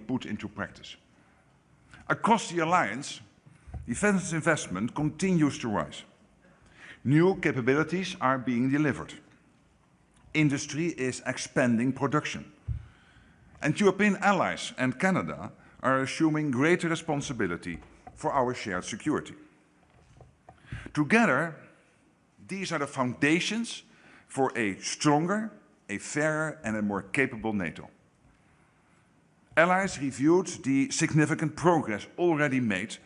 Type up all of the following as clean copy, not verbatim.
put into practice. Across the alliance, defense investment continues to rise. New capabilities are being delivered. Industry is expanding production. And European allies and Canada are assuming greater responsibility for our shared security. Together, these are the foundations for a stronger, a fairer and a more capable NATO. Allies reviewed the significant progress already made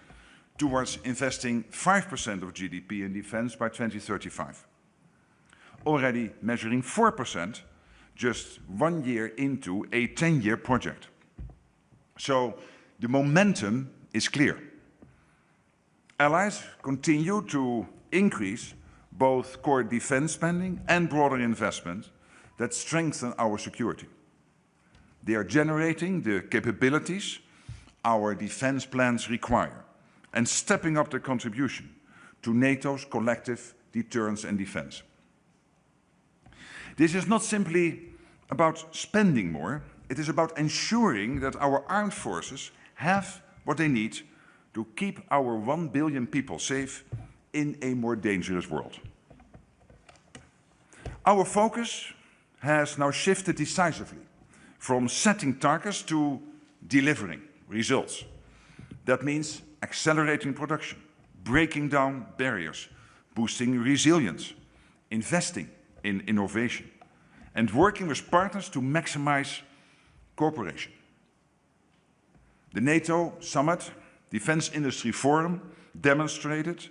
towards investing 5% of GDP in defense by 2035. Already measuring 4% just 1 year into a 10-year project. So the momentum is clear. Allies continue to increase both core defense spending and broader investment that strengthen our security. They are generating the capabilities our defense plans require and stepping up their contribution to NATO's collective deterrence and defense. This is not simply about spending more, it is about ensuring that our armed forces have what they need to keep our 1 billion people safe in a more dangerous world. Our focus has now shifted decisively from setting targets to delivering results. That means accelerating production, breaking down barriers, boosting resilience, investing in innovation, and working with partners to maximize cooperation. The NATO Summit Defense Industry Forum demonstrated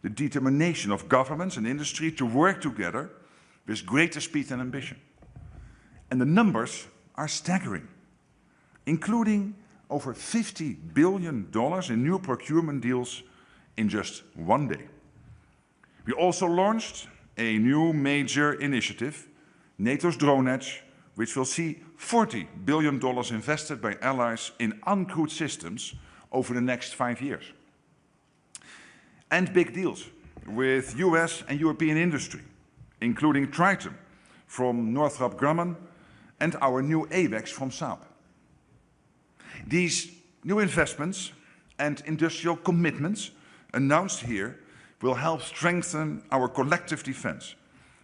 the determination of governments and industry to work together with greater speed and ambition. And the numbers are staggering, including over $50 billion in new procurement deals in just 1 day. We also launched a new major initiative, NATO's Drone Edge, which will see $40 billion invested by allies in uncrewed systems over the next 5 years. And big deals with US and European industry, including Triton from Northrop Grumman and our new AWACS from Saab. These new investments and industrial commitments announced here will help strengthen our collective defense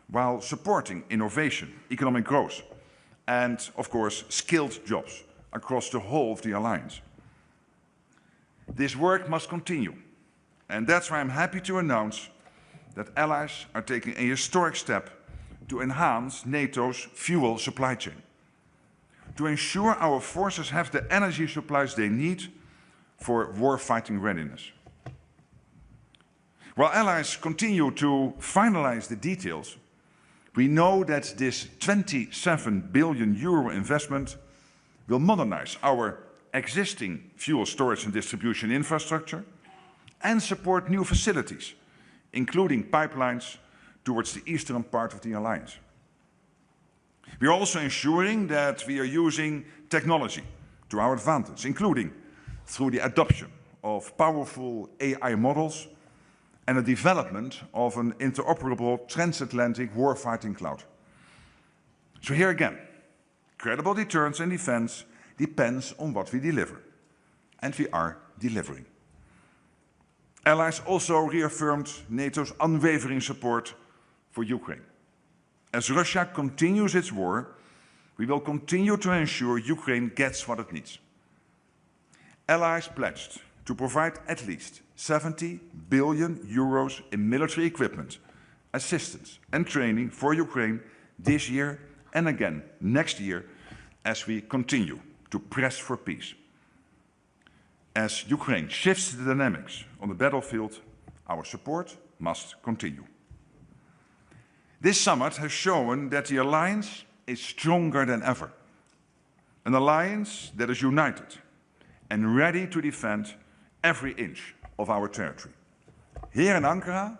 while supporting innovation, economic growth, and, of course, skilled jobs across the whole of the alliance. This work must continue, and that's why I'm happy to announce that allies are taking a historic step to enhance NATO's fuel supply chain, to ensure our forces have the energy supplies they need for war-fighting readiness. While allies continue to finalize the details, we know that this 27 billion euro investment will modernize our existing fuel storage and distribution infrastructure and support new facilities, including pipelines towards the eastern part of the alliance. We are also ensuring that we are using technology to our advantage, including through the adoption of powerful AI models and the development of an interoperable transatlantic warfighting cloud. So here again, credible deterrence and defense depends on what we deliver, and we are delivering. Allies also reaffirmed NATO's unwavering support for Ukraine. As Russia continues its war, we will continue to ensure Ukraine gets what it needs. Allies pledged to provide at least 70 billion euros in military equipment, assistance and training for Ukraine this year and again next year as we continue to press for peace. As Ukraine shifts the dynamics on the battlefield, our support must continue. This summit has shown that the alliance is stronger than ever. An alliance that is united and ready to defend every inch of our territory. Here in Ankara,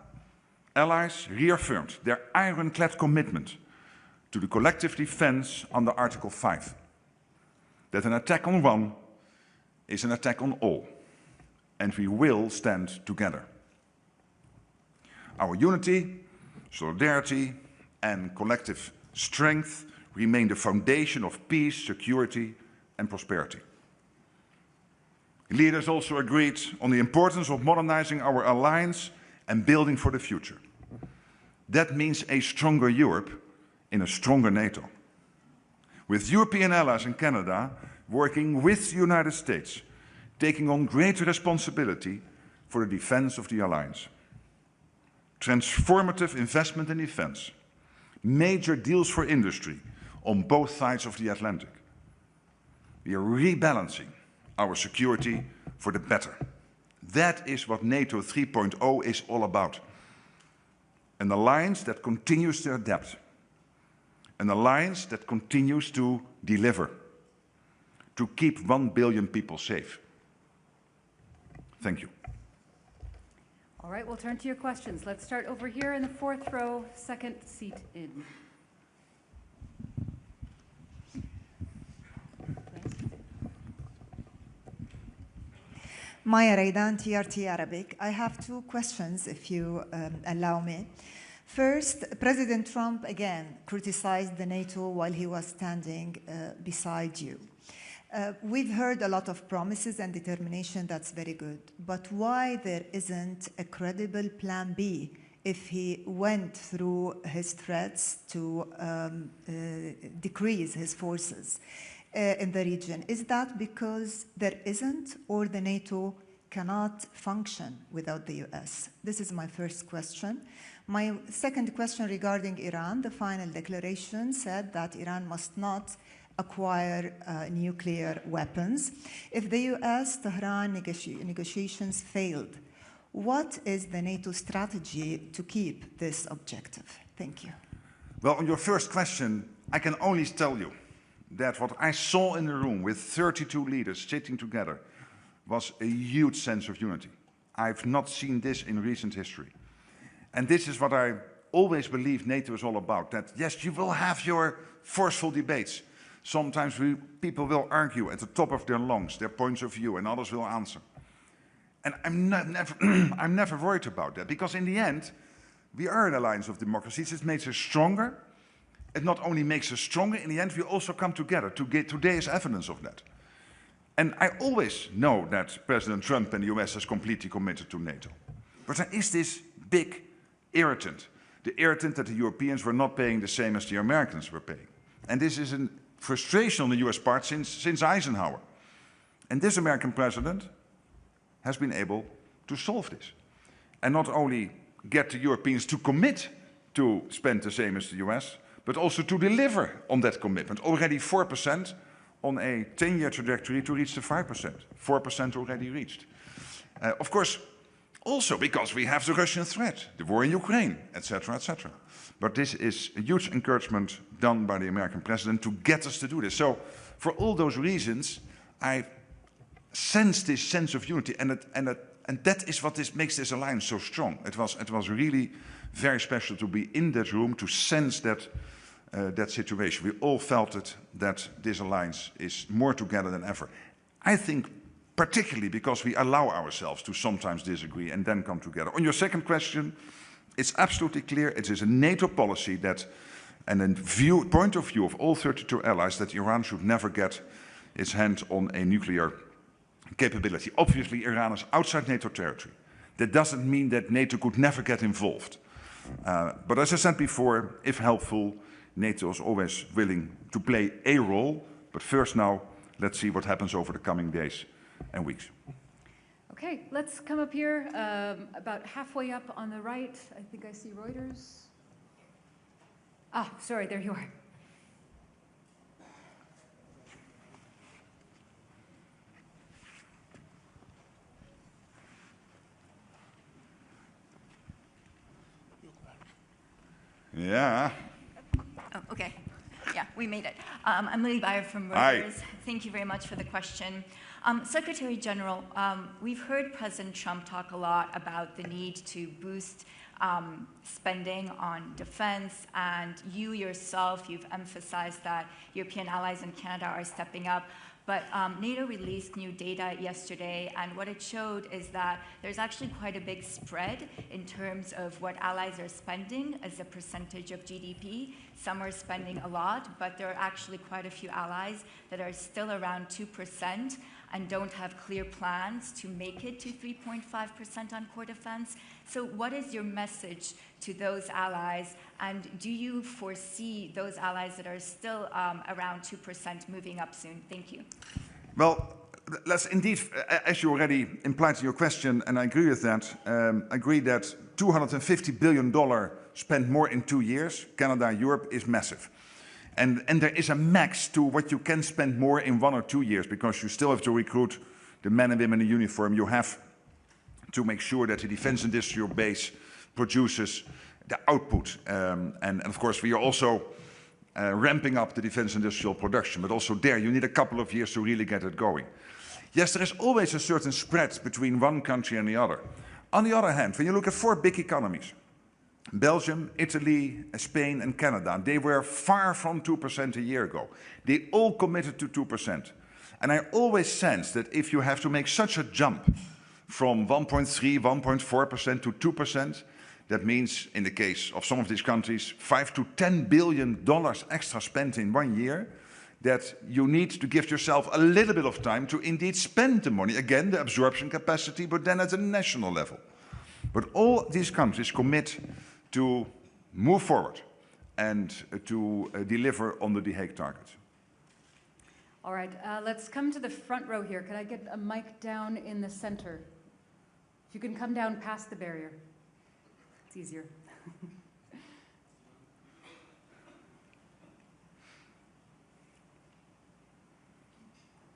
allies reaffirmed their ironclad commitment to the collective defense under Article 5. That an attack on one is an attack on all, and we will stand together. Our unity, solidarity, and collective strength remain the foundation of peace, security, and prosperity. Leaders also agreed on the importance of modernizing our alliance and building for the future. That means a stronger Europe in a stronger NATO. With European allies and Canada working with the United States, taking on greater responsibility for the defense of the alliance. Transformative investment in defense, major deals for industry on both sides of the Atlantic. We are rebalancing our security for the better. That is what NATO 3.0 is all about. An alliance that continues to adapt. An alliance that continues to deliver. To keep 1 billion people safe. Thank you. All right, we'll turn to your questions. Let's start over here in the fourth row, second seat in. Maya Raidan, TRT Arabic. I have two questions, if you allow me. First, President Trump again criticized the NATO while he was standing beside you. We've heard a lot of promises and determination, that's very good. But why there isn't a credible plan B if he went through his threats to decrease his forces in the region? Is that because there isn't, or the NATO cannot function without the US? This is my first question. My second question regarding Iran, the final declaration said that Iran must not acquire nuclear weapons. If the US-Tehran negotiations failed, what is the NATO strategy to keep this objective? Thank you. Well, on your first question, I can only tell you that what I saw in the room with 32 leaders sitting together was a huge sense of unity. I've not seen this in recent history. And this is what I always believe NATO is all about, that yes, you will have your forceful debates. Sometimes people will argue at the top of their lungs, their points of view, and others will answer. And I'm never worried about that, because in the end, we are an alliance of democracies. It makes us stronger. It not only makes us stronger, in the end, we also come together. Today is evidence of that. And I always know that President Trump and the US is completely committed to NATO. But there is this big irritant. The irritant that the Europeans were not paying the same as the Americans were paying. And this is a frustration on the US part since Eisenhower. And this American president has been able to solve this. And not only get the Europeans to commit to spend the same as the US, but also to deliver on that commitment. Already 4% on a 10-year trajectory to reach the 5%. 4% already reached. Of course, also because we have the Russian threat, the war in Ukraine, etc., etc. But this is a huge encouragement done by the American president to get us to do this. So for all those reasons, I sense this sense of unity, and that is what makes this alliance so strong. It was really very special to be in that room, to sense that that situation. We all felt it, that this alliance is more together than ever. I think particularly because we allow ourselves to sometimes disagree and then come together. On your second question, it's absolutely clear it is a NATO policy that, and a point of view of all 32 allies, that Iran should never get its hand on a nuclear capability. Obviously, Iran is outside NATO territory. That doesn't mean that NATO could never get involved. But as I said before, if helpful, NATO is always willing to play a role. But first now, let's see what happens over the coming days and weeks. Okay, let's come up here, about halfway up on the right. I think I see Reuters. Ah, sorry, there you are. Yeah. Oh, okay. Yeah, we made it. I'm Lily Bayer from Reuters. Hi. Thank you very much for the question. Secretary General, we've heard President Trump talk a lot about the need to boost spending on defense, and you yourself, you've emphasized that European allies and Canada are stepping up. But NATO released new data yesterday, and what it showed is that there's actually quite a big spread in terms of what allies are spending as a percentage of GDP. Some are spending a lot, but there are actually quite a few allies that are still around 2%. and don't have clear plans to make it to 3.5% on core defense. So what is your message to those allies, and do you foresee those allies that are still around 2% moving up soon? Thank you. Well, let's indeed, as you already implied in your question, and I agree with that, agree that $250 billion spent more in 2 years, Canada, Europe, is massive. And there is a max to what you can spend more in 1 or 2 years, because you still have to recruit the men and women in uniform. You have to make sure that the defense industrial base produces the output. And of course, we are also ramping up the defense industrial production, but also there you need a couple of years to really get it going. Yes, there is always a certain spread between one country and the other. On the other hand, when you look at 4 big economies, Belgium, Italy, Spain and Canada, they were far from 2% a year ago. They all committed to 2%. And I always sense that if you have to make such a jump from 1.3, 1.4% to 2%, that means, in the case of some of these countries, $5 to $10 billion extra spent in 1 year, that you need to give yourself a little bit of time to indeed spend the money. Again, the absorption capacity, but then at a national level. But all these countries commit to move forward and to deliver on the The Hague targets. All right, let's come to the front row here. Could I get a mic down in the center? If you can come down past the barrier, it's easier.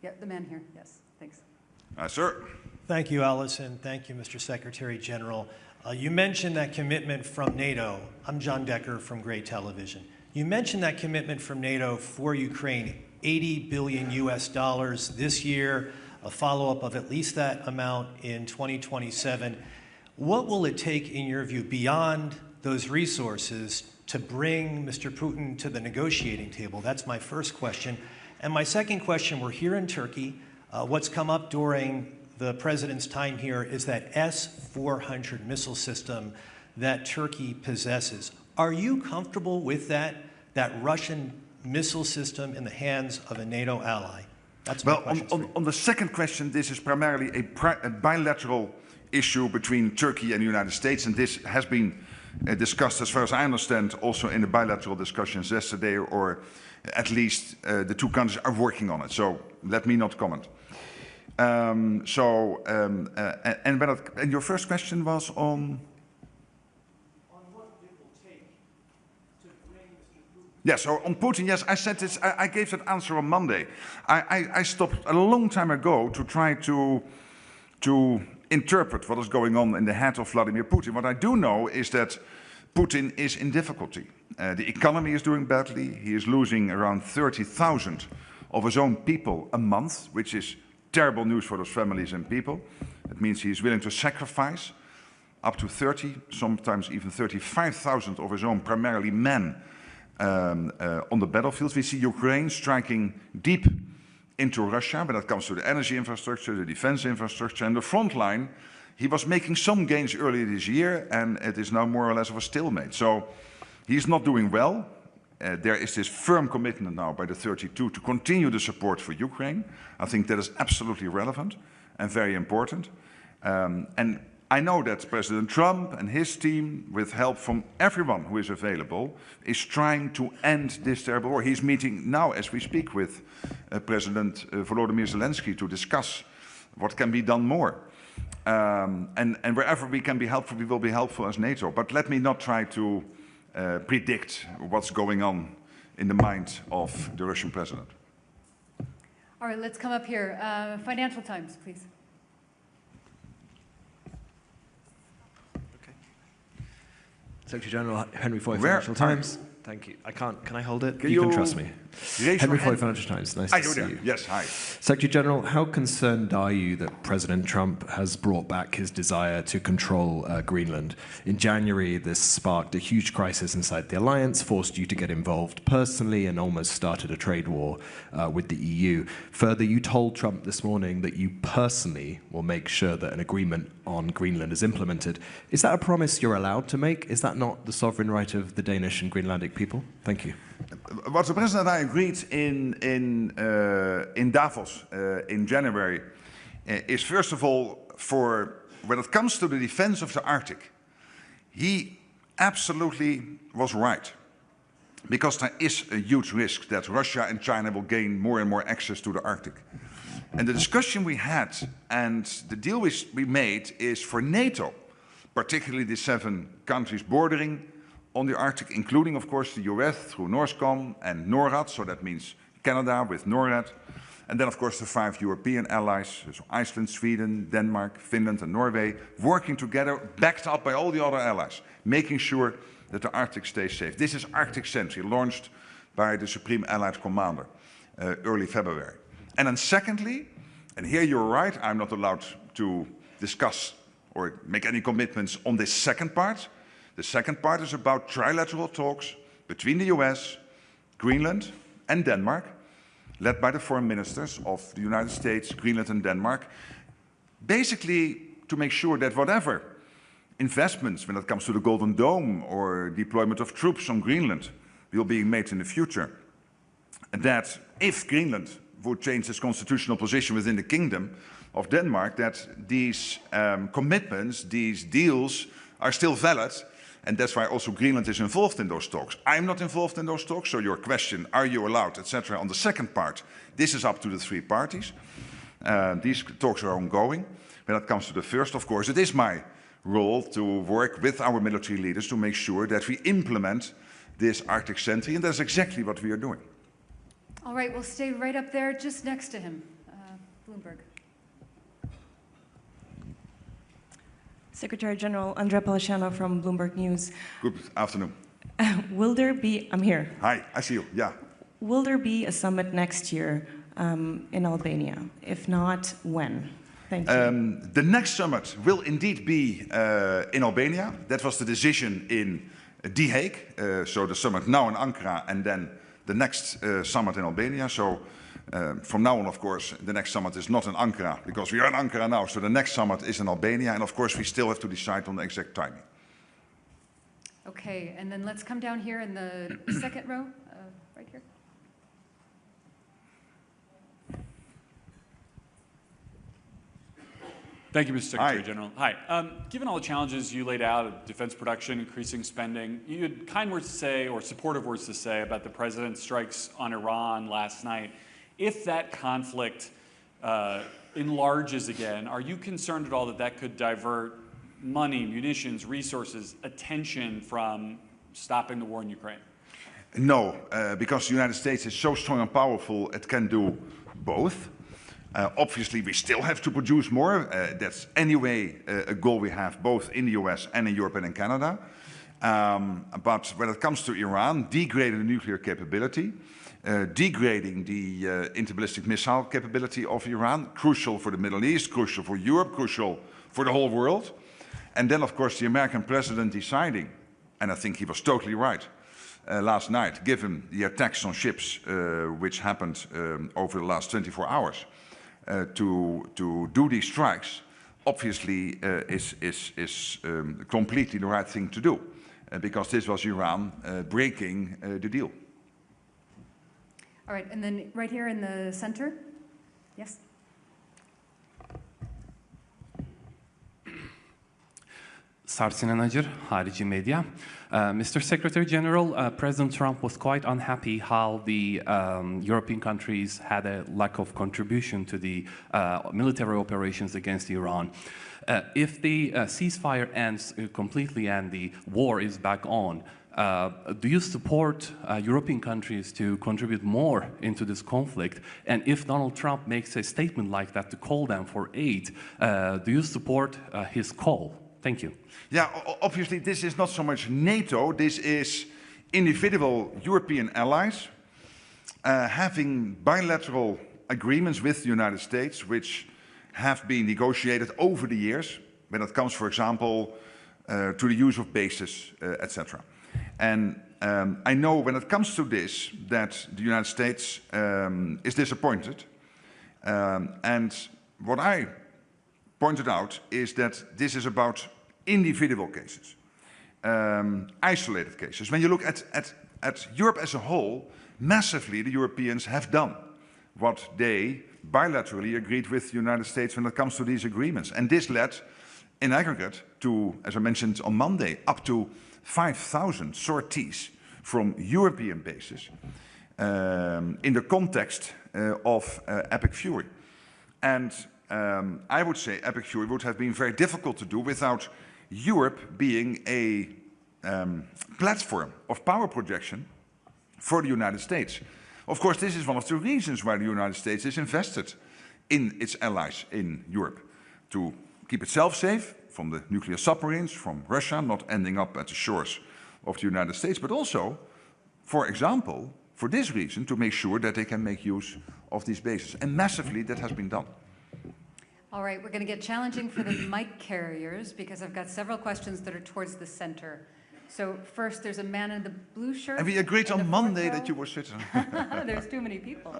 Yeah, the man here, yes, thanks. Sir. Thank you, Alison. Thank you, Mr. Secretary General. You mentioned that commitment from NATO. I'm John Decker from Gray Television. You mentioned that commitment from NATO for Ukraine, $80 billion US this year, a follow-up of at least that amount in 2027. What will it take, in your view, beyond those resources to bring Mr. Putin to the negotiating table? That's my first question. And my second question, we're here in Turkey. What's come up during the president's time here is that S-400 missile system that Turkey possesses. Are you comfortable with that Russian missile system in the hands of a NATO ally? That's my question. On the second question, this is primarily a bilateral issue between Turkey and the United States, and this has been discussed, as far as I understand, also in the bilateral discussions yesterday, or at least the two countries are working on it. So let me not comment. And your first question was on? On what it will take to bring Mr. Putin. Yes, so on Putin, yes, I said this, I gave that answer on Monday. I stopped a long time ago to try to interpret what is going on in the head of Vladimir Putin. What I do know is that Putin is in difficulty. The economy is doing badly. He is losing around 30,000 of his own people a month, which is terrible news for those families and people. It means he is willing to sacrifice up to 30, sometimes even 35,000 of his own, primarily men, on the battlefields. We see Ukraine striking deep into Russia when it comes to the energy infrastructure, the defense infrastructure, and the front line. He was making some gains earlier this year, and it is now more or less of a stalemate. So he's not doing well. There is this firm commitment now by the 32 to continue the support for Ukraine. I think that is absolutely relevant and very important. And I know that President Trump and his team, with help from everyone who is available, is trying to end this terrible war. He's meeting now, as we speak, with President Volodymyr Zelensky to discuss what can be done more. And wherever we can be helpful, we will be helpful as NATO. But let me not try to predict what's going on in the mind of the Russian president. All right, let's come up here. Financial Times, please. Okay. Secretary General Henry Foy, Financial Times. Thank you. Can I hold it? You can trust me. Henry Foy, Financial Times. Nice to see you. Yes, hi. Secretary General, how concerned are you that President Trump has brought back his desire to control Greenland? In January, this sparked a huge crisis inside the alliance, forced you to get involved personally, and almost started a trade war with the EU. Further, you told Trump this morning that you personally will make sure that an agreement on Greenland is implemented. Is that a promise you're allowed to make? Is that not the sovereign right of the Danish and Greenlandic make people? Thank you. What the President and I agreed in Davos in January is, first of all, when it comes to the defense of the Arctic, he absolutely was right. Because there is a huge risk that Russia and China will gain more and more access to the Arctic. And the discussion we had and the deal we made is for NATO, particularly the 7 countries bordering on the Arctic, including, of course, the US through NORSCOM and NORAD, so that means Canada with NORAD, and then, of course, the 5 European allies, so Iceland, Sweden, Denmark, Finland, and Norway, working together, backed up by all the other allies, making sure that the Arctic stays safe. This is Arctic Sentry, launched by the Supreme Allied Commander early February. And then secondly, and here you're right, I'm not allowed to discuss or make any commitments on this second part. The second part is about trilateral talks between the US, Greenland, and Denmark, led by the foreign ministers of the United States, Greenland, and Denmark, basically to make sure that whatever investments when it comes to the Golden Dome or deployment of troops on Greenland will be made in the future, that if Greenland would change its constitutional position within the Kingdom of Denmark, that these commitments, these deals are still valid, and that's why also Greenland is involved in those talks. I'm not involved in those talks, so your question, are you allowed, etc., on the second part, this is up to the 3 parties. These talks are ongoing. When it comes to the first, of course, it is my role to work with our military leaders to make sure that we implement this Arctic Sentry, and that's exactly what we are doing. All right, we'll stay right up there, just next to him. Bloomberg. Secretary General Andrea Polishano from Bloomberg News. Good afternoon. Will there be, I'm here. Hi, I see you, yeah. Will there be a summit next year in Albania? If not, when? Thank you. The next summit will indeed be in Albania. That was the decision in The Hague. So the summit now in Ankara and then the next summit in Albania. So from now on, of course, the next summit is not in Ankara because we are in Ankara now. So the next summit is in Albania. And of course, we still have to decide on the exact timing. Okay, and then let's come down here in the second row, right here. Thank you, Mr. Secretary General. Hi. Given all the challenges you laid out of defense production, increasing spending, you had kind words to say or supportive words to say about the president's strikes on Iran last night. If that conflict enlarges again, are you concerned at all that that could divert money, munitions, resources, attention from stopping the war in Ukraine? No, because the United States is so strong and powerful, it can do both. Obviously, we still have to produce more. That's anyway a goal we have both in the US and in Europe and in Canada. But when it comes to Iran, degrading the nuclear capability, degrading the interballistic missile capability of Iran, crucial for the Middle East, crucial for Europe, crucial for the whole world. And then, of course, the American president deciding, and I think he was totally right, last night, given the attacks on ships which happened over the last 24 hours, to do these strikes, obviously is completely the right thing to do, because this was Iran breaking the deal. All right, and then right here in the center. Yes? Sarsinan Ajır, Harici Media. Mr. Secretary General, President Trump was quite unhappy how the European countries had a lack of contribution to the military operations against Iran. If the ceasefire ends completely and the war is back on, do you support European countries to contribute more into this conflict? And if Donald Trump makes a statement like that to call them for aid, do you support his call? Thank you. Yeah, obviously this is not so much NATO, this is individual European allies having bilateral agreements with the United States which have been negotiated over the years when it comes, for example, to the use of bases, etc. And I know when it comes to this that the United States is disappointed. And what I pointed out is that this is about individual cases, isolated cases. When you look at at Europe as a whole, massively the Europeans have done what they bilaterally agreed with the United States when it comes to these agreements. And this led, in aggregate, to, as I mentioned on Monday, up to 5,000 sorties from European bases in the context of Epic Fury. And I would say Epic Fury would have been very difficult to do without Europe being a platform of power projection for the United States. Of course, this is one of the reasons why the United States is invested in its allies in Europe, to keep itself safe from the nuclear submarines, from Russia not ending up at the shores of the United States, but also, for example, for this reason, to make sure that they can make use of these bases. And massively that has been done. All right, we're going to get challenging for the mic carriers because I've got several questions that are towards the center. So first, there's a man in the blue shirt. And we agreed on Monday that you were sitting. There's too many people.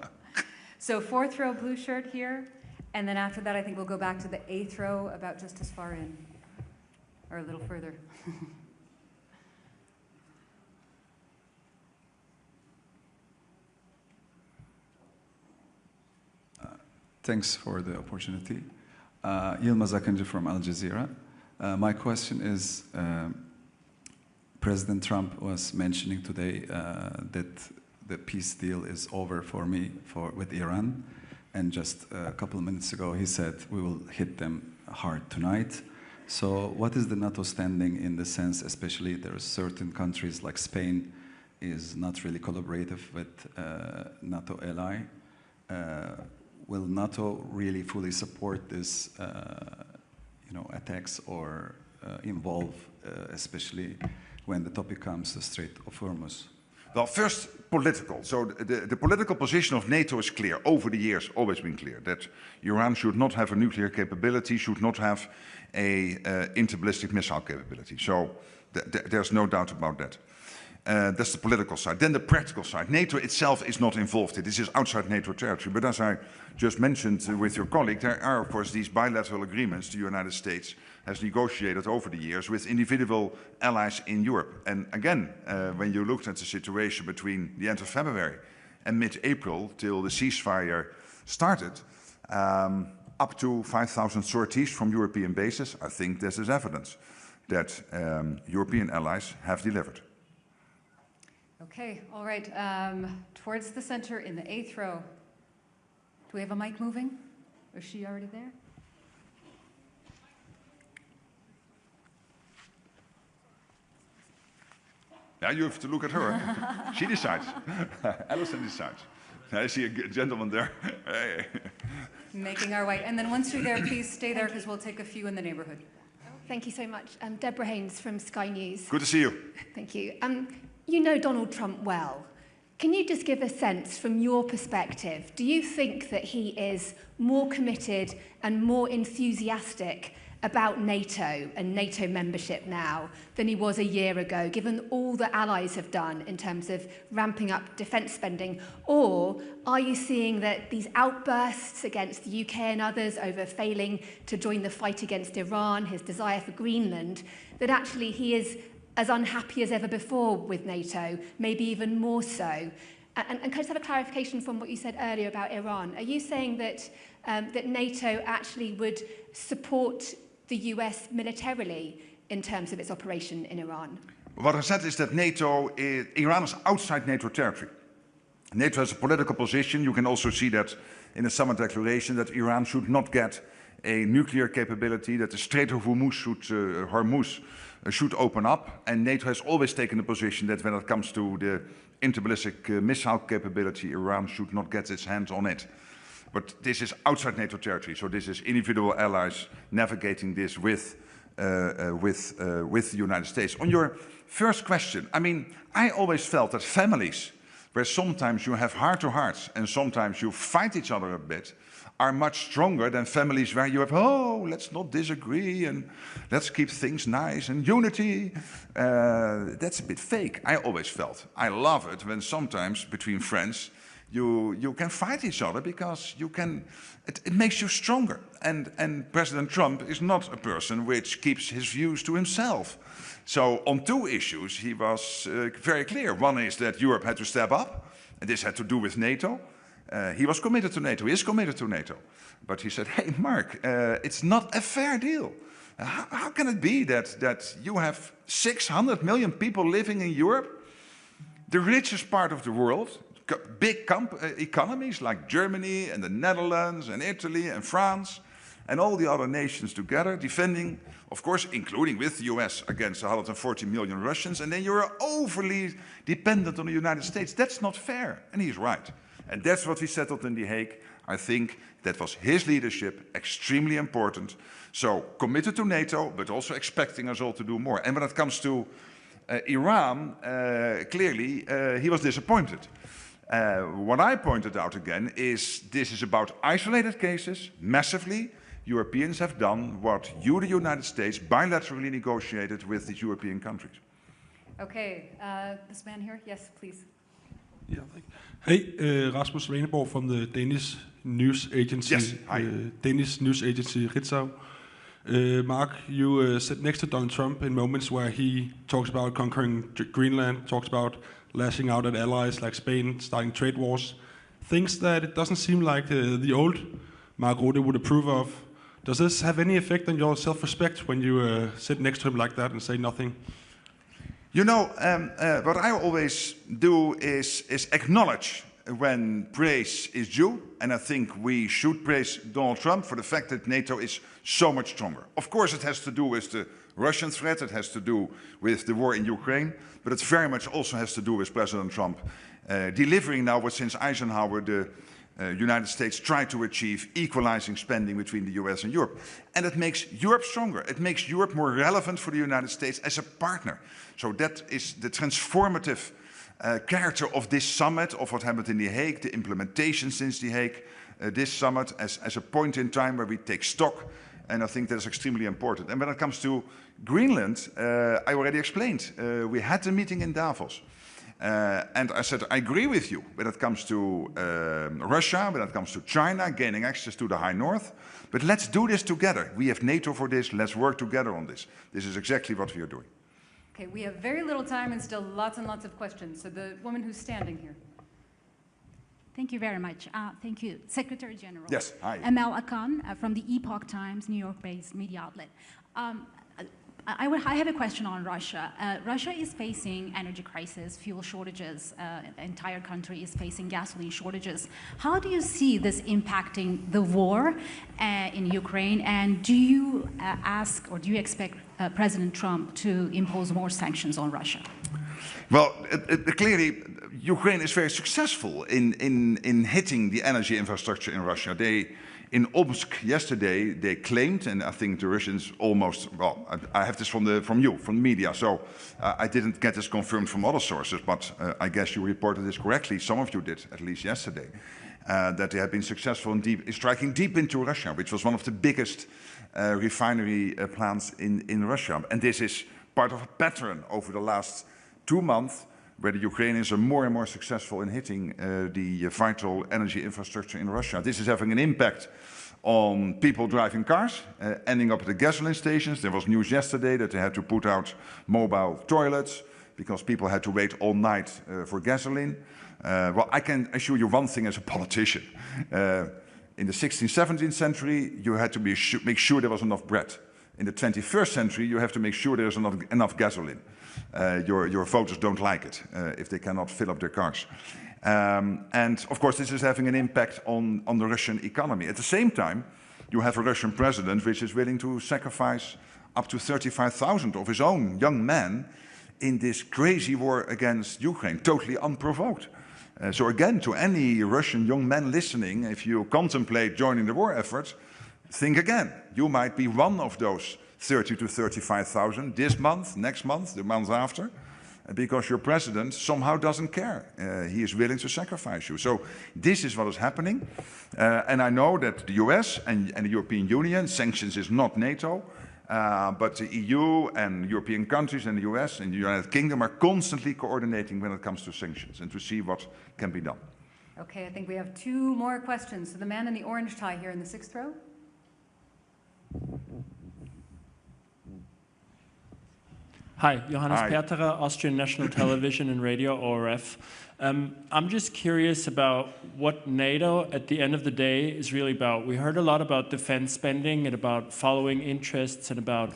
So fourth row blue shirt here. And then after that, I think we'll go back to the eighth row about just as far in, or a little further. Thanks for the opportunity. Yilmaz Akıncı from Al Jazeera. My question is, President Trump was mentioning today that the peace deal is over for me with Iran. And just a couple of minutes ago, he said, we will hit them hard tonight. So what is the NATO standing in the sense, especially there are certain countries like Spain is not really collaborative with NATO ally. Will NATO really fully support this, attacks or involve, especially when the topic comes to the Strait of Hormuz? Well, first, political. So the political position of NATO is clear, over the years, always been clear, that Iran should not have a nuclear capability, should not have a interballistic missile capability. So there's no doubt about that. That's the political side. Then the practical side. NATO itself is not involved. This is outside NATO territory. But as I just mentioned with your colleague, there are, of course, these bilateral agreements the United States has negotiated over the years with individual allies in Europe. And again, when you looked at the situation between the end of February and mid-April till the ceasefire started, up to 5,000 sorties from European bases, I think this is evidence that European allies have delivered. Okay, all right. Towards the center in the eighth row. Do we have a mic moving? Or is she already there? Yeah, you have to look at her. She decides. Alison decides. I see a gentleman there. Hey. Making our way. And then once you're there, please stay there because we'll take a few in the neighborhood. Thank you so much. Deborah Haynes from Sky News. Good to see you. Thank you. You know Donald Trump well. Can you just give a sense from your perspective, do you think that he is more committed and more enthusiastic about NATO and NATO membership now than he was a year ago, given all the allies have done in terms of ramping up defence spending? Or are you seeing that these outbursts against the UK and others over failing to join the fight against Iran, his desire for Greenland, that actually he is as unhappy as ever before with NATO, maybe even more so? And can I just have a clarification from what you said earlier about Iran? Are you saying that, that NATO actually would support the US militarily in terms of its operation in Iran? What I said is that Iran is outside NATO territory. NATO has a political position. You can also see that in the summit declaration that Iran should not get a nuclear capability, that the Strait of Hormuz should open up. And NATO has always taken the position that when it comes to the interballistic missile capability, Iran should not get its hands on it. But this is outside NATO territory, so this is individual allies navigating this with the United States. On your first question, I mean, I always felt that families, where sometimes you have heart-to-hearts and sometimes you fight each other a bit, are much stronger than families where you have, oh, let's not disagree and let's keep things nice and unity. That's a bit fake, I always felt. I love it when sometimes between friends you can fight each other because it makes you stronger. And President Trump is not a person which keeps his views to himself. So on two issues, he was very clear. One is that Europe had to step up, and this had to do with NATO. He was committed to NATO, he is committed to NATO. But he said, hey, Mark, it's not a fair deal. How can it be that you have 600 million people living in Europe, the richest part of the world, big economies like Germany and the Netherlands and Italy and France and all the other nations together defending, of course, including with the US against 140 million Russians, and then you're overly dependent on the United States. That's not fair, and he's right. And that's what we settled in The Hague. I think that was his leadership, extremely important. So committed to NATO, but also expecting us all to do more. And when it comes to Iran, clearly he was disappointed. What I pointed out again is this is about isolated cases, massively. Europeans have done what you, the United States, bilaterally negotiated with the European countries. Okay, this man here, yes, please. Yeah, hey, Rasmus Reineborg from the Danish news agency. Yes, hi. Danish news agency Ritzau. Mark, you sit next to Donald Trump in moments where he talks about conquering Greenland, talks about lashing out at allies like Spain, starting trade wars, things that it doesn't seem like the old Mark Rutte would approve of. Does this have any effect on your self-respect when you sit next to him like that and say nothing? You know, what I always do is acknowledge when praise is due, and I think we should praise Donald Trump for the fact that NATO is so much stronger. Of course, it has to do with the Russian threat, it has to do with the war in Ukraine, but it very much also has to do with President Trump delivering now what since Eisenhower the United States tried to achieve, equalizing spending between the US and Europe. And it makes Europe stronger. It makes Europe more relevant for the United States as a partner. So that is the transformative character of this summit, of what happened in The Hague, the implementation since The Hague, this summit as a point in time where we take stock. And I think that is extremely important. And when it comes to Greenland, I already explained. We had a meeting in Davos. And I said, I agree with you when it comes to Russia, when it comes to China, gaining access to the High North. But let's do this together. We have NATO for this. Let's work together on this. This is exactly what we are doing. Okay, we have very little time and still lots and lots of questions. So the woman who's standing here. Thank you very much. Thank you, Secretary General. Yes, hi. Emel Akan from the Epoch Times, New York-based media outlet. I have a question on Russia. Russia is facing energy crisis, fuel shortages. The entire country is facing gasoline shortages. How do you see this impacting the war in Ukraine? And do you ask or do you expect President Trump to impose more sanctions on Russia? Well, clearly, Ukraine is very successful in hitting the energy infrastructure in Russia. In Omsk yesterday, they claimed, and I think the Russians almost, well, I have this from you, from the media, so I didn't get this confirmed from other sources, but I guess you reported this correctly, some of you did, at least yesterday, that they have been successful in striking deep into Russia, which was one of the biggest refinery plants in Russia. And this is part of a pattern over the last 2 months, where the Ukrainians are more and more successful in hitting the vital energy infrastructure in Russia. This is having an impact on people driving cars, ending up at the gasoline stations. There was news yesterday that they had to put out mobile toilets because people had to wait all night for gasoline. Well, I can assure you one thing as a politician. In the 16th, 17th century, you had to make sure there was enough bread. In the 21st century, you have to make sure there's enough gasoline. Your voters don't like it if they cannot fill up their cars. And of course, this is having an impact on the Russian economy. At the same time, you have a Russian president which is willing to sacrifice up to 35,000 of his own young men in this crazy war against Ukraine, totally unprovoked. So again, to any Russian young man listening, if you contemplate joining the war effort, think again. You might be one of those 30 to 35,000 this month, next month, the month after, because your president somehow doesn't care. He is willing to sacrifice you. So this is what is happening. And I know that the US and the European Union, sanctions is not NATO, but the EU and European countries and the US and the United Kingdom are constantly coordinating when it comes to sanctions and to see what can be done. Okay, I think we have 2 more questions. So the man in the orange tie here in the 6th row. Hi, Johannes Hi. Perterer, Austrian National Television and Radio, ORF. I'm just curious about what NATO, at the end of the day, is really about. We heard a lot about defense spending and about following interests and about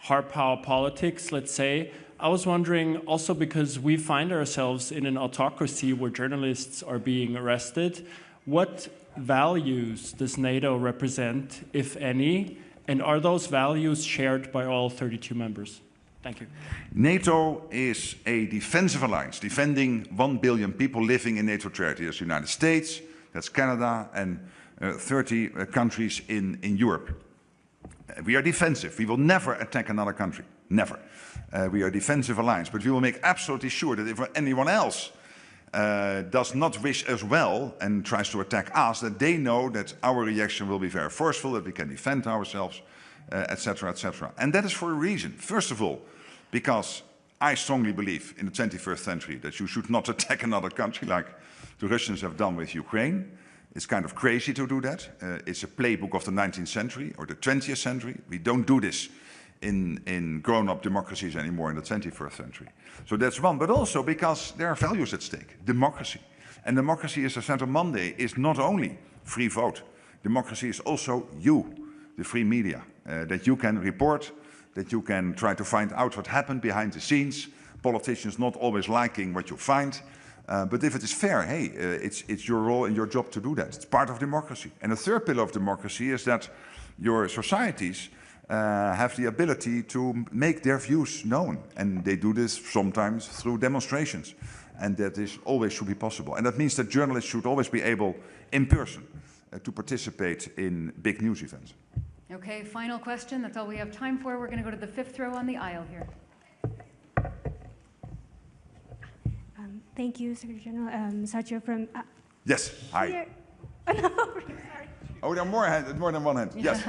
hard power politics, let's say. I was wondering also, because we find ourselves in an autocracy where journalists are being arrested, what values does NATO represent, if any, and are those values shared by all 32 members? Thank you. NATO is a defensive alliance, defending 1 billion people living in NATO territory. That's the United States, that's Canada, and 30 countries in Europe. We are defensive. We will never attack another country. Never. We are a defensive alliance, but we will make absolutely sure that if anyone else does not wish us well and tries to attack us, that they know that our reaction will be very forceful, that we can defend ourselves, etc., etc. And that is for a reason. First of all, because I strongly believe in the 21st century that you should not attack another country like the Russians have done with Ukraine. It's kind of crazy to do that. It's a playbook of the 19th century or the 20th century. We don't do this in grown-up democracies anymore in the 21st century. So that's one, but also because there are values at stake. Democracy. And democracy, as I said on Monday, is not only free vote. Democracy is also you, the free media, that you can report, that you can try to find out what happened behind the scenes, politicians not always liking what you find. But if it is fair, hey, it's your role and your job to do that. It's part of democracy. And the third pillar of democracy is that your societies have the ability to make their views known. And they do this sometimes through demonstrations. And that is always should be possible. And that means that journalists should always be able, in person, to participate in big news events. Okay, final question. That's all we have time for. We're going to go to the 5th row on the aisle here. Thank you, Secretary General. Satya from... Yes, hi. Here. Oh, no, sorry. Oh, there are more than one hand. Yes.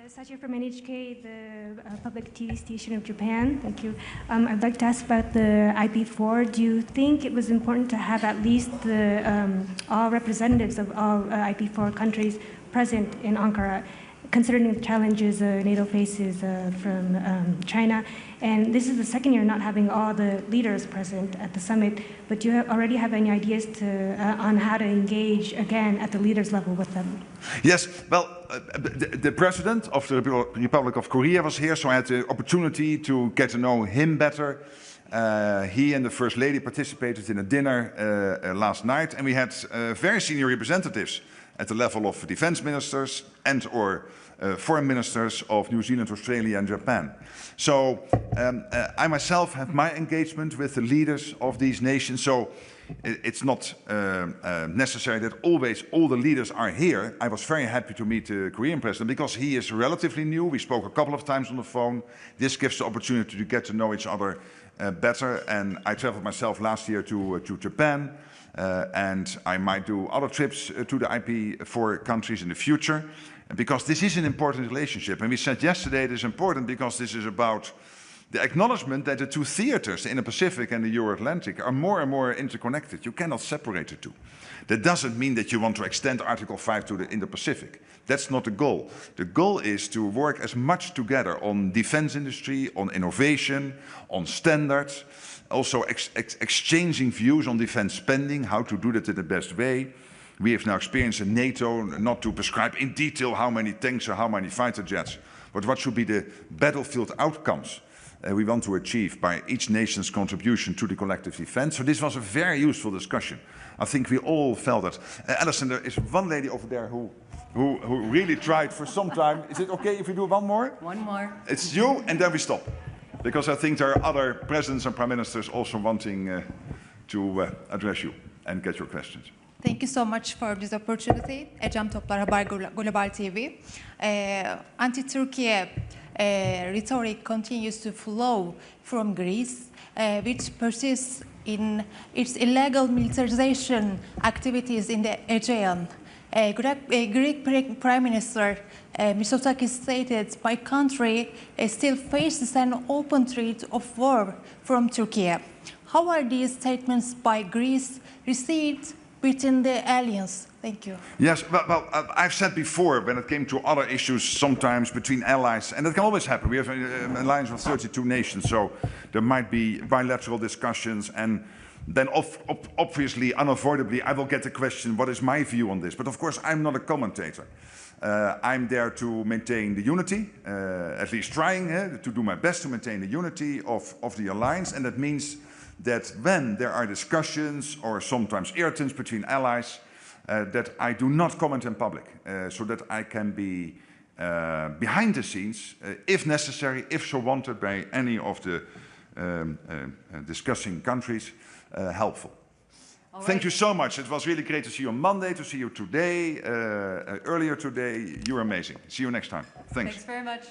Satya from NHK, the public TV station of Japan. Thank you. I'd like to ask about the IP4. Do you think it was important to have at least all representatives of all IP4 countries present in Ankara, considering the challenges NATO faces from China? And this is the second year not having all the leaders present at the summit, but do you already have any ideas on how to engage again at the leaders level with them? Yes, well, the president of the Republic of Korea was here, so I had the opportunity to get to know him better. He and the First Lady participated in a dinner last night, and we had very senior representatives at the level of defense ministers and or foreign ministers of New Zealand, Australia and Japan. So I myself have my engagement with the leaders of these nations, so it's not necessary that always all the leaders are here. I was very happy to meet the Korean president because he is relatively new. We spoke a couple of times on the phone. This gives the opportunity to get to know each other better, and I traveled myself last year to Japan. And I might do other trips to the IP4 countries in the future, because this is an important relationship. And we said yesterday it is important because this is about the acknowledgement that the two theaters, the Indo-Pacific and the Euro-Atlantic, are more and more interconnected. You cannot separate the two. That doesn't mean that you want to extend Article 5 to the Indo-Pacific. That's not the goal. The goal is to work as much together on defense industry, on innovation, on standards, also exchanging views on defense spending, how to do that in the best way. We have now experienced in NATO not to prescribe in detail how many tanks or how many fighter jets, but what should be the battlefield outcomes we want to achieve by each nation's contribution to the collective defense. So this was a very useful discussion. I think we all felt it. Alison, there is one lady over there who really tried for some time. Is it okay if we do one more? One more. It's you, and then we stop. Because I think there are other presidents and prime ministers also wanting to address you and get your questions. Thank you so much for this opportunity. Ecem Toplar Haber Global TV. Anti-Turkey rhetoric continues to flow from Greece, which persists in its illegal militarization activities in the Aegean. Greek Prime Minister Mitsotakis stated, "My country still faces an open threat of war from Turkey." how are these statements by Greece received within the alliance? Thank you. Yes, well, I've said before, when it came to other issues, sometimes between allies, and that can always happen. We have an alliance of 32 nations, so there might be bilateral discussions, and then obviously, unavoidably, I will get the question, what is my view on this? But of course, I'm not a commentator. I'm there to maintain the unity, at least trying to do my best to maintain the unity of the alliance, and that means that when there are discussions or sometimes irritants between allies, that I do not comment in public, so that I can be behind the scenes, if necessary, if so wanted by any of the discussing countries, helpful. Thank you so much. It was really great to see you on Monday, to see you today, earlier today. You're amazing. See you next time. Thanks. Thanks very much.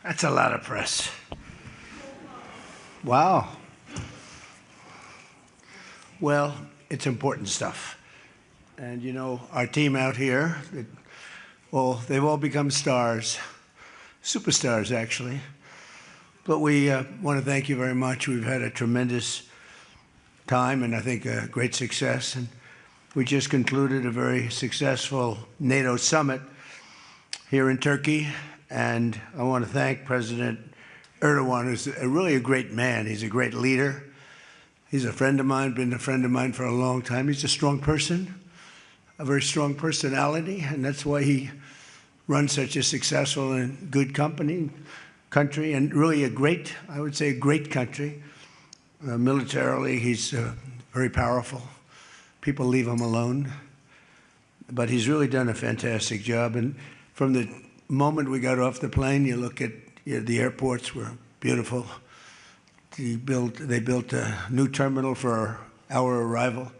That's a lot of press. Wow. Well, it's important stuff. And you know, our team out here, they've all become stars, superstars actually. But we want to thank you very much. We've had a tremendous time and I think a great success. And we just concluded a very successful NATO summit here in Turkey. And I want to thank President Erdogan, who's really a great man. He's a great leader. He's a friend of mine, been a friend of mine for a long time. He's a strong person, a very strong personality, and that's why he runs such a successful and good country, and really a great, I would say, a great country. Militarily, he's very powerful. People leave him alone. But he's really done a fantastic job. And from the moment we got off the plane, you look at the airports were beautiful. They built a new terminal for our arrival.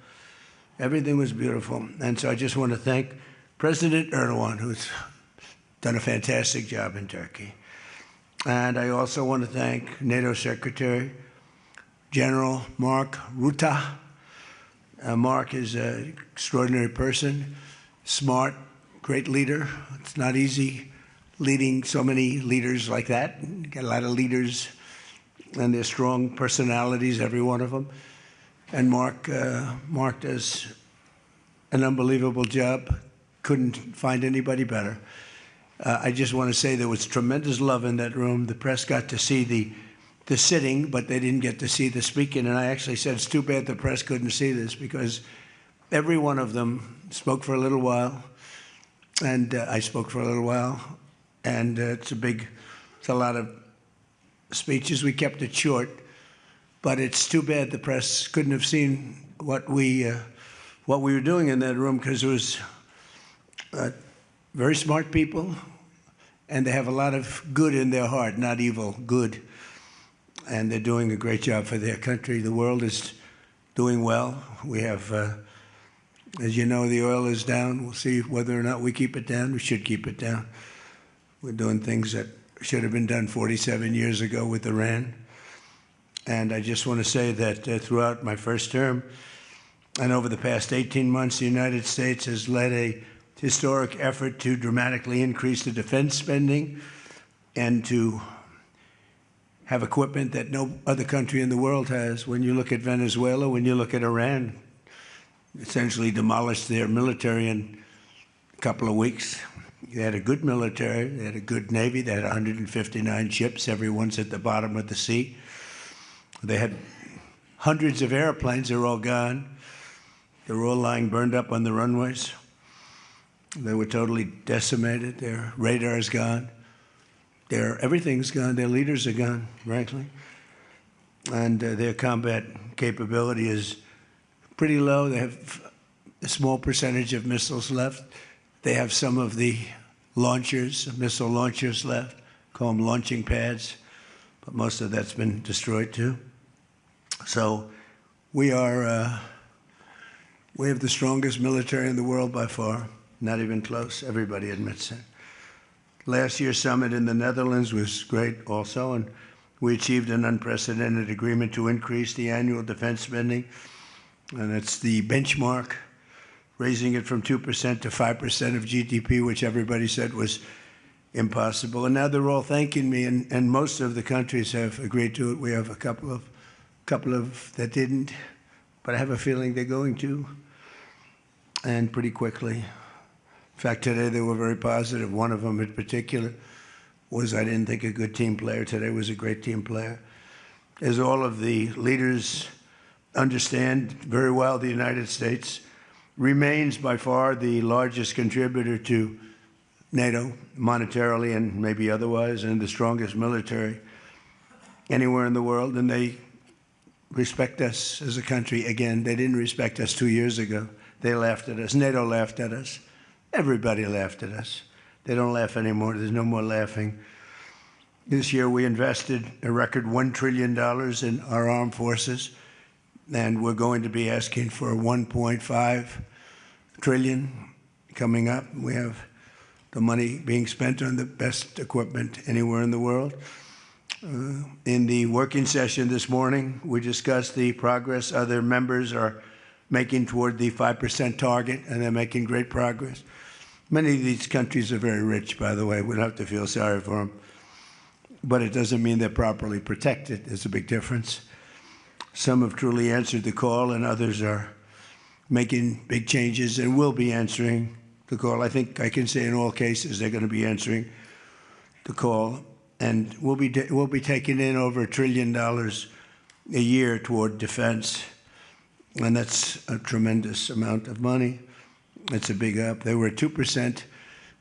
Everything was beautiful. And so I just want to thank President Erdogan, who's done a fantastic job in Turkey. And I also want to thank NATO Secretary General Mark Rutte. Mark is an extraordinary person, smart, great leader. It's not easy leading so many leaders like that. You got a lot of leaders, and they're strong personalities, every one of them. And Mark does an unbelievable job. Couldn't find anybody better. I just want to say there was tremendous love in that room. The press got to see the sitting, but they didn't get to see the speaking. And I actually said, it's too bad the press couldn't see this, because every one of them spoke for a little while, and I spoke for a little while. And it's a lot of speeches. We kept it short, but it's too bad the press couldn't have seen what we were doing in that room, because it was very smart people, and they have a lot of good in their heart, not evil, good. And they're doing a great job for their country. The world is doing well. We have, as you know, the oil is down. We'll see whether or not we keep it down. We should keep it down. We're doing things that should have been done 47 years ago with Iran. And I just want to say that throughout my first term and over the past 18 months, the United States has led a historic effort to dramatically increase the defense spending and to have equipment that no other country in the world has. When you look at Venezuela, when you look at Iran, essentially demolished their military in a couple of weeks. They had a good military, they had a good Navy, they had 159 ships, everyone's at the bottom of the sea. They had hundreds of airplanes, they're all gone. They were all lying burned up on the runways. They were totally decimated, their radar's gone. Everything's gone, their leaders are gone, frankly. And their combat capability is pretty low. They have a small percentage of missiles left. They have some of the launchers, missile launchers left, call them launching pads, but most of that's been destroyed too. So we have the strongest military in the world by far, not even close, everybody admits it. Last year's summit in the Netherlands was great also, and we achieved an unprecedented agreement to increase the annual defense spending, and it's the benchmark, raising it from 2% to 5% of GDP, which everybody said was impossible. And now they're all thanking me, and most of the countries have agreed to it. We have a couple of that didn't, but I have a feeling they're going to, and pretty quickly. In fact, today they were very positive. One of them in particular was, I didn't think, a good team player. Today was a great team player. As all of the leaders understand very well, the United States remains by far the largest contributor to NATO, monetarily and maybe otherwise, and the strongest military anywhere in the world. And they respect us as a country. Again, they didn't respect us 2 years ago. They laughed at us. NATO laughed at us. Everybody laughed at us. They don't laugh anymore. There's no more laughing. This year we invested a record $1 trillion in our armed forces, and we're going to be asking for $1.5 trillion coming up. We have the money being spent on the best equipment anywhere in the world. In the working session this morning, we discussed the progress other members are making toward the 5% target, and they're making great progress. Many of these countries are very rich, by the way. We don't have to feel sorry for them. But it doesn't mean they're properly protected. There's a big difference. Some have truly answered the call, and others are making big changes and will be answering the call. I think I can say in all cases they're going to be answering the call. And we'll be taking in over $1 trillion a year toward defense. And that's a tremendous amount of money. It's a big up. They were at 2%.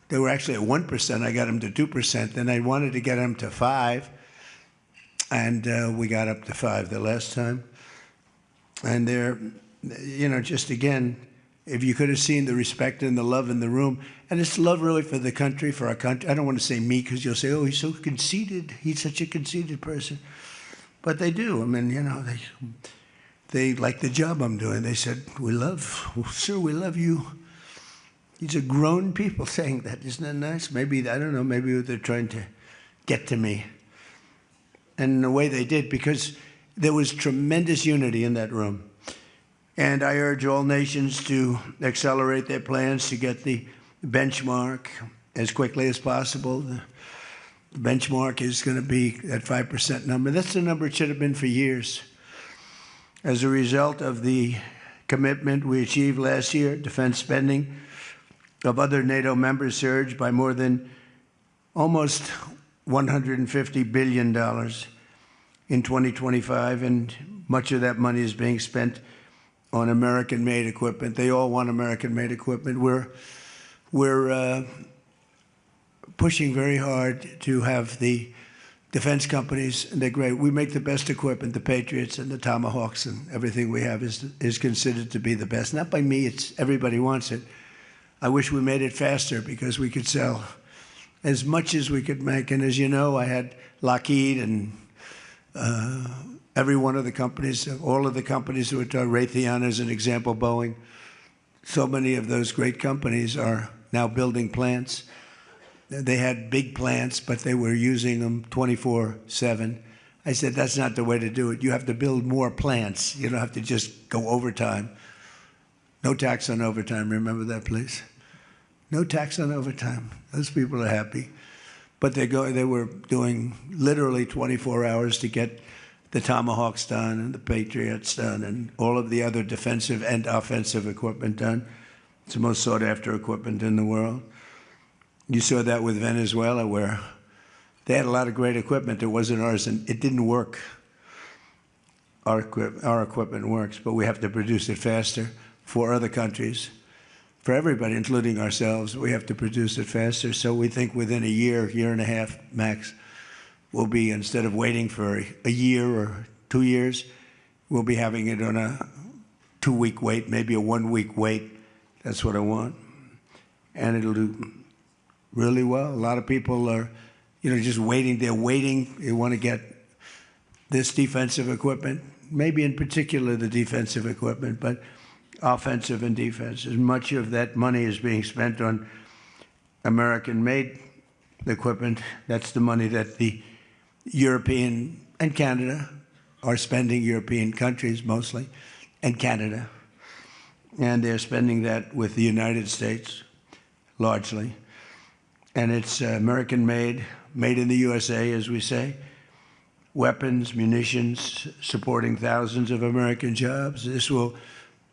They were actually at 1%. I got them to 2%. Then I wanted to get them to 5%. And we got up to 5% the last time. And they're, you know, just again, if you could have seen the respect and the love in the room, and it's love really for the country, for our country. I don't want to say me because you'll say, oh, he's so conceited. He's such a conceited person. But they do. I mean, you know, they like the job I'm doing. They said, sir, we love you. These are grown people saying that. Isn't that nice? Maybe, I don't know, maybe they're trying to get to me. And in a way they did, because there was tremendous unity in that room. And I urge all nations to accelerate their plans to get the benchmark as quickly as possible. The benchmark is going to be that 5% number. That's the number it should have been for years. As a result of the commitment we achieved last year, defense spending of other NATO members surged by more than almost $150 billion in 2025, and much of that money is being spent on American-made equipment. They all want American-made equipment. We're pushing very hard to have the defense companies, and they're great. We make the best equipment, the Patriots and the Tomahawks, and everything we have is considered to be the best. Not by me, it's everybody wants it. I wish we made it faster because we could sell as much as we could make. And as you know, I had Lockheed and every one of the companies, all of the companies who are Raytheon as an example, Boeing. So many of those great companies are now building plants. They had big plants, but they were using them 24/7. I said, that's not the way to do it. You have to build more plants. You don't have to just go overtime. No tax on overtime. Remember that, please? No tax on overtime. Those people are happy. But they were doing literally 24 hours to get the Tomahawks done and the Patriots done and all of the other defensive and offensive equipment done. It's the most sought-after equipment in the world. You saw that with Venezuela, where they had a lot of great equipment. It wasn't ours, and it didn't work. Our equipment works, but we have to produce it faster for other countries. For everybody, including ourselves, we have to produce it faster. So we think within a year and a half max, we'll be, instead of waiting for a year or 2 years, we'll be having it on a 2-week wait, maybe a 1-week wait. That's what I want. And it'll do really well. A lot of people are, just waiting. They're waiting. They want to get this defensive equipment, maybe in particular the defensive equipment, but offensive and defense. As much of that money is being spent on American-made equipment, that's the money that the European and Canada are spending, European countries mostly, and Canada. And they're spending that with the United States, largely. And it's American-made, made in the USA, as we say. Weapons, munitions, supporting thousands of American jobs. This will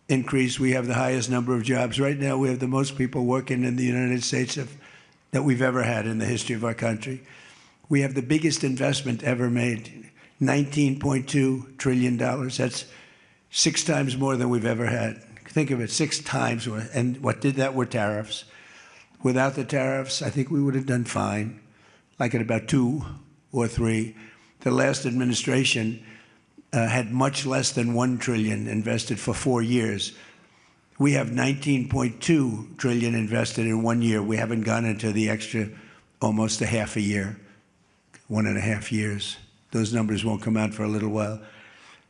increase. We have the highest number of jobs. Right now, we have the most people working in the United States that we've ever had in the history of our country. We have the biggest investment ever made, $19.2 trillion. That's 6 times more than we've ever had. Think of it, 6 times more. And what did that were tariffs. Without the tariffs, I think we would have done fine, like at about 2 or 3. The last administration had much less than $1 trillion invested for 4 years. We have $19.2 trillion invested in 1 year. We haven't gone into the extra almost a half a year, 1.5 years. Those numbers won't come out for a little while.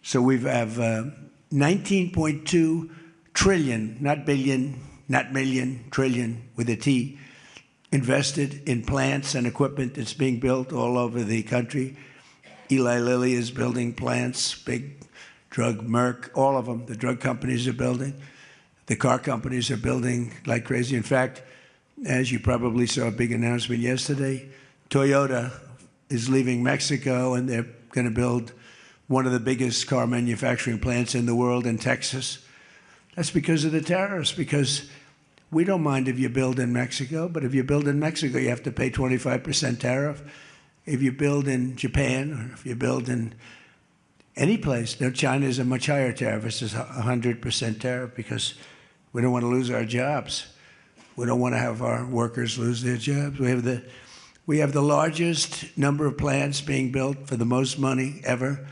So we have 19.2 trillion, not billion, not million, trillion with a T, invested in plants and equipment that's being built all over the country. Eli Lilly is building plants, big drug, Merck, all of them. The drug companies are building. The car companies are building like crazy. In fact, as you probably saw a big announcement yesterday, Toyota is leaving Mexico and they're going to build one of the biggest car manufacturing plants in the world in Texas. That's because of the tariffs, because we don't mind if you build in Mexico, but if you build in Mexico, you have to pay 25% tariff. If you build in Japan, or if you build in any place, now China is a much higher tariff. It's 100% tariff because we don't want to lose our jobs. We don't want to have our workers lose their jobs. We have the largest number of plants being built for the most money ever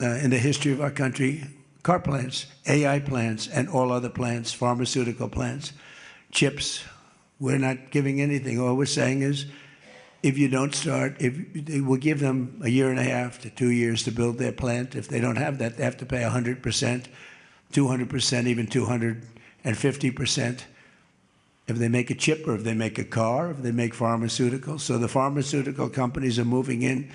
in the history of our country. Car plants, AI plants, and all other plants, pharmaceutical plants, chips. We're not giving anything. All we're saying is, if you don't start, we'll give them 1.5 to 2 years to build their plant. If they don't have that, they have to pay 100%, 200%, even 250%. If they make a chip, or if they make a car, if they make pharmaceuticals. So the pharmaceutical companies are moving in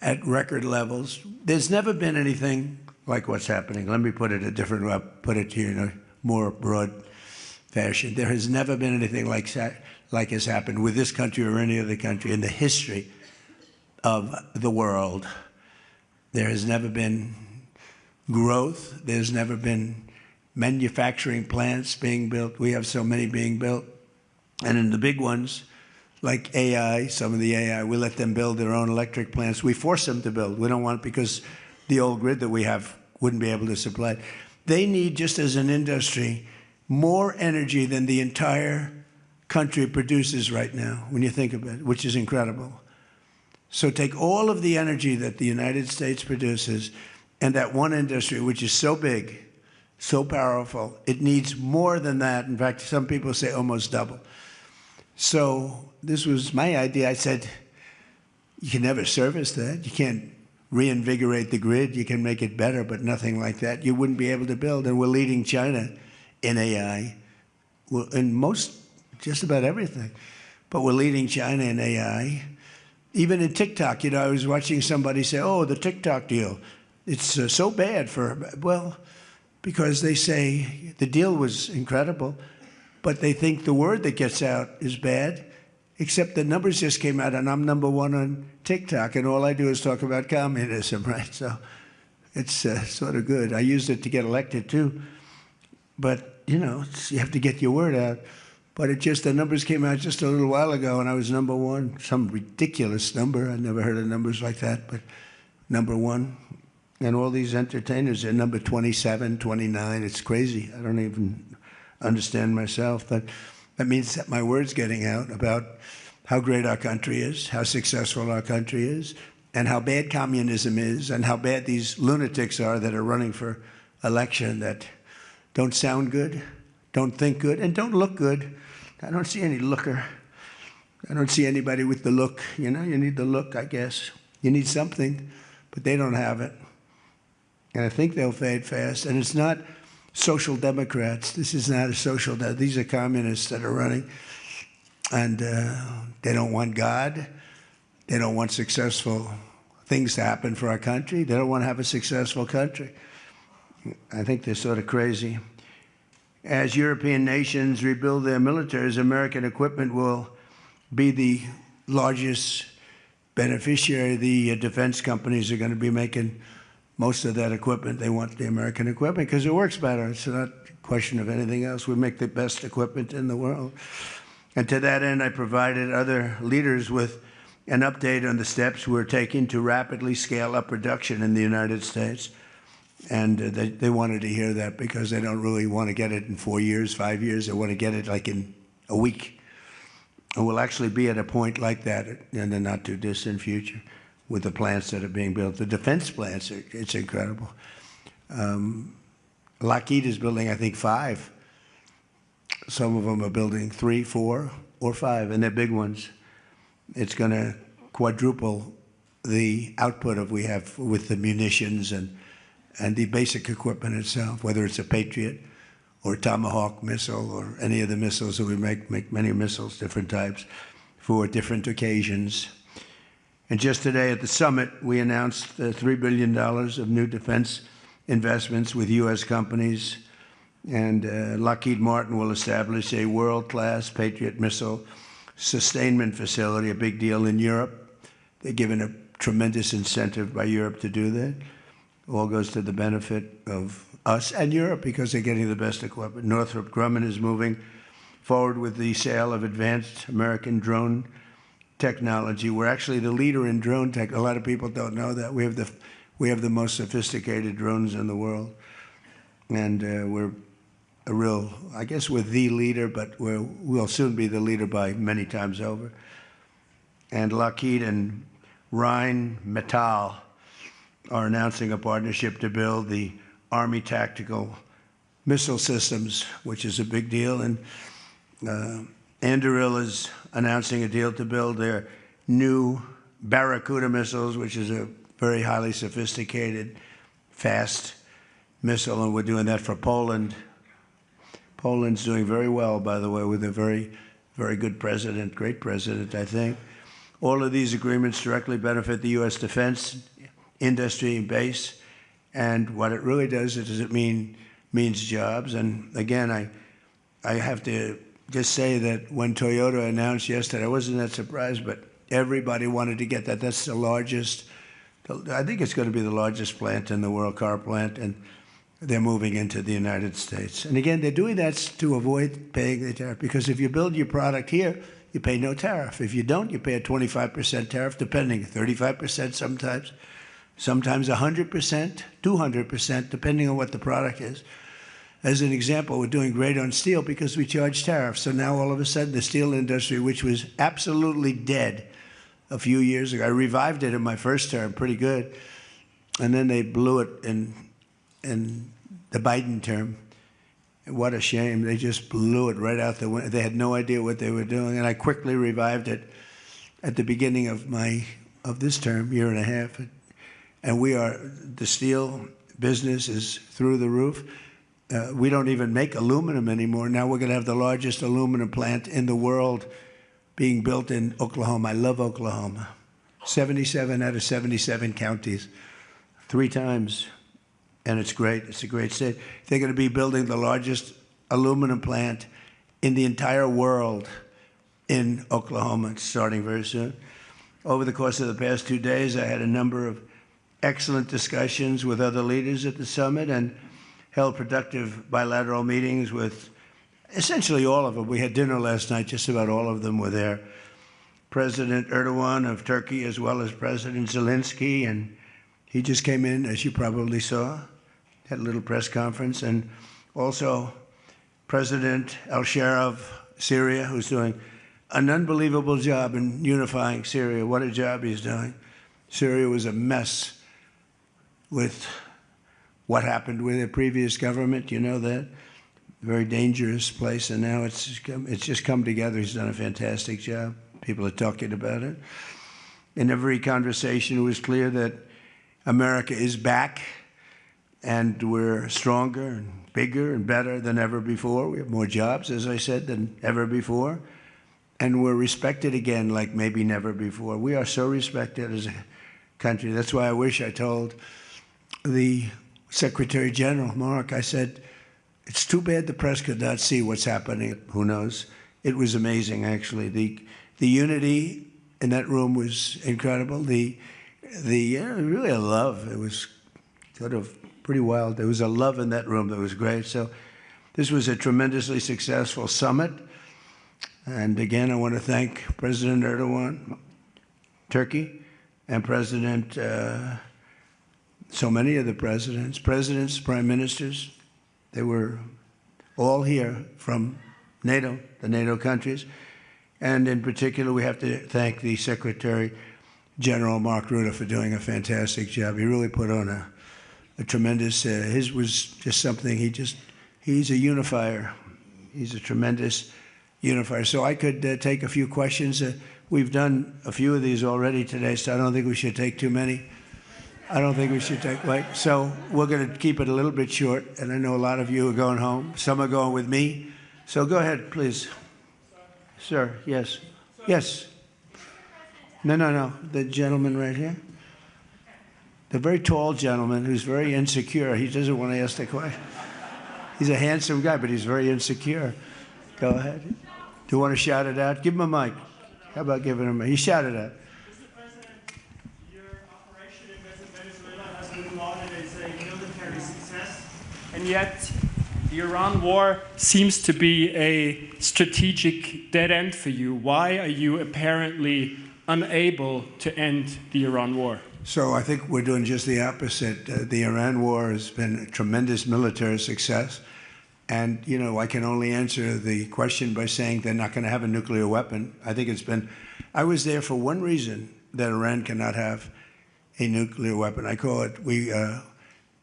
at record levels. There's never been anything like what's happening. Let me put it a different way, put it to you in a more broad fashion. There has never been anything like has happened with this country or any other country in the history of the world. There has never been growth. There's never been manufacturing plants being built. We have so many being built. And in the big ones, like AI, some of the AI, we let them build their own electric plants. We force them to build. We don't want it because the old grid that we have wouldn't be able to supply it. They need, just as an industry, more energy than the entire country produces right now, when you think about it, which is incredible. So take all of the energy that the United States produces, and that one industry, which is so big, so powerful, it needs more than that. In fact, some people say almost double. So this was my idea. I said, you can never service that. You can't reinvigorate the grid. You can make it better, but nothing like that. You wouldn't be able to build. And we're leading China in AI, in just about everything. But we're leading China in AI. Even in TikTok, I was watching somebody say, oh, the TikTok deal, it's so bad well, because they say the deal was incredible, but they think the word that gets out is bad, except the numbers just came out, and I'm #1 on TikTok, and all I do is talk about communism, right? So it's sort of good. I used it to get elected, too. But, you have to get your word out. But the numbers came out just a little while ago, and I was #1, some ridiculous number. I never heard of numbers like that, but #1. And all these entertainers are number 27, 29. It's crazy. I don't even understand myself. But that means that my word's getting out about how great our country is, how successful our country is, and how bad communism is, and how bad these lunatics are that are running for election that don't sound good, don't think good, and don't look good. I don't see any looker. I don't see anybody with the look. You need the look, I guess. You need something, but they don't have it. And I think they'll fade fast. And it's not social democrats. This is not a social democrat. These are communists that are running. And they don't want God. They don't want successful things to happen for our country. They don't want to have a successful country. I think they're sort of crazy. As European nations rebuild their militaries, American equipment will be the largest beneficiary. The defense companies are going to be making most of that equipment. They want the American equipment because it works better. It's not a question of anything else. We make the best equipment in the world. And to that end, I provided other leaders with an update on the steps we're taking to rapidly scale up production in the United States. And they wanted to hear that because they don't really want to get it in 4 years, 5 years. They want to get it like in a week. And we'll actually be at a point like that in the not too distant future with the plants that are being built. The defense plants, it's incredible. Lockheed is building, I think, 5. Some of them are building 3, 4, or 5, and they're big ones. It's going to quadruple the output we have with the munitions and the basic equipment itself, whether it's a Patriot or Tomahawk missile or any of the missiles that we make many missiles, different types, for different occasions. And just today at the summit, we announced $3 billion of new defense investments with U.S. companies. And Lockheed Martin will establish a world-class Patriot missile sustainment facility, a big deal in Europe. They're given a tremendous incentive by Europe to do that. All goes to the benefit of us and Europe because they're getting the best equipment. Northrop Grumman is moving forward with the sale of advanced American drone technology. We're actually the leader in drone tech. A lot of people don't know that. We have the most sophisticated drones in the world. And we're a real, I guess we're the leader, but we'll soon be the leader by many times over. And Lockheed and Rheinmetall are announcing a partnership to build the Army Tactical Missile Systems, which is a big deal. And Anduril is announcing a deal to build their new Barracuda missiles, which is a very highly sophisticated, fast missile, and we're doing that for Poland. Poland's doing very well, by the way, with a very, very good president, great president, I think. All of these agreements directly benefit the U.S. defense industry base, and what it really does is it means jobs. And again, I have to just say that when Toyota announced yesterday, I wasn't that surprised, but everybody wanted to get that. That's the largest, I think it's going to be the largest plant in the world, car plant, and they're moving into the United States. And again, they're doing that to avoid paying the tariff, because if you build your product here, you pay no tariff. If you don't, you pay a 25% tariff, depending, 35% sometimes 100%, 200%, depending on what the product is. As an example, we're doing great on steel because we charge tariffs. So now all of a sudden the steel industry, which was absolutely dead a few years ago, I revived it in my first term, pretty good. And then they blew it in the Biden term. What a shame. They just blew it right out the window. They had no idea what they were doing. And I quickly revived it at the beginning of this term, year and a half. And the steel business is through the roof. We don't even make aluminum anymore. Now we're going to have the largest aluminum plant in the world being built in Oklahoma. I love Oklahoma. 77 out of 77 counties, 3 times. And it's great. It's a great state. They're going to be building the largest aluminum plant in the entire world in Oklahoma. It's starting very soon. Over the course of the past 2 days, I had a number of excellent discussions with other leaders at the summit and held productive bilateral meetings with essentially all of them. We had dinner last night. Just about all of them were there. President Erdogan of Turkey, as well as President Zelensky, and he just came in, as you probably saw, had a little press conference, and also President al-Shara of Syria, who's doing an unbelievable job in unifying Syria. What a job he's doing. Syria was a mess with what happened with the previous government, you know that. Very dangerous place, and now it's just come together. He's done a fantastic job. People are talking about it. In every conversation, it was clear that America is back, and we're stronger and bigger and better than ever before. We have more jobs, as I said, than ever before. And we're respected again like maybe never before. We are so respected as a country. That's why I wish I told the Secretary General, Mark, I said, it's too bad the press could not see what's happening. Who knows? It was amazing, actually. The unity in that room was incredible. Really a love. It was sort of pretty wild. There was a love in that room that was great. So this was a tremendously successful summit. And again, I want to thank President Erdogan, Turkey, and so many of the presidents, prime ministers. They were all here from NATO, the NATO countries. And in particular, we have to thank the Secretary General Mark Rutte for doing a fantastic job. He really put on a tremendous, his was just something, he's a unifier. He's a tremendous unifier. So I could take a few questions. We've done a few of these already today, so I don't think we should take too many. I don't think we should take, like, so we're going to keep it a little bit short, and I know a lot of you are going home. Some are going with me. So go ahead, please. Sir, yes. Yes. No. The gentleman right here. The very tall gentleman who's very insecure. He doesn't want to ask the question. He's a handsome guy, but he's very insecure. Go ahead. Do you want to shout it out? Give him a mic. How about giving him a mic? He shouted out. Mr. President, your operation in Venezuela has been lauded as a military success, and yet the Iran war seems to be a strategic dead end for you. Why are you apparently unable to end the Iran war? So I think we're doing just the opposite. The Iran war has been a tremendous military success. And, you know, I can only answer the question by saying they're not going to have a nuclear weapon. I think it's been, I was there for one reason, that Iran cannot have a nuclear weapon. I call it, we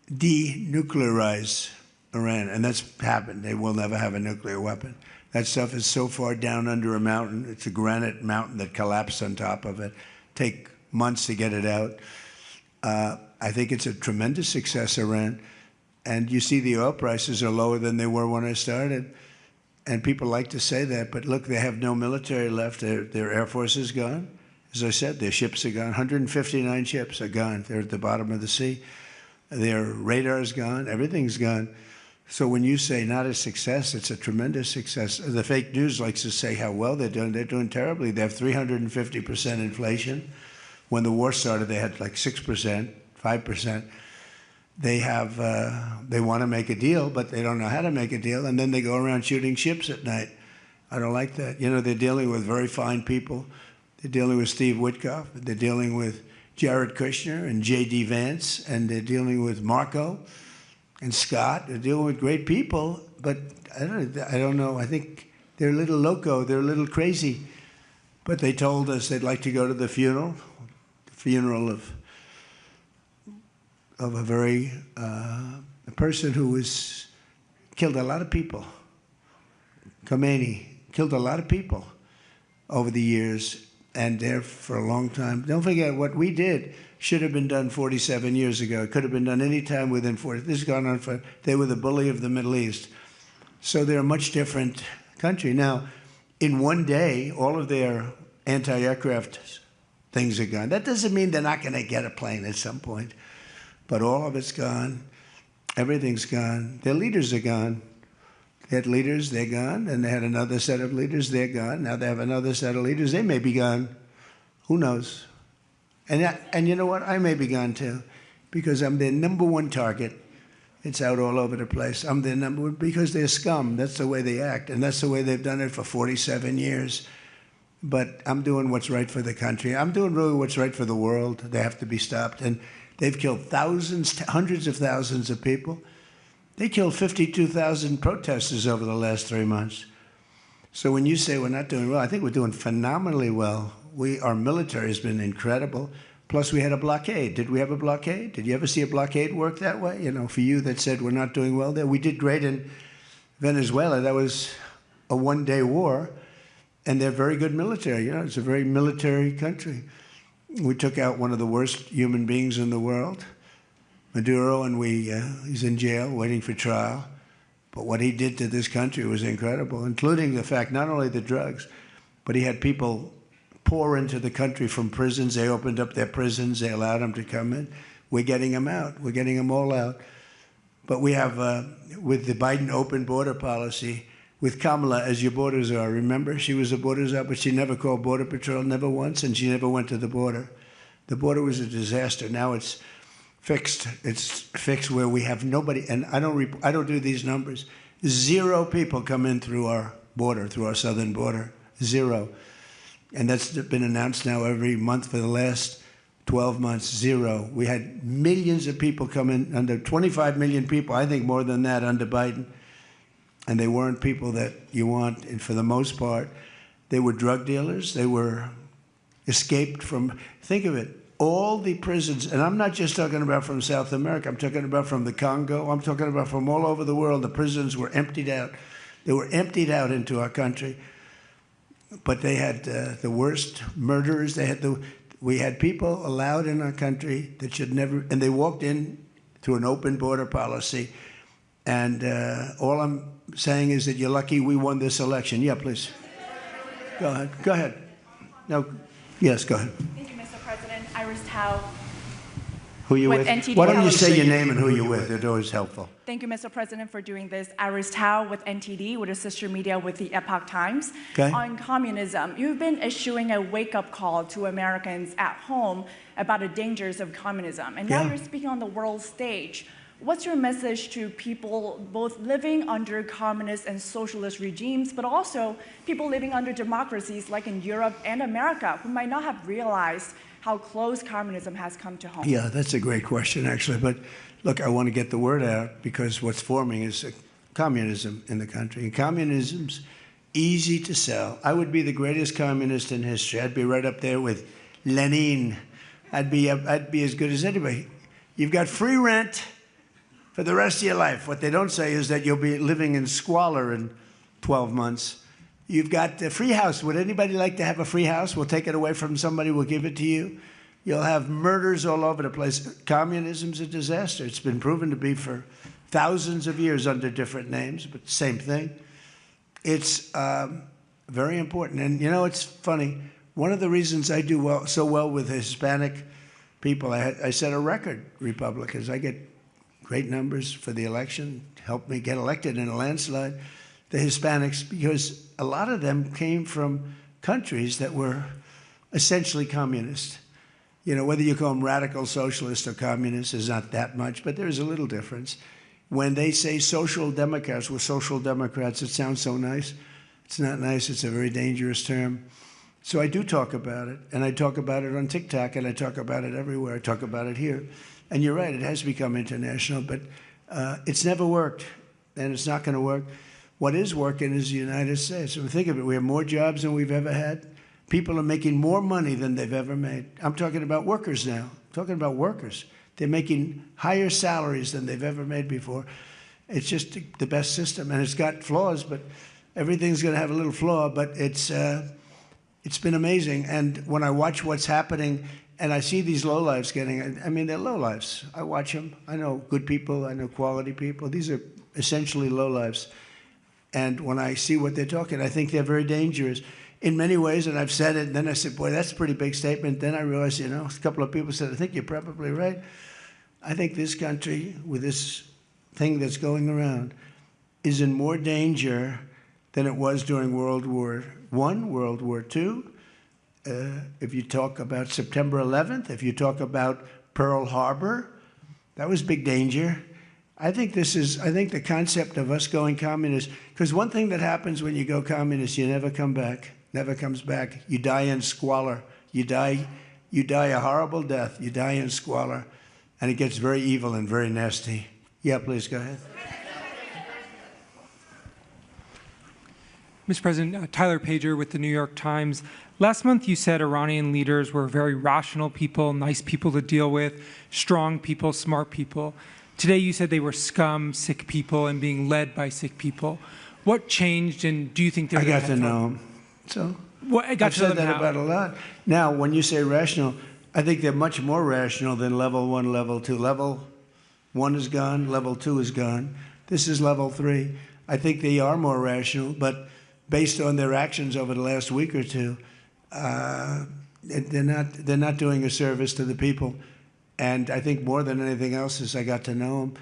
denuclearize Iran, and that's happened. They will never have a nuclear weapon. That stuff is so far down under a mountain. It's a granite mountain that collapsed on top of it. Take months to get it out. I think it's a tremendous success, Iran. And you see the oil prices are lower than they were when I started. And people like to say that, but look, they have no military left. Their air force is gone. As I said, their ships are gone. 159 ships are gone. They're at the bottom of the sea. Their radar is gone. Everything's gone. So when you say not a success, it's a tremendous success. The fake news likes to say how well they're doing. They're doing terribly. They have 350% inflation. When the war started, they had like 6%, 5%. They have, they want to make a deal, but they don't know how to make a deal, and then they go around shooting ships at night. I don't like that. You know, they're dealing with very fine people. They're dealing with Steve Witkoff. They're dealing with Jared Kushner and J.D. Vance, and they're dealing with Marco and Scott. They're dealing with great people, but I don't know. I think they're a little loco. They're a little crazy. But they told us they'd like to go to the funeral of a very, a person who was, killed a lot of people. Khomeini killed a lot of people over the years, and there for a long time. Don't forget, what we did should have been done 47 years ago. It could have been done any time within 40. This has gone on for, they were the bully of the Middle East. So they're a much different country. Now, in one day, all of their anti-aircraft things are gone. That doesn't mean they're not going to get a plane at some point. But all of it's gone. Everything's gone. Their leaders are gone. They had leaders, they're gone. And they had another set of leaders, they're gone. Now they have another set of leaders, they may be gone. Who knows? And you know what? I may be gone too, because I'm their number one target. It's out all over the place. I'm their number one, because they're scum. That's the way they act. And that's the way they've done it for 47 years. But I'm doing what's right for the country. I'm doing really what's right for the world. They have to be stopped. And they've killed thousands, hundreds of thousands of people. They killed 52,000 protesters over the last 3 months. So when you say we're not doing well, I think we're doing phenomenally well. Our military has been incredible. Plus, we had a blockade. Did we have a blockade? Did you ever see a blockade work that way? You know, for you that said we're not doing well there. We did great in Venezuela. That was a one-day war, and they're very good military. You know, it's a very military country. We took out one of the worst human beings in the world, Maduro, and he's in jail waiting for trial. But what he did to this country was incredible, including the fact, not only the drugs, but he had people pour into the country from prisons. They opened up their prisons. They allowed them to come in. We're getting them out. We're getting them all out. But we have, with the Biden open border policy, with Kamala as your border czar. Remember, she was a border czar, but she never called Border Patrol, never once, and she never went to the border. The border was a disaster. Now it's fixed. It's fixed where we have nobody, and I don't do these numbers. 0 people come in through our border, through our southern border. 0. And that's been announced now every month for the last 12 months. 0. We had millions of people come in, under 25 million people, I think more than that under Biden. And they weren't people that you want, and for the most part, they were drug dealers. They were escaped from, think of it, all the prisons, and I'm not just talking about from South America, I'm talking about from the Congo, I'm talking about from all over the world. The prisons were emptied out. They were emptied out into our country. But they had the worst murderers. They had We had people allowed in our country that should never, and they walked in through an open border policy. And all I'm saying is that you're lucky we won this election. Yeah, please. Go ahead. Go ahead. No. Yes, go ahead. Thank you, Mr. President. Iris Tao. Who you with? NTD Why don't you say your Television. name and who you're with? It's always helpful. Thank you, Mr. President, for doing this. Iris Tao with NTD, with a sister media with the Epoch Times. Okay. On communism, you've been issuing a wake-up call to Americans at home about the dangers of communism. And now Yeah. you're speaking on the world stage. What's your message to people both living under communist and socialist regimes, but also people living under democracies like in Europe and America who might not have realized how close communism has come to home? Yeah, that's a great question, actually. But look, I want to get the word out because what's forming is communism in the country. And communism's easy to sell. I would be the greatest communist in history. I'd be right up there with Lenin. I'd be as good as anybody. You've got free rent for the rest of your life. What they don't say is that you'll be living in squalor in 12 months. You've got a free house. Would anybody like to have a free house? We'll take it away from somebody. We'll give it to you. You'll have murders all over the place. Communism's a disaster. It's been proven to be for thousands of years under different names, but same thing. It's very important. And, you know, it's funny. One of the reasons I do so well with Hispanic people, I set a record, Republicans. I get great numbers for the election, helped me get elected in a landslide. The Hispanics, because a lot of them came from countries that were essentially communist. You know, whether you call them radical socialist or communist is not that much, but there's a little difference. When they say social democrats, we're social democrats, it sounds so nice. It's not nice, it's a very dangerous term. So I do talk about it, and I talk about it on TikTok, and I talk about it everywhere. I talk about it here. And you're right, it has become international, but it's never worked, and it's not going to work. What is working is the United States. So think of it, we have more jobs than we've ever had. People are making more money than they've ever made. I'm talking about workers now. I'm talking about workers. They're making higher salaries than they've ever made before. It's just the best system, and it's got flaws, but everything's going to have a little flaw, but it's been amazing. And when I watch what's happening, and I see these lowlifes getting, I mean, they're lowlifes. I watch them. I know good people. I know quality people. These are essentially lowlifes. And when I see what they're talking, I think they're very dangerous in many ways. And I've said it, and then I said, boy, that's a pretty big statement. Then I realized, you know, a couple of people said, I think you're probably right. I think this country, with this thing that's going around, is in more danger than it was during World War I, World War II. If you talk about September 11th, if you talk about Pearl Harbor, that was big danger. I think the concept of us going communist, because one thing that happens when you go communist, you never come back, never comes back. You die in squalor. You die a horrible death. You die in squalor, and it gets very evil and very nasty. Yeah, please go ahead. Mr. President, Tyler Pager with the New York Times. Last month you said Iranian leaders were very rational people, nice people to deal with, strong people, smart people. Today you said they were scum, sick people, and being led by sick people. What changed, and do you think they're I got to know them. So I've said that about a lot. Now, when you say rational, I think they're much more rational than level 1, level 2. Level 1 is gone, level 2 is gone. This is level 3. I think they are more rational, but based on their actions over the last week or two, they're not doing a service to the people. And I think more than anything else is I got to know them.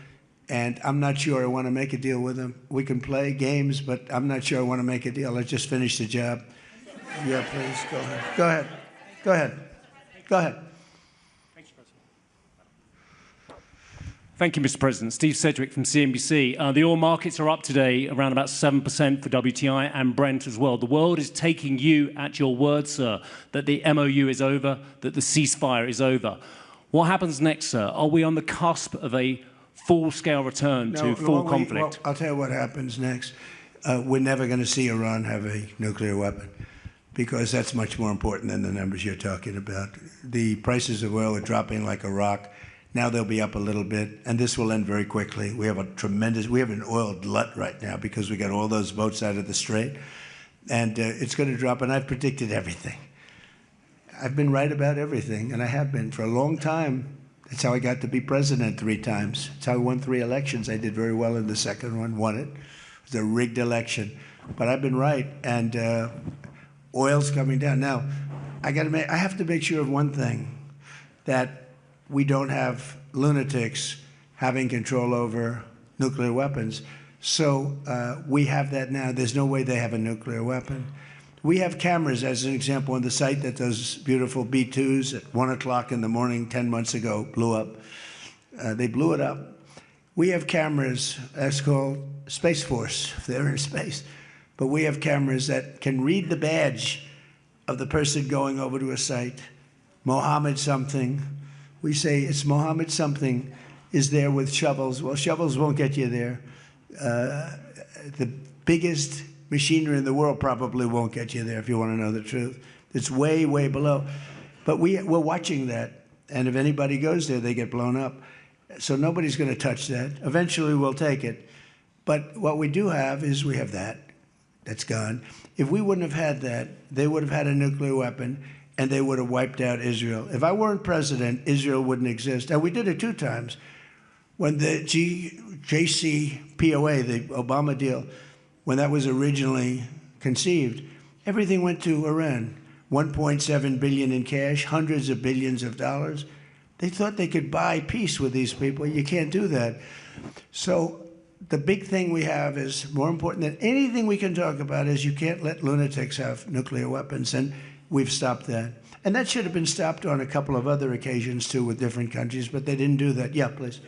And I'm not sure I want to make a deal with them. We can play games, but I'm not sure I want to make a deal. Let's just finish the job. Yeah, please, go ahead. Go ahead. Go ahead. Go ahead. Thank you, Mr. President. Steve Sedgwick from CNBC. The oil markets are up today, around about 7% for WTI and Brent as well. The world is taking you at your word, sir, that the MOU is over, that the ceasefire is over. What happens next, sir? Are we on the cusp of a full-scale return to full conflict? I'll tell you what happens next. We're never going to see Iran have a nuclear weapon because that's much more important than the numbers you're talking about. The prices of oil are dropping like a rock. Now they'll be up a little bit, and this will end very quickly. We have an oil glut right now because we got all those boats out of the strait, and it's going to drop, and I've predicted everything. I've been right about everything, and I have been for a long time. That's how I got to be president 3 times. That's how I won 3 elections. I did very well in the second one, won it. It was a rigged election. But I've been right, and oil's coming down. Now, I have to make sure of one thing, that we don't have lunatics having control over nuclear weapons. So we have that now. There's no way they have a nuclear weapon. We have cameras, as an example, on the site that those beautiful B-2s at 1 o'clock in the morning 10 months ago blew up. They blew it up. We have cameras, that's called Space Force, if they're in space. But we have cameras that can read the badge of the person going over to a site. Mohammed something. We say it's Mohammed something is there with shovels. Well, shovels won't get you there. The biggest machinery in the world probably won't get you there, if you want to know the truth. It's way, way below. But we're watching that, and if anybody goes there, they get blown up. So nobody's going to touch that. Eventually, we'll take it. But what we do have is we have that. That's gone. If we wouldn't have had that, they would have had a nuclear weapon, and they would have wiped out Israel. If I weren't president, Israel wouldn't exist. And we did it 2 times. When the JCPOA, the Obama deal, when that was originally conceived, everything went to Iran. 1.7 billion in cash, hundreds of billions of dollars. They thought they could buy peace with these people. You can't do that. So the big thing we have is more important than anything we can talk about is you can't let lunatics have nuclear weapons, and we've stopped that. And that should have been stopped on a couple of other occasions too with different countries, but they didn't do that. Yeah, please.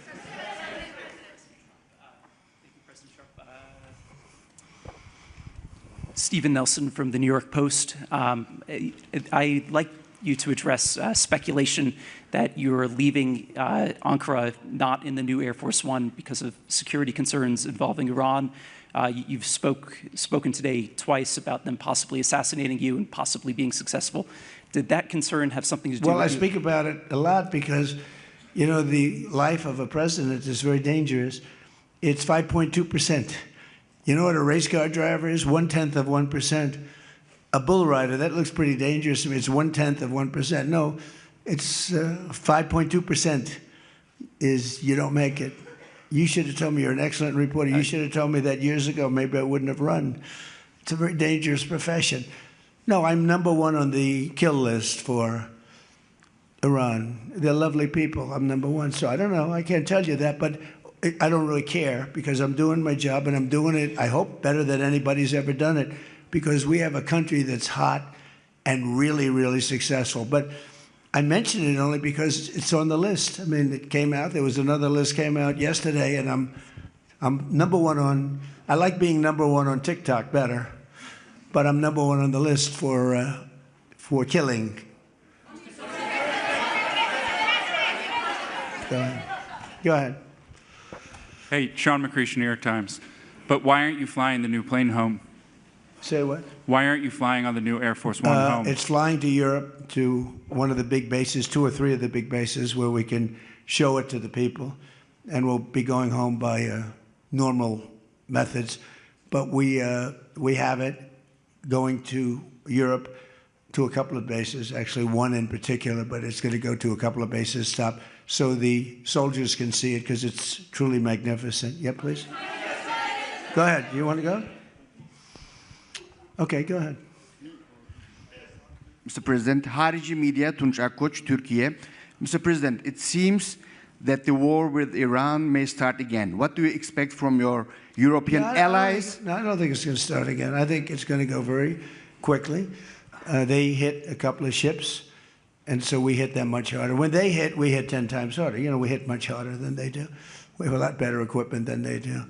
Stephen Nelson from the New York Post. I'd like you to address speculation that you're leaving Ankara not in the new Air Force One because of security concerns involving Iran. You've spoken today twice about them possibly assassinating you and possibly being successful. Did that concern have something to do with you? Well, I speak about it a lot because, you know, the life of a president is very dangerous. It's 5.2%. You know what a race car driver is? 1/10 of 1%. A bull rider, that looks pretty dangerous to me. It's 1/10 of 1%. No, it's 5.2% is you don't make it. You should have told me you're an excellent reporter. You should have told me that years ago. Maybe I wouldn't have run. It's a very dangerous profession. No, I'm #1 on the kill list for Iran. They're lovely people. I'm #1. So I don't know. I can't tell you that, but I don't really care because I'm doing my job and I'm doing it, I hope, better than anybody's ever done it because we have a country that's hot and really, really successful. But I mention it only because it's on the list. I mean, it came out. There was another list came out yesterday, and I'm #1 on. I like being #1 on TikTok better, but I'm #1 on the list for killing. Go ahead. Hey, Sean McCreesh, New York Times. But why aren't you flying the new plane home? Say what? Why aren't you flying on the new Air Force One home? It's flying to Europe, to one of the big bases, 2 or 3 of the big bases, where we can show it to the people. And we'll be going home by normal methods. But we have it going to Europe to a couple of bases, actually 1 in particular, but it's going to go to a couple of bases, stop, so the soldiers can see it because it's truly magnificent. Yeah, please. Go ahead. You want to go? Okay, go ahead. Mr. President, Harici Media, Tunç Akkoç, Türkiye. Mr. President, it seems that the war with Iran may start again. What do you expect from your European allies? I don't think it's going to start again. I think it's going to go very quickly. They hit a couple of ships, and so we hit them much harder. When they hit, we hit 10 times harder. You know, we hit much harder than they do. We have a lot better equipment than they do.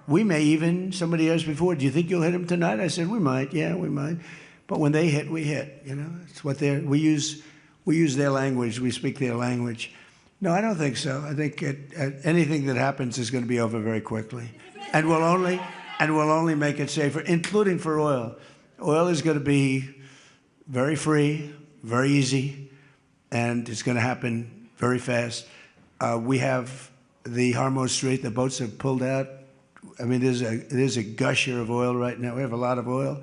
We may even, somebody asked before, do you think you'll hit them tonight? I said, we might. Yeah, we might. But when they hit, we hit. You know, it's what we use their language. We speak their language. No, I don't think so. I think anything that happens is going to be over very quickly, and we'll only make it safer, including for oil. Oil is going to be very free, very easy, and it's going to happen very fast. We have the Hormuz Strait. The boats have pulled out. I mean, there's a gusher of oil right now. We have a lot of oil.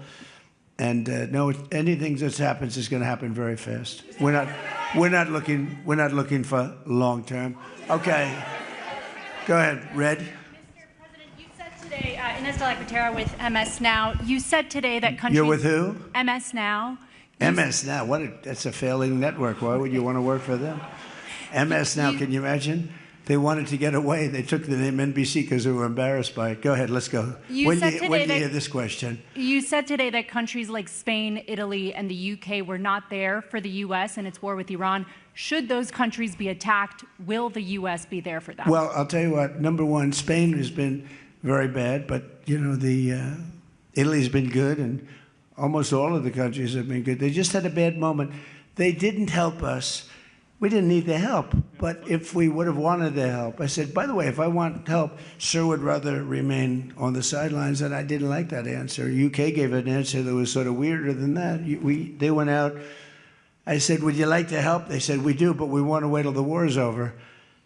And no, anything that happens is going to happen very fast. We're not looking for long term. Okay, go ahead, Red. Today, Ines de la Cuetara with MS Now. You said today that countries... You're with who? MS Now. MS Now. That's a failing network. Why would you want to work for them? MS Now. Can you imagine? They wanted to get away. They took the name NBC because they were embarrassed by it. Go ahead. Let's go. When do you hear this question? You said today that countries like Spain, Italy, and the UK were not there for the U.S. and its war with Iran. Should those countries be attacked, will the U.S. be there for them? Well, I'll tell you what. Number one, Spain has been very bad, but you know Italy's been good, and almost all of the countries have been good. They just had a bad moment. They didn't help us. We didn't need their help, but if we would have wanted their help, I said, by the way, if I want help, Sir would rather remain on the sidelines, and I didn't like that answer. UK gave an answer that was sort of weirder than that. They went out. I said, would you like to help? They said, we do, but we want to wait till the war is over.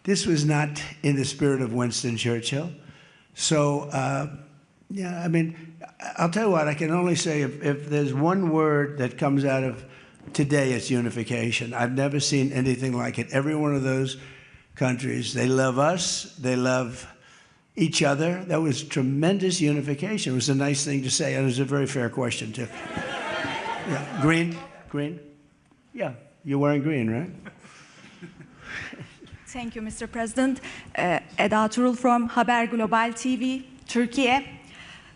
This was not in the spirit of Winston Churchill. So, yeah, I mean, I'll tell you what, I can only say if there's one word that comes out of today, it's unification. I've never seen anything like it. Every one of those countries, they love us, they love each other. That was tremendous unification. It was a nice thing to say, and it was a very fair question, too. Yeah. Green? Green? Yeah, you're wearing green, right? Thank you, Mr. President. Eda Turul from Haber Global TV, Turkey.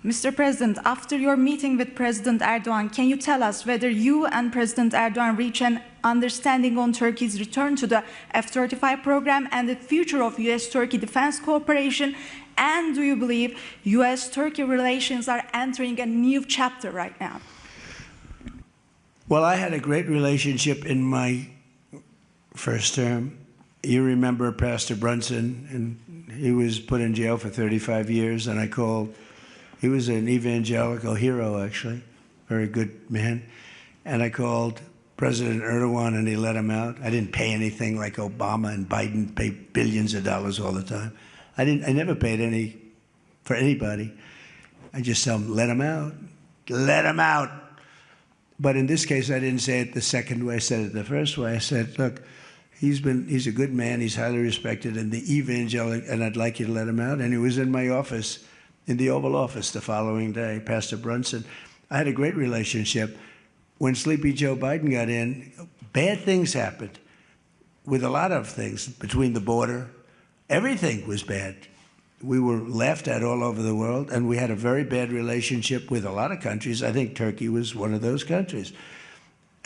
Mr. President, after your meeting with President Erdogan, can you tell us whether you and President Erdogan reach an understanding on Turkey's return to the F-35 program and the future of U.S.-Turkey defense cooperation? And do you believe U.S.-Turkey relations are entering a new chapter right now? Well, I had a great relationship in my first term. You remember Pastor Brunson, and he was put in jail for 35 years, and I called. He was an evangelical hero, actually, very good man. And I called President Erdogan, and he let him out. I didn't pay anything like Obama and Biden pay billions of dollars all the time. I never paid any for anybody. I just tell him, let him out. Let him out. But in this case, I didn't say it the second way. I said it the first way. I said, look, he's a good man. He's highly respected in the evangelical, and I'd like you to let him out. And he was in my office, in the Oval Office the following day, Pastor Brunson. I had a great relationship. When Sleepy Joe Biden got in, bad things happened with a lot of things between the border. Everything was bad. We were laughed at all over the world, and we had a very bad relationship with a lot of countries. I think Turkey was one of those countries.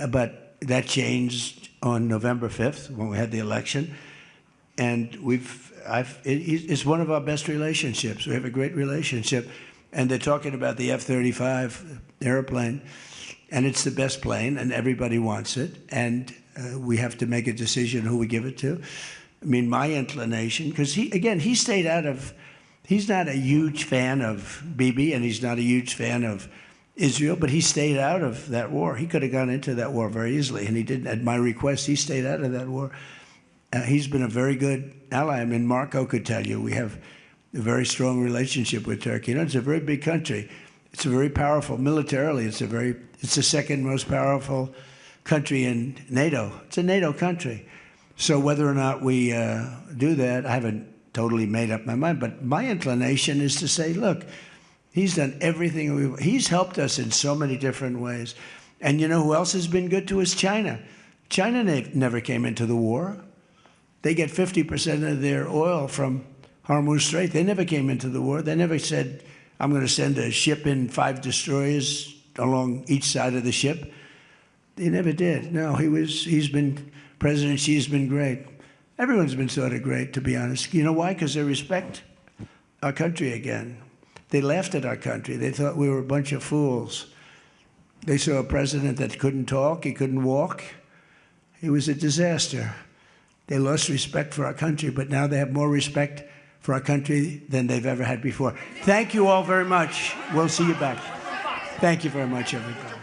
But that changed on November 5th when we had the election. And it's one of our best relationships. We have a great relationship. And they're talking about the F-35 airplane, and it's the best plane, and everybody wants it. And we have to make a decision who we give it to. I mean, my inclination, because he stayed out of, he's not a huge fan of Bibi, and he's not a huge fan of Israel, but he stayed out of that war. He could have gone into that war very easily, and he didn't. At my request, he stayed out of that war. He's been a very good ally. I mean, Marco could tell you we have a very strong relationship with Turkey. You know, it's a very big country. It's a very powerful militarily. It's the second most powerful country in NATO. It's a NATO country. So whether or not we do that, I haven't totally made up my mind. But my inclination is to say, look, he's done everything. He's helped us in so many different ways. And you know who else has been good to us? China. China never came into the war. They get 50% of their oil from Hormuz Strait. They never came into the war. They never said, I'm going to send a ship in 5 destroyers along each side of the ship. They never did. No, President Xi's been great. Everyone's been sort of great, to be honest. You know why? Because they respect our country again. They laughed at our country. They thought we were a bunch of fools. They saw a president that couldn't talk, he couldn't walk. He was a disaster. They lost respect for our country, but now they have more respect for our country than they've ever had before. Thank you all very much. We'll see you back. Thank you very much, everybody.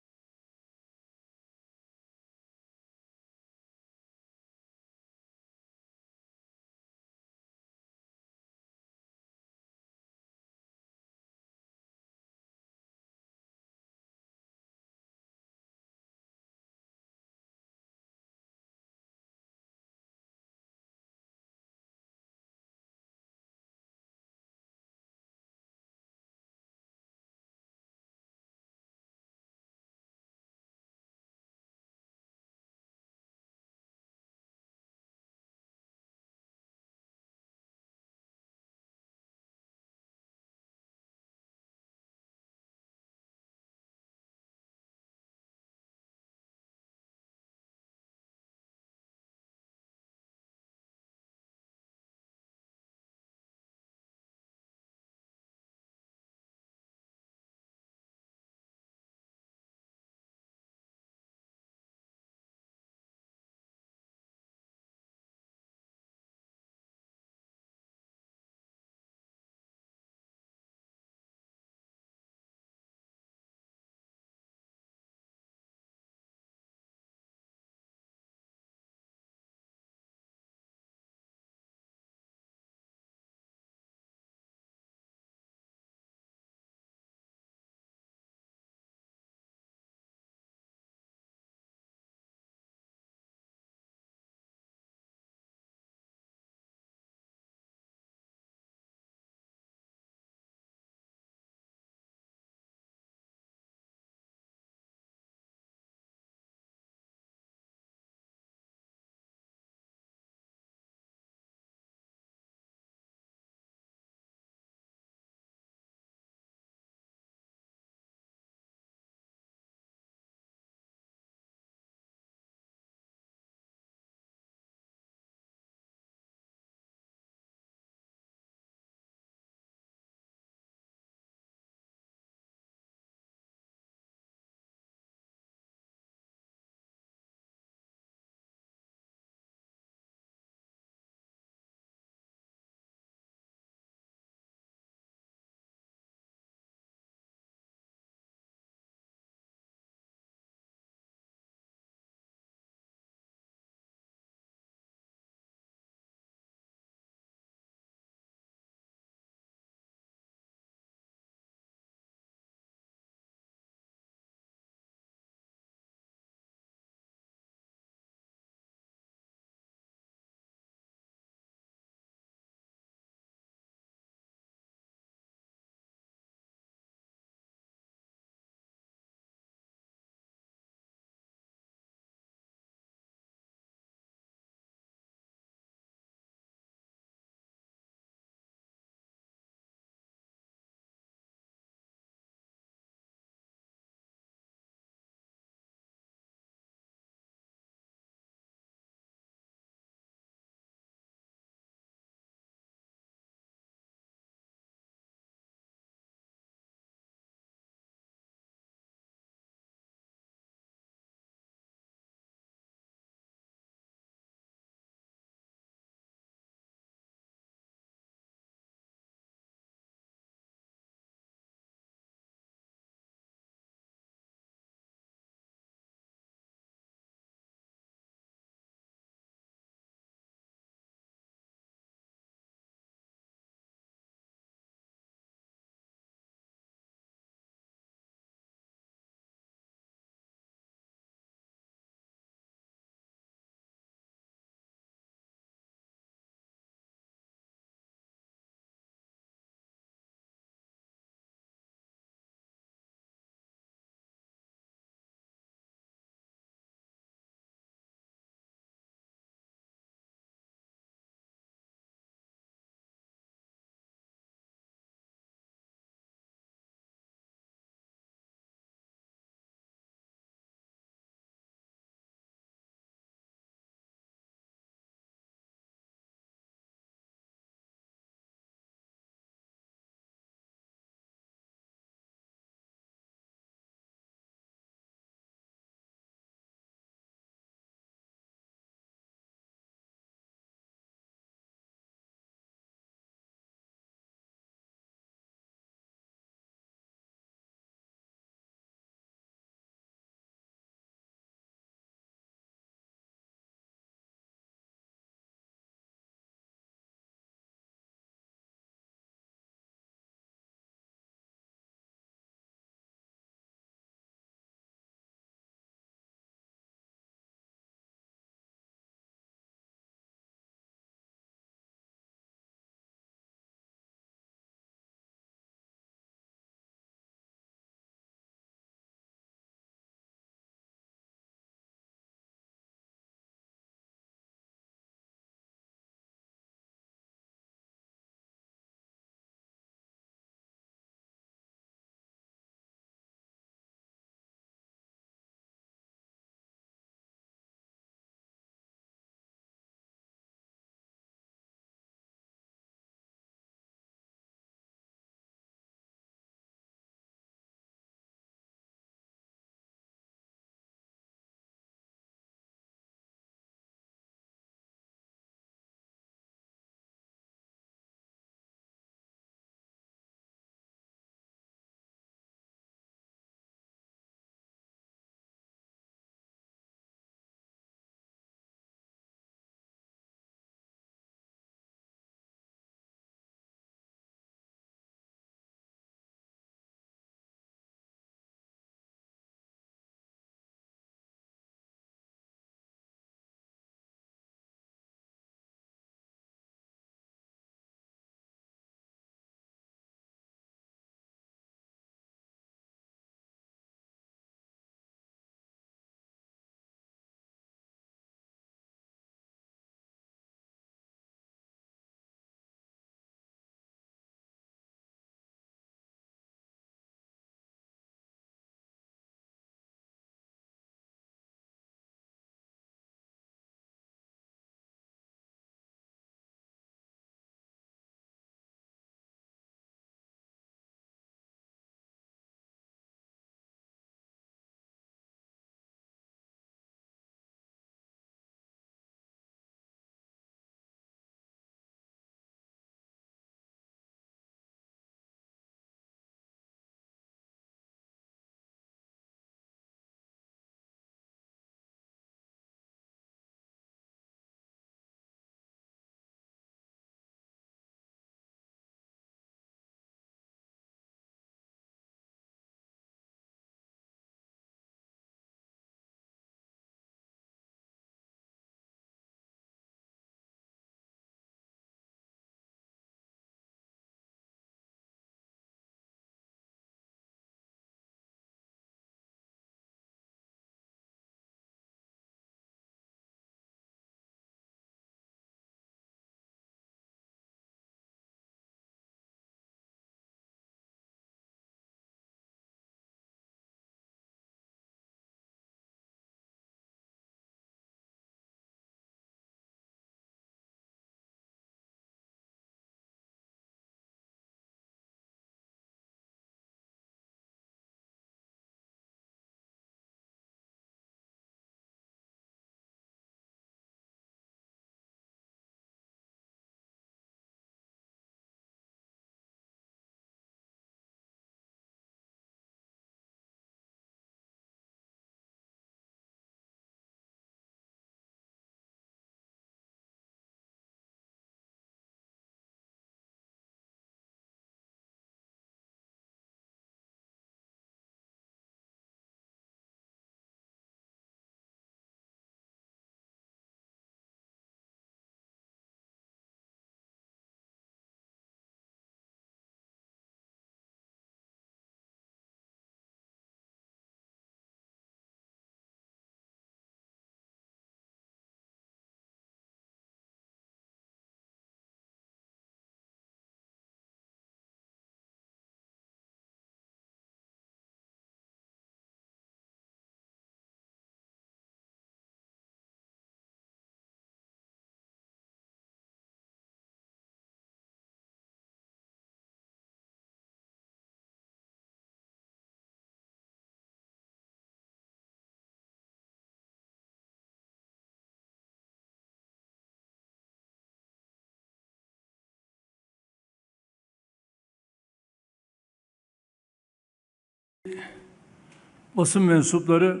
Basın mensupları,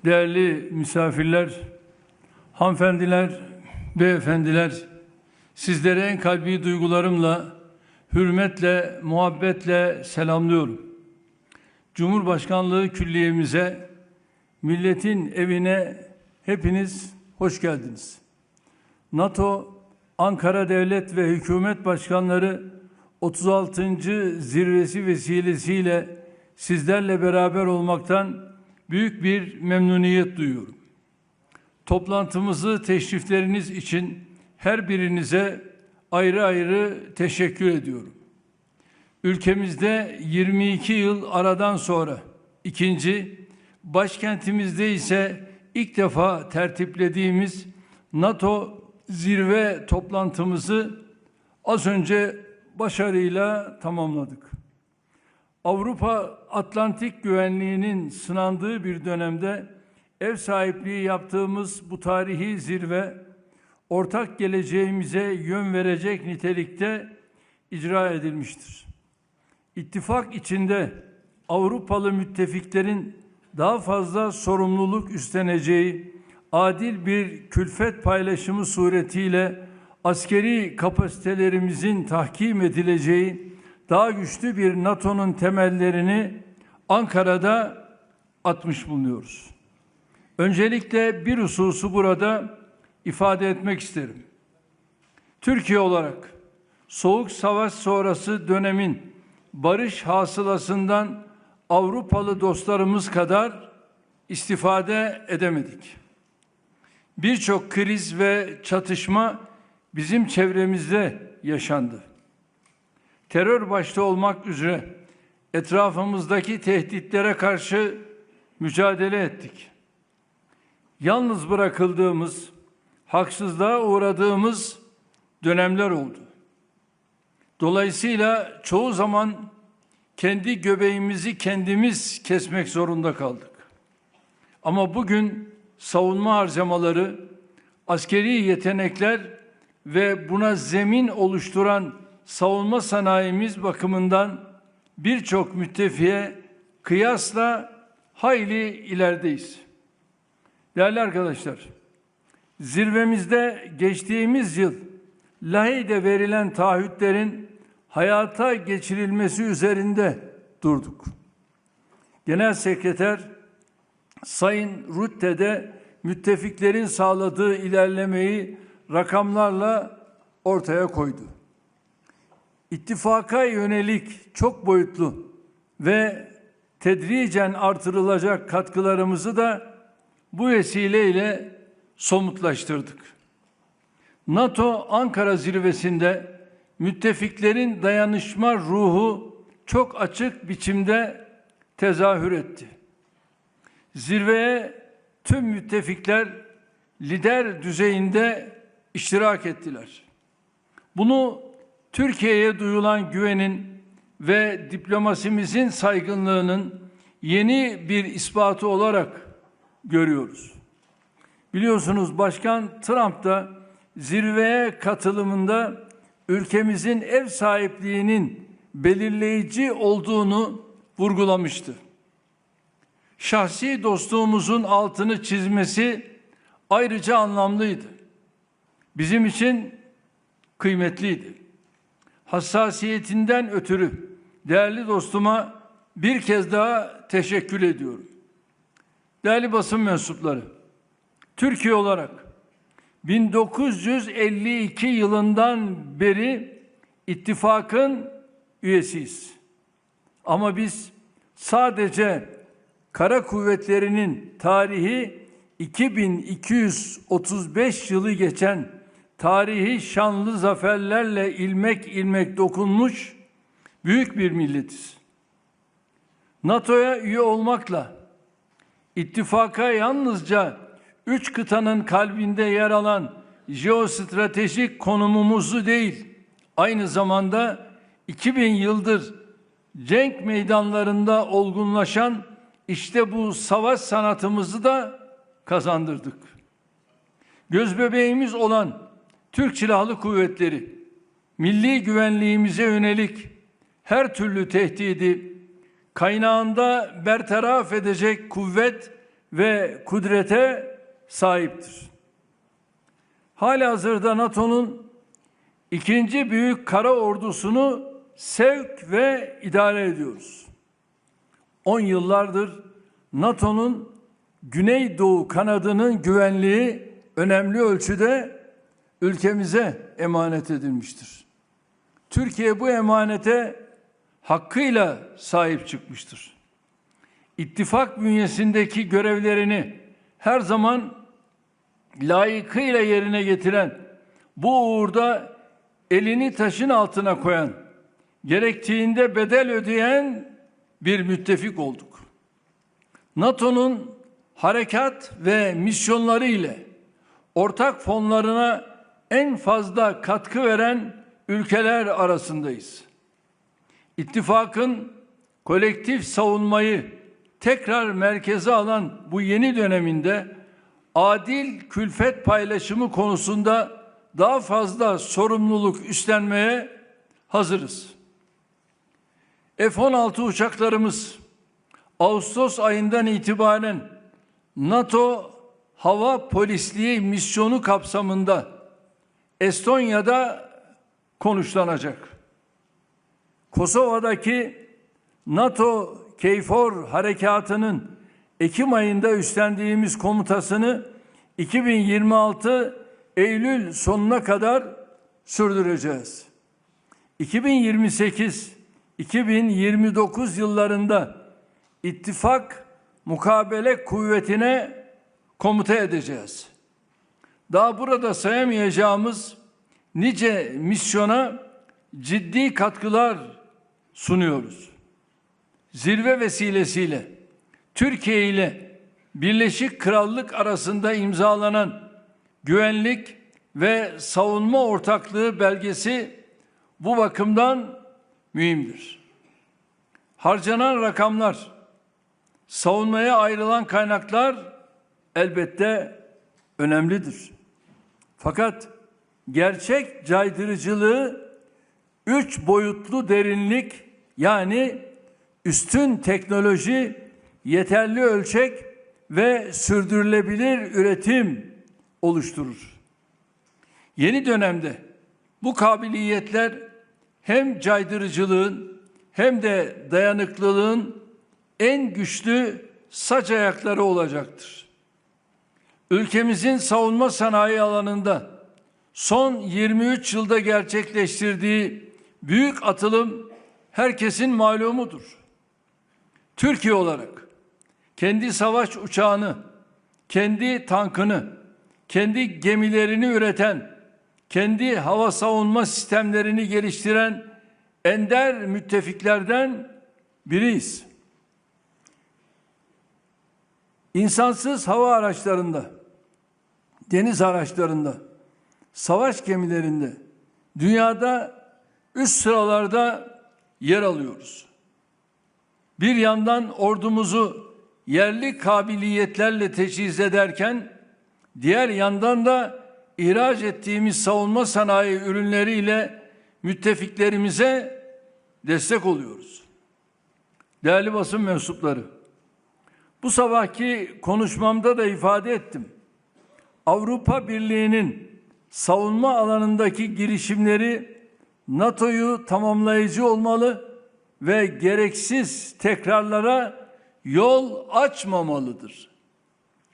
değerli misafirler, hanımefendiler, beyefendiler, sizlere en kalbi duygularımla, hürmetle, muhabbetle selamlıyorum. Cumhurbaşkanlığı Külliye'mize, milletin evine hepiniz hoş geldiniz. NATO, Ankara Devlet ve Hükümet Başkanları 36. zirvesi vesilesiyle sizlerle beraber olmaktan büyük bir memnuniyet duyuyorum. Toplantımızı teşrifleriniz için her birinize ayrı ayrı teşekkür ediyorum. Ülkemizde 22 yıl aradan sonra ikinci, başkentimizde ise ilk defa tertiplediğimiz NATO zirve toplantımızı az önce başarıyla tamamladık. Avrupa Atlantik güvenliğinin sınandığı bir dönemde ev sahipliği yaptığımız bu tarihi zirve, ortak geleceğimize yön verecek nitelikte icra edilmiştir. İttifak içinde Avrupalı müttefiklerin daha fazla sorumluluk üstleneceği, adil bir külfet paylaşımı suretiyle askeri kapasitelerimizin tahkim edileceği, daha güçlü bir NATO'nun temellerini Ankara'da atmış bulunuyoruz. Öncelikle bir hususu burada ifade etmek isterim. Türkiye olarak Soğuk Savaş sonrası dönemin barış hasılasından Avrupalı dostlarımız kadar istifade edemedik. Birçok kriz ve çatışma bizim çevremizde yaşandı. Terör başta olmak üzere etrafımızdaki tehditlere karşı mücadele ettik. Yalnız bırakıldığımız, haksızlığa uğradığımız dönemler oldu. Dolayısıyla çoğu zaman kendi göbeğimizi kendimiz kesmek zorunda kaldık. Ama bugün savunma harcamaları, askeri yetenekler ve buna zemin oluşturan savunma sanayimiz bakımından birçok müttefiğe kıyasla hayli ilerideyiz. Değerli arkadaşlar, zirvemizde geçtiğimiz yıl Lahey'de verilen taahhütlerin hayata geçirilmesi üzerinde durduk. Genel Sekreter Sayın Rutte de müttefiklerin sağladığı ilerlemeyi rakamlarla ortaya koydu. İttifaka yönelik çok boyutlu ve tedricen artırılacak katkılarımızı da bu vesileyle somutlaştırdık. NATO Ankara zirvesinde müttefiklerin dayanışma ruhu çok açık biçimde tezahür etti. Zirveye tüm müttefikler lider düzeyinde iştirak ettiler. Bunu Türkiye'ye duyulan güvenin ve diplomasimizin saygınlığının yeni bir ispatı olarak görüyoruz. Biliyorsunuz Başkan Trump da zirveye katılımında ülkemizin ev sahipliğinin belirleyici olduğunu vurgulamıştı. Şahsi dostluğumuzun altını çizmesi ayrıca anlamlıydı. Bizim için kıymetliydi. Hassasiyetinden ötürü değerli dostuma bir kez daha teşekkür ediyorum. Değerli basın mensupları, Türkiye olarak 1952 yılından beri ittifakın üyesiyiz. Ama biz sadece kara kuvvetlerinin tarihi 2235 yılı geçen tarihi şanlı zaferlerle ilmek ilmek dokunmuş büyük bir milletiz. NATO'ya üye olmakla ittifaka yalnızca 3 kıtanın kalbinde yer alan jeostratejik konumumuzu değil, aynı zamanda 2000 yıldır cenk meydanlarında olgunlaşan işte bu savaş sanatımızı da kazandırdık. Gözbebeğimiz olan Türk Silahlı Kuvvetleri, milli güvenliğimize yönelik her türlü tehdidi kaynağında bertaraf edecek kuvvet ve kudrete sahiptir. Halihazırda NATO'nun ikinci büyük kara ordusunu sevk ve idare ediyoruz. 10 yıllardır NATO'nun Güneydoğu kanadının güvenliği önemli ölçüde ülkemize emanet edilmiştir. Türkiye bu emanete hakkıyla sahip çıkmıştır. İttifak bünyesindeki görevlerini her zaman layıkıyla yerine getiren, bu uğurda elini taşın altına koyan, gerektiğinde bedel ödeyen bir müttefik olduk. NATO'nun harekat ve misyonları ile ortak fonlarına en fazla katkı veren ülkeler arasındayız. İttifakın kolektif savunmayı tekrar merkeze alan bu yeni döneminde adil külfet paylaşımı konusunda daha fazla sorumluluk üstlenmeye hazırız. F-16 uçaklarımız Ağustos ayından itibaren NATO hava polisliği misyonu kapsamında Estonya'da konuşlanacak. Kosova'daki NATO KFOR harekatının Ekim ayında üstlendiğimiz komutasını 2026 Eylül sonuna kadar sürdüreceğiz. 2028-2029 yıllarında ittifak mukabele kuvvetine komuta edeceğiz. Daha burada sayamayacağımız nice misyona ciddi katkılar sunuyoruz. Zirve vesilesiyle Türkiye ile Birleşik Krallık arasında imzalanan güvenlik ve savunma ortaklığı belgesi bu bakımdan mühimdir. Harcanan rakamlar, savunmaya ayrılan kaynaklar elbette önemlidir. Fakat gerçek caydırıcılığı 3 boyutlu derinlik, yani üstün teknoloji, yeterli ölçek ve sürdürülebilir üretim oluşturur. Yeni dönemde bu kabiliyetler hem caydırıcılığın hem de dayanıklılığın en güçlü saç ayakları olacaktır. Ülkemizin savunma sanayi alanında son 23 yılda gerçekleştirdiği büyük atılım herkesin malumudur. Türkiye olarak kendi savaş uçağını, kendi tankını, kendi gemilerini üreten, kendi hava savunma sistemlerini geliştiren ender müttefiklerden biriyiz. İnsansız hava araçlarında, deniz araçlarında, savaş gemilerinde dünyada üst sıralarda yer alıyoruz. Bir yandan ordumuzu yerli kabiliyetlerle teçhiz ederken, diğer yandan da ihraç ettiğimiz savunma sanayi ürünleriyle müttefiklerimize destek oluyoruz. Değerli basın mensupları, bu sabahki konuşmamda da ifade ettim. Avrupa Birliği'nin savunma alanındaki girişimleri NATO'yu tamamlayıcı olmalı ve gereksiz tekrarlara yol açmamalıdır.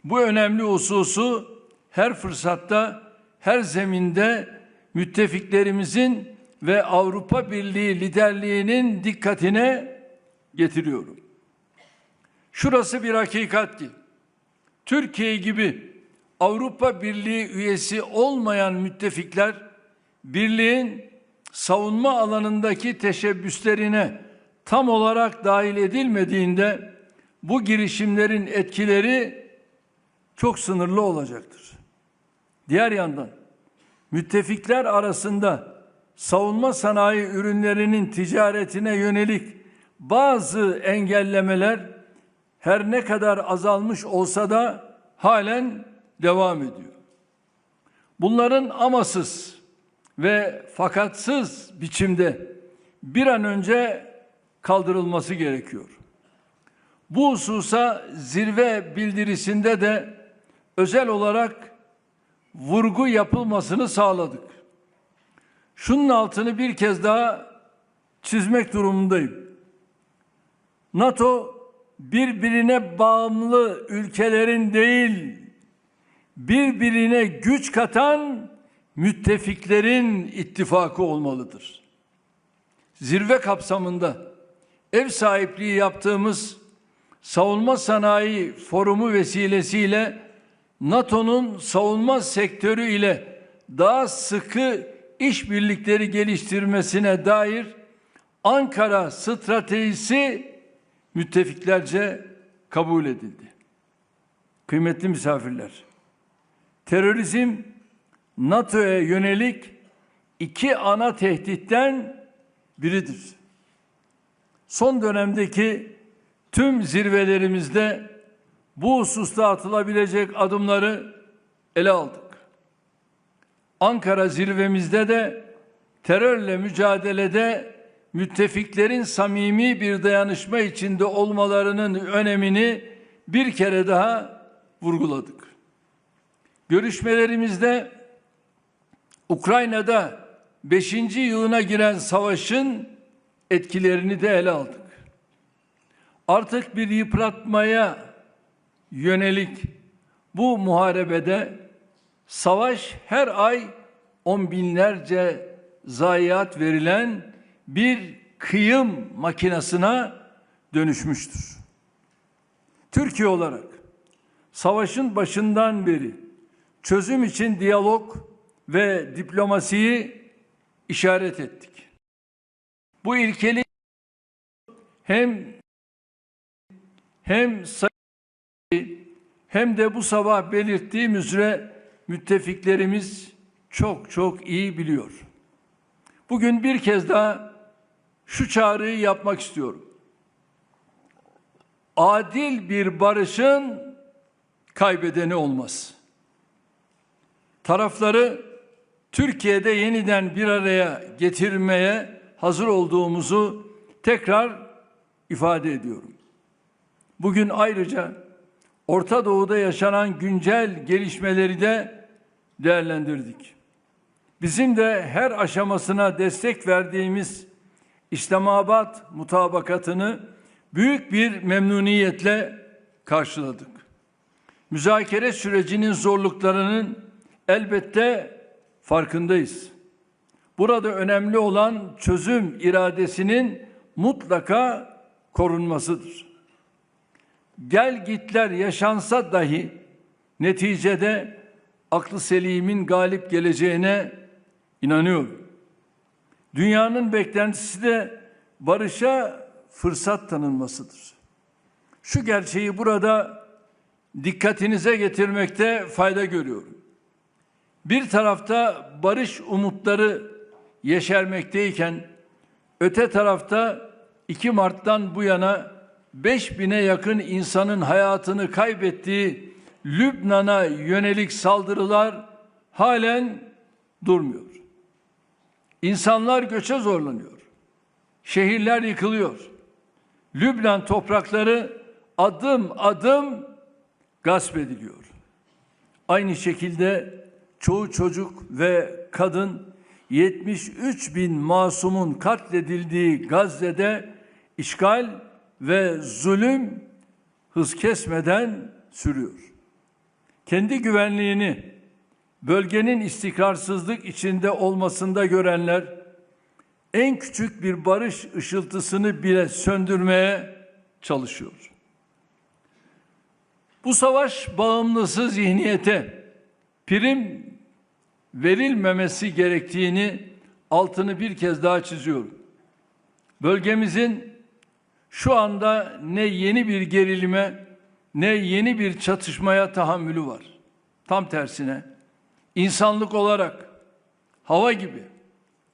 Bu önemli hususu her fırsatta, her zeminde müttefiklerimizin ve Avrupa Birliği liderliğinin dikkatine getiriyorum. Şurası bir hakikat ki, Türkiye gibi Avrupa Birliği üyesi olmayan müttefikler, birliğin savunma alanındaki teşebbüslerine tam olarak dahil edilmediğinde bu girişimlerin etkileri çok sınırlı olacaktır. Diğer yandan müttefikler arasında savunma sanayi ürünlerinin ticaretine yönelik bazı engellemeler her ne kadar azalmış olsa da halen devam ediyor. Bunların amasız ve fakatsız biçimde bir an önce kaldırılması gerekiyor. Bu hususa zirve bildirisinde de özel olarak vurgu yapılmasını sağladık. Şunun altını bir kez daha çizmek durumundayım. NATO birbirine bağımlı ülkelerin değil, birbirine güç katan müttefiklerin ittifakı olmalıdır. Zirve kapsamında ev sahipliği yaptığımız Savunma Sanayi Forumu vesilesiyle NATO'nun savunma sektörü ile daha sıkı işbirlikleri geliştirmesine dair Ankara stratejisi müttefiklerce kabul edildi. Kıymetli misafirler, terörizm NATO'ya yönelik iki ana tehditten biridir. Son dönemdeki tüm zirvelerimizde bu hususta atılabilecek adımları ele aldık. Ankara zirvemizde de terörle mücadelede müttefiklerin samimi bir dayanışma içinde olmalarının önemini bir kere daha vurguladık. Görüşmelerimizde Ukrayna'da 5. yılına giren savaşın etkilerini de ele aldık. Artık bir yıpratmaya yönelik bu muharebede savaş her ay on binlerce zayiat verilen bir kıyım makinasına dönüşmüştür. Türkiye olarak savaşın başından beri çözüm için diyalog ve diplomasiyi işaret ettik. Bu ilkeli hem de bu sabah belirttiğim üzere müttefiklerimiz çok iyi biliyor. Bugün bir kez daha şu çağrıyı yapmak istiyorum. Adil bir barışın kaybedeni olmaz. Tarafları Türkiye'de yeniden bir araya getirmeye hazır olduğumuzu tekrar ifade ediyorum. Bugün ayrıca Orta Doğu'da yaşanan güncel gelişmeleri de değerlendirdik. Bizim de her aşamasına destek verdiğimiz İslamabad mutabakatını büyük bir memnuniyetle karşıladık. Müzakere sürecinin zorluklarının elbette farkındayız. Burada önemli olan çözüm iradesinin mutlaka korunmasıdır. Gel gitler yaşansa dahi neticede aklı selimin galip geleceğine inanıyorum. Dünyanın beklentisi de barışa fırsat tanınmasıdır. Şu gerçeği burada dikkatinize getirmekte fayda görüyorum. Bir tarafta barış umutları yeşermekteyken öte tarafta 2 Mart'tan bu yana 5000'e yakın insanın hayatını kaybettiği Lübnan'a yönelik saldırılar halen durmuyor. İnsanlar göçe zorlanıyor. Şehirler yıkılıyor. Lübnan toprakları adım adım gasp ediliyor. Aynı şekilde çoğu çocuk ve kadın 73.000 masumun katledildiği Gazze'de işgal ve zulüm hız kesmeden sürüyor. Kendi güvenliğini bölgenin istikrarsızlık içinde olmasında görenler en küçük bir barış ışıltısını bile söndürmeye çalışıyor. Bu savaş bağımlısı zihniyete prim verilmemesi gerektiğini altını bir kez daha çiziyorum. Bölgemizin şu anda ne yeni bir gerilime ne yeni bir çatışmaya tahammülü var. Tam tersine insanlık olarak hava gibi,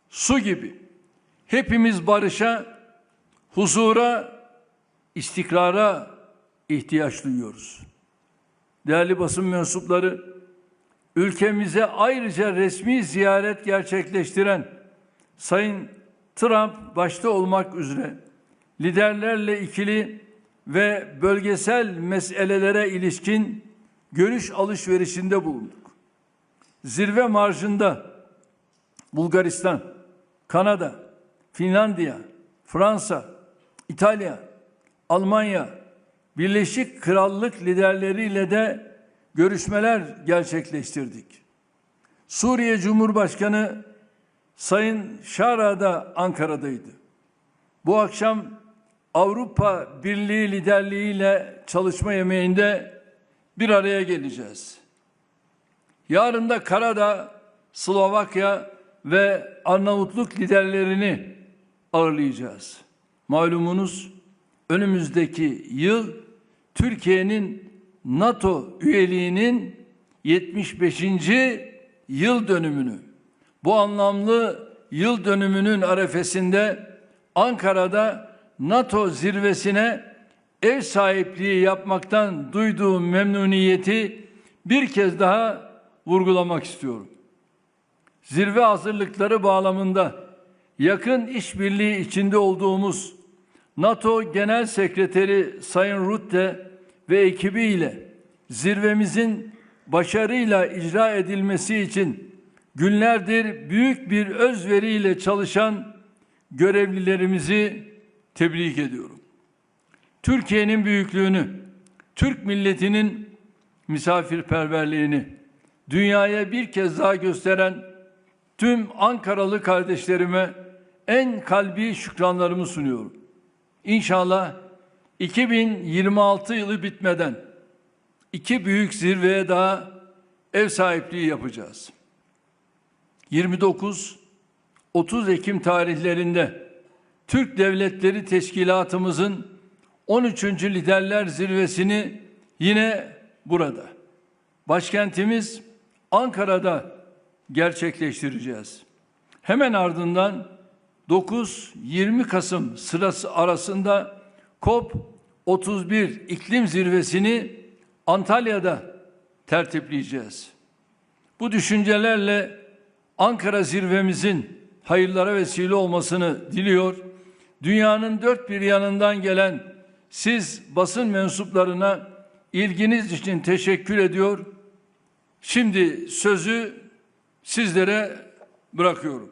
su gibi hepimiz barışa, huzura, istikrara ihtiyaç duyuyoruz. Değerli basın mensupları, ülkemize ayrıca resmi ziyaret gerçekleştiren Sayın Trump başta olmak üzere liderlerle ikili ve bölgesel meselelere ilişkin görüş alışverişinde bulunduk. Zirve marjında Bulgaristan, Kanada, Finlandiya, Fransa, İtalya, Almanya, Birleşik Krallık liderleriyle de görüşmeler gerçekleştirdik. Suriye Cumhurbaşkanı Sayın Şara da Ankara'daydı. Bu akşam Avrupa Birliği liderliğiyle çalışma yemeğinde bir araya geleceğiz. Yarın da Karadağ, Slovakya ve Arnavutluk liderlerini ağırlayacağız. Malumunuz önümüzdeki yıl Türkiye'nin NATO üyeliğinin 75. yıl dönümünü, bu anlamlı yıl dönümünün arefesinde Ankara'da NATO zirvesine ev sahipliği yapmaktan duyduğum memnuniyeti bir kez daha vurgulamak istiyorum. Zirve hazırlıkları bağlamında yakın işbirliği içinde olduğumuz NATO Genel Sekreteri Sayın Rutte ve ekibiyle zirvemizin başarıyla icra edilmesi için günlerdir büyük bir özveriyle çalışan görevlilerimizi tebrik ediyorum. Türkiye'nin büyüklüğünü, Türk milletinin misafirperverliğini dünyaya bir kez daha gösteren tüm Ankaralı kardeşlerime en kalbi şükranlarımı sunuyorum. İnşallah 2026 yılı bitmeden 2 büyük zirveye daha ev sahipliği yapacağız. 29-30 Ekim tarihlerinde Türk Devletleri Teşkilatımızın 13. Liderler Zirvesini yine burada, başkentimiz Ankara'da gerçekleştireceğiz. Hemen ardından 9-20 Kasım sırası arasında COP31 iklim zirvesini Antalya'da tertipleyeceğiz. Bu düşüncelerle Ankara zirvemizin hayırlara vesile olmasını diliyor. Dünyanın dört bir yanından gelen siz basın mensuplarına ilginiz için teşekkür ediyor. Şimdi sözü sizlere bırakıyorum.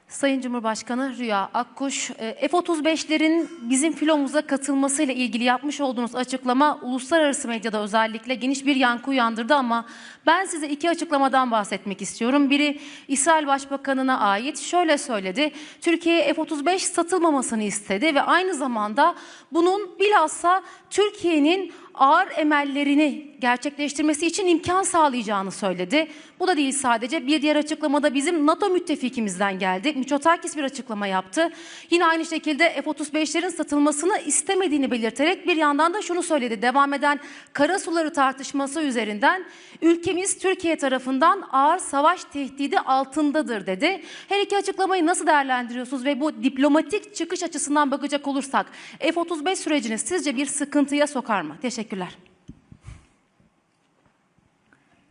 Sayın Cumhurbaşkanı Rüya Akkuş, F-35'lerin bizim filomuza katılmasıyla ilgili yapmış olduğunuz açıklama uluslararası medyada özellikle geniş bir yankı uyandırdı ama ben size iki açıklamadan bahsetmek istiyorum. Biri İsrail Başbakanı'na ait, şöyle söyledi: Türkiye'ye F-35 satılmamasını istedi ve aynı zamanda bunun bilhassa Türkiye'nin ağır emellerini gerçekleştirmesi için imkan sağlayacağını söyledi. Bu da değil sadece. Bir diğer açıklamada bizim NATO müttefikimizden geldi. Mitsotakis bir açıklama yaptı. Yine aynı şekilde F-35'lerin satılmasını istemediğini belirterek bir yandan da şunu söyledi: devam eden karasuları tartışması üzerinden ülkemiz Türkiye tarafından ağır savaş tehdidi altındadır dedi. Her iki açıklamayı nasıl değerlendiriyorsunuz ve bu diplomatik çıkış açısından bakacak olursak F-35 sürecini sizce bir sıkıntıya sokar mı? Teşekkürler.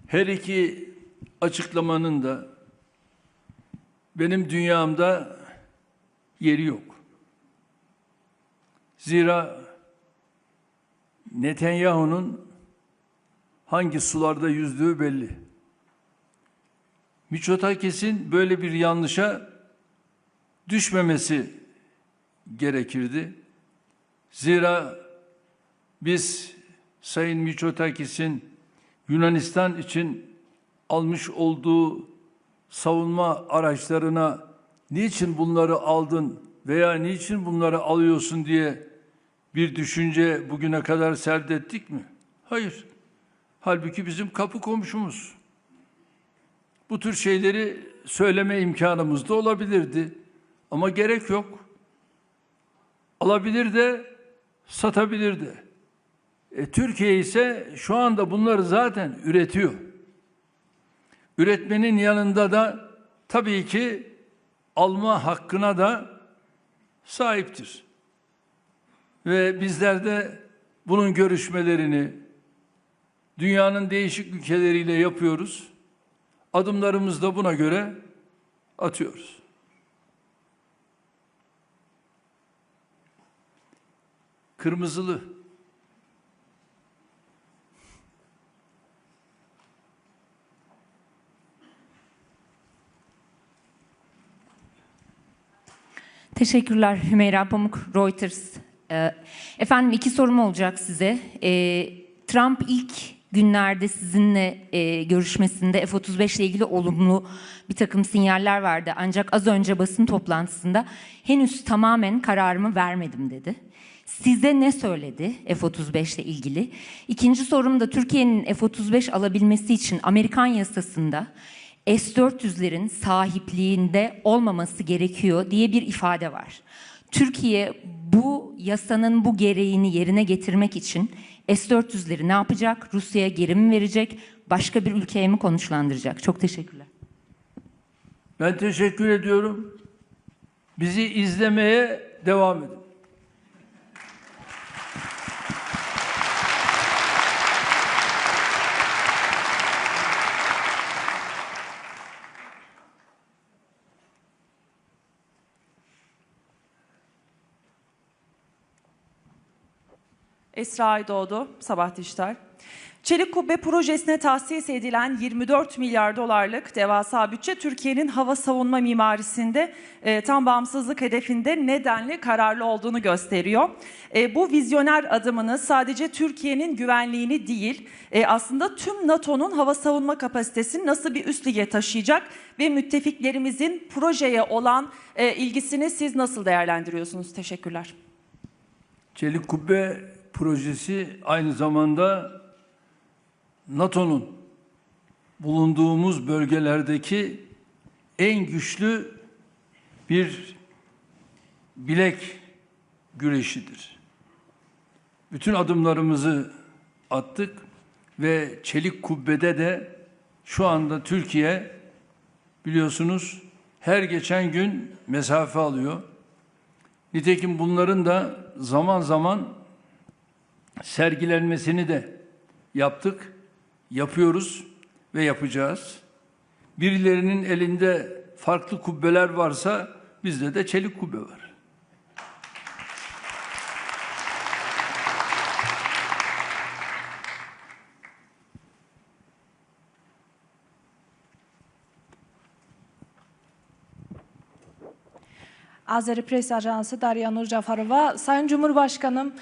Her iki açıklamanın da benim dünyamda yeri yok. Zira Netanyahu'nun hangi sularda yüzdüğü belli. Mitsotakis'in böyle bir yanlışa düşmemesi gerekirdi. Zira biz Sayın Mitsotakis'in Yunanistan için almış olduğu savunma araçlarına niçin bunları aldın veya niçin bunları alıyorsun diye bir düşünce bugüne kadar serdettik mi? Hayır. Halbuki bizim kapı komşumuz. Bu tür şeyleri söyleme imkanımız da olabilirdi. Ama gerek yok. Alabilir de, satabilir de. Türkiye ise şu anda bunları zaten üretiyor. Üretmenin yanında da tabii ki alma hakkına da sahiptir. Ve bizler de bunun görüşmelerini dünyanın değişik ülkeleriyle yapıyoruz. Adımlarımızı da buna göre atıyoruz. Kırmızılı. Teşekkürler Hümeyra Pamuk, Reuters. Efendim 2 sorum olacak size. Trump ilk günlerde sizinle görüşmesinde F-35 ile ilgili olumlu bir takım sinyaller verdi. Ancak az önce basın toplantısında henüz tamamen kararımı vermedim dedi. Size ne söyledi F-35 ile ilgili? İkinci sorum da Türkiye'nin F-35 alabilmesi için Amerikan yasasında S-400'lerin sahipliğinde olmaması gerekiyor diye bir ifade var. Türkiye bu yasanın bu gereğini yerine getirmek için S-400'leri ne yapacak? Rusya'ya geri mi verecek? Başka bir ülkeye mi konuşlandıracak? Çok teşekkürler. Ben teşekkür ediyorum. Bizi izlemeye devam edin. Esra Aydoğdu, Sabah Dijital. Çelik Kubbe projesine tahsis edilen 24 milyar dolarlık devasa bütçe Türkiye'nin hava savunma mimarisinde tam bağımsızlık hedefinde nedenli kararlı olduğunu gösteriyor. Bu vizyoner adımını sadece Türkiye'nin güvenliğini değil aslında tüm NATO'nun hava savunma kapasitesini nasıl bir üst lige taşıyacak ve müttefiklerimizin projeye olan ilgisini siz nasıl değerlendiriyorsunuz? Teşekkürler. Çelik Kubbe projesi aynı zamanda NATO'nun bulunduğumuz bölgelerdeki en güçlü bir bilek güreşidir. Bütün adımlarımızı attık ve Çelik Kubbe'de de şu anda Türkiye biliyorsunuz her geçen gün mesafe alıyor. Nitekim bunların da zaman zaman sergilenmesini de yaptık, yapıyoruz ve yapacağız. Birilerinin elinde farklı kubbeler varsa bizde de çelik kubbe var. Azeri Press Ajansı Darya Nur Cafarova. Sayın Cumhurbaşkanım,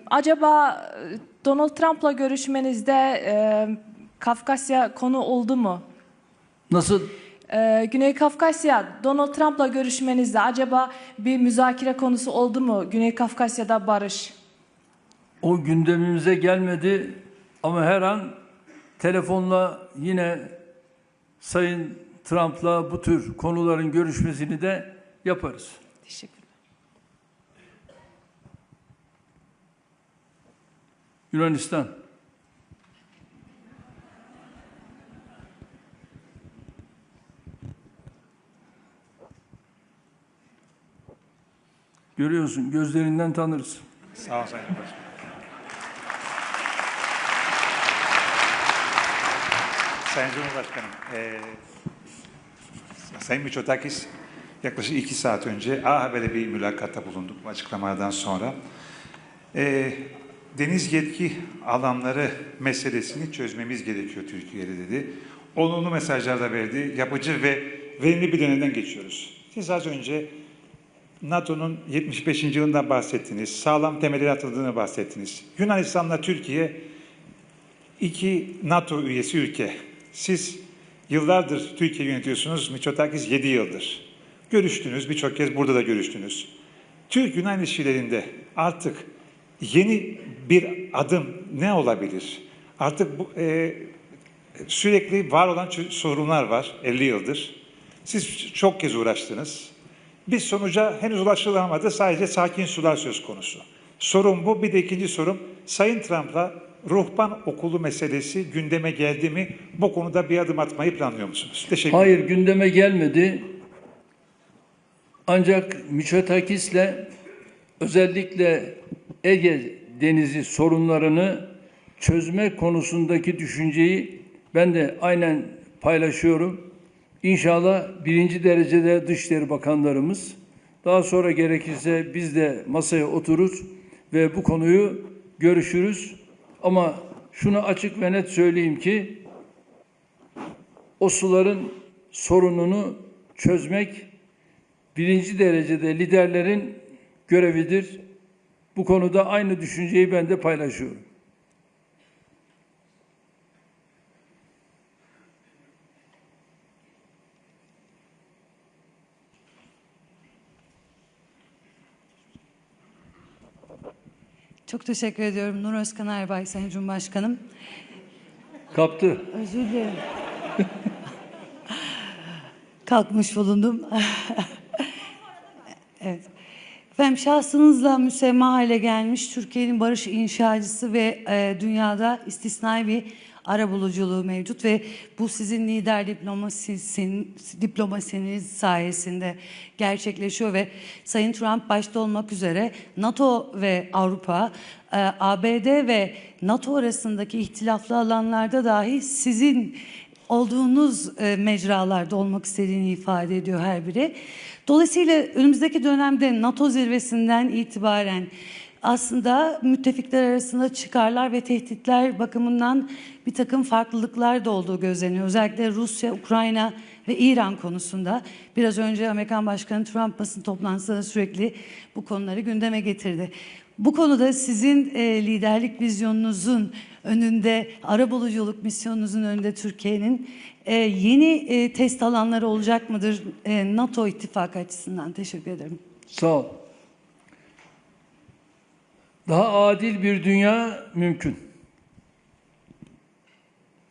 acaba Donald Trump'la görüşmenizde Kafkasya konu oldu mu? Nasıl? Güney Kafkasya, Donald Trump'la görüşmenizde acaba bir müzakere konusu oldu mu? Güney Kafkasya'da barış. O gündemimize gelmedi ama her an telefonla yine Sayın Trump'la bu tür konuların görüşmesini de yaparız. Teşekkürler. Yunanistan. Görüyorsun, gözlerinden tanırız. Sağ olun Sayın Başkanım. Sayın Cumhurbaşkanım, Sayın Mitsotakis yaklaşık 2 saat önce A Haber'e bir mülakatta bulunduk bu açıklamalardan sonra. Deniz yetki alanları meselesini çözmemiz gerekiyor Türkiye'de dedi. Olumlu mesajlar da verdi. Yapıcı ve verimli bir dönemden geçiyoruz. Siz az önce NATO'nun 75. yılından bahsettiniz. Sağlam temelleri atıldığını bahsettiniz. Yunanistan'la Türkiye 2 NATO üyesi ülke. Siz yıllardır Türkiye yönetiyorsunuz. Mitsotakis 7 yıldır. Görüştünüz, birçok kez burada da görüştünüz. Türk-Yunan ilişkilerinde artık yeni bir adım ne olabilir? Artık bu, sürekli var olan sorunlar var 50 yıldır. Siz çok kez uğraştınız. Bir sonuca henüz ulaşılamadı. Sadece sakin sular söz konusu. Sorun bu. Bir de ikinci sorum. Sayın Trump'la ruhban okulu meselesi gündeme geldi mi? Bu konuda bir adım atmayı planlıyor musunuz? Teşekkür ederim. Hayır, gündeme gelmedi. Ancak Mitsotakis'le özellikle Ege Denizi sorunlarını çözme konusundaki düşünceyi ben de aynen paylaşıyorum. İnşallah birinci derecede Dışişleri Bakanlarımız, daha sonra gerekirse biz de masaya oturur ve bu konuyu görüşürüz. Ama şunu açık ve net söyleyeyim ki o suların sorununu çözmek birinci derecede liderlerin görevidir. Bu konuda aynı düşünceyi ben de paylaşıyorum. Çok teşekkür ediyorum Nur Özkan Erbay, Sayın Cumhurbaşkanım. Kaptı. Özür dilerim. Kalkmış bulundum. Evet. Efendim, şahsınızla müsemma hale gelmiş Türkiye'nin barış inşacısı ve dünyada istisnai bir arabuluculuğu mevcut ve bu sizin lider diplomasiniz sayesinde gerçekleşiyor ve Sayın Trump başta olmak üzere NATO ve Avrupa, ABD ve NATO arasındaki ihtilaflı alanlarda dahi sizin olduğunuz mecralarda olmak istediğini ifade ediyor her biri. Dolayısıyla önümüzdeki dönemde NATO zirvesinden itibaren aslında müttefikler arasında çıkarlar ve tehditler bakımından bir takım farklılıklar da olduğu gözleniyor. Özellikle Rusya, Ukrayna ve İran konusunda. Biraz önce Amerikan Başkanı Trump basın toplantısında sürekli bu konuları gündeme getirdi. Bu konuda sizin liderlik vizyonunuzun önünde, arabuluculuk misyonunuzun önünde Türkiye'nin yeni test alanları olacak mıdır NATO ittifakı açısından? Teşekkür ederim. Sağ ol. Daha adil bir dünya mümkün.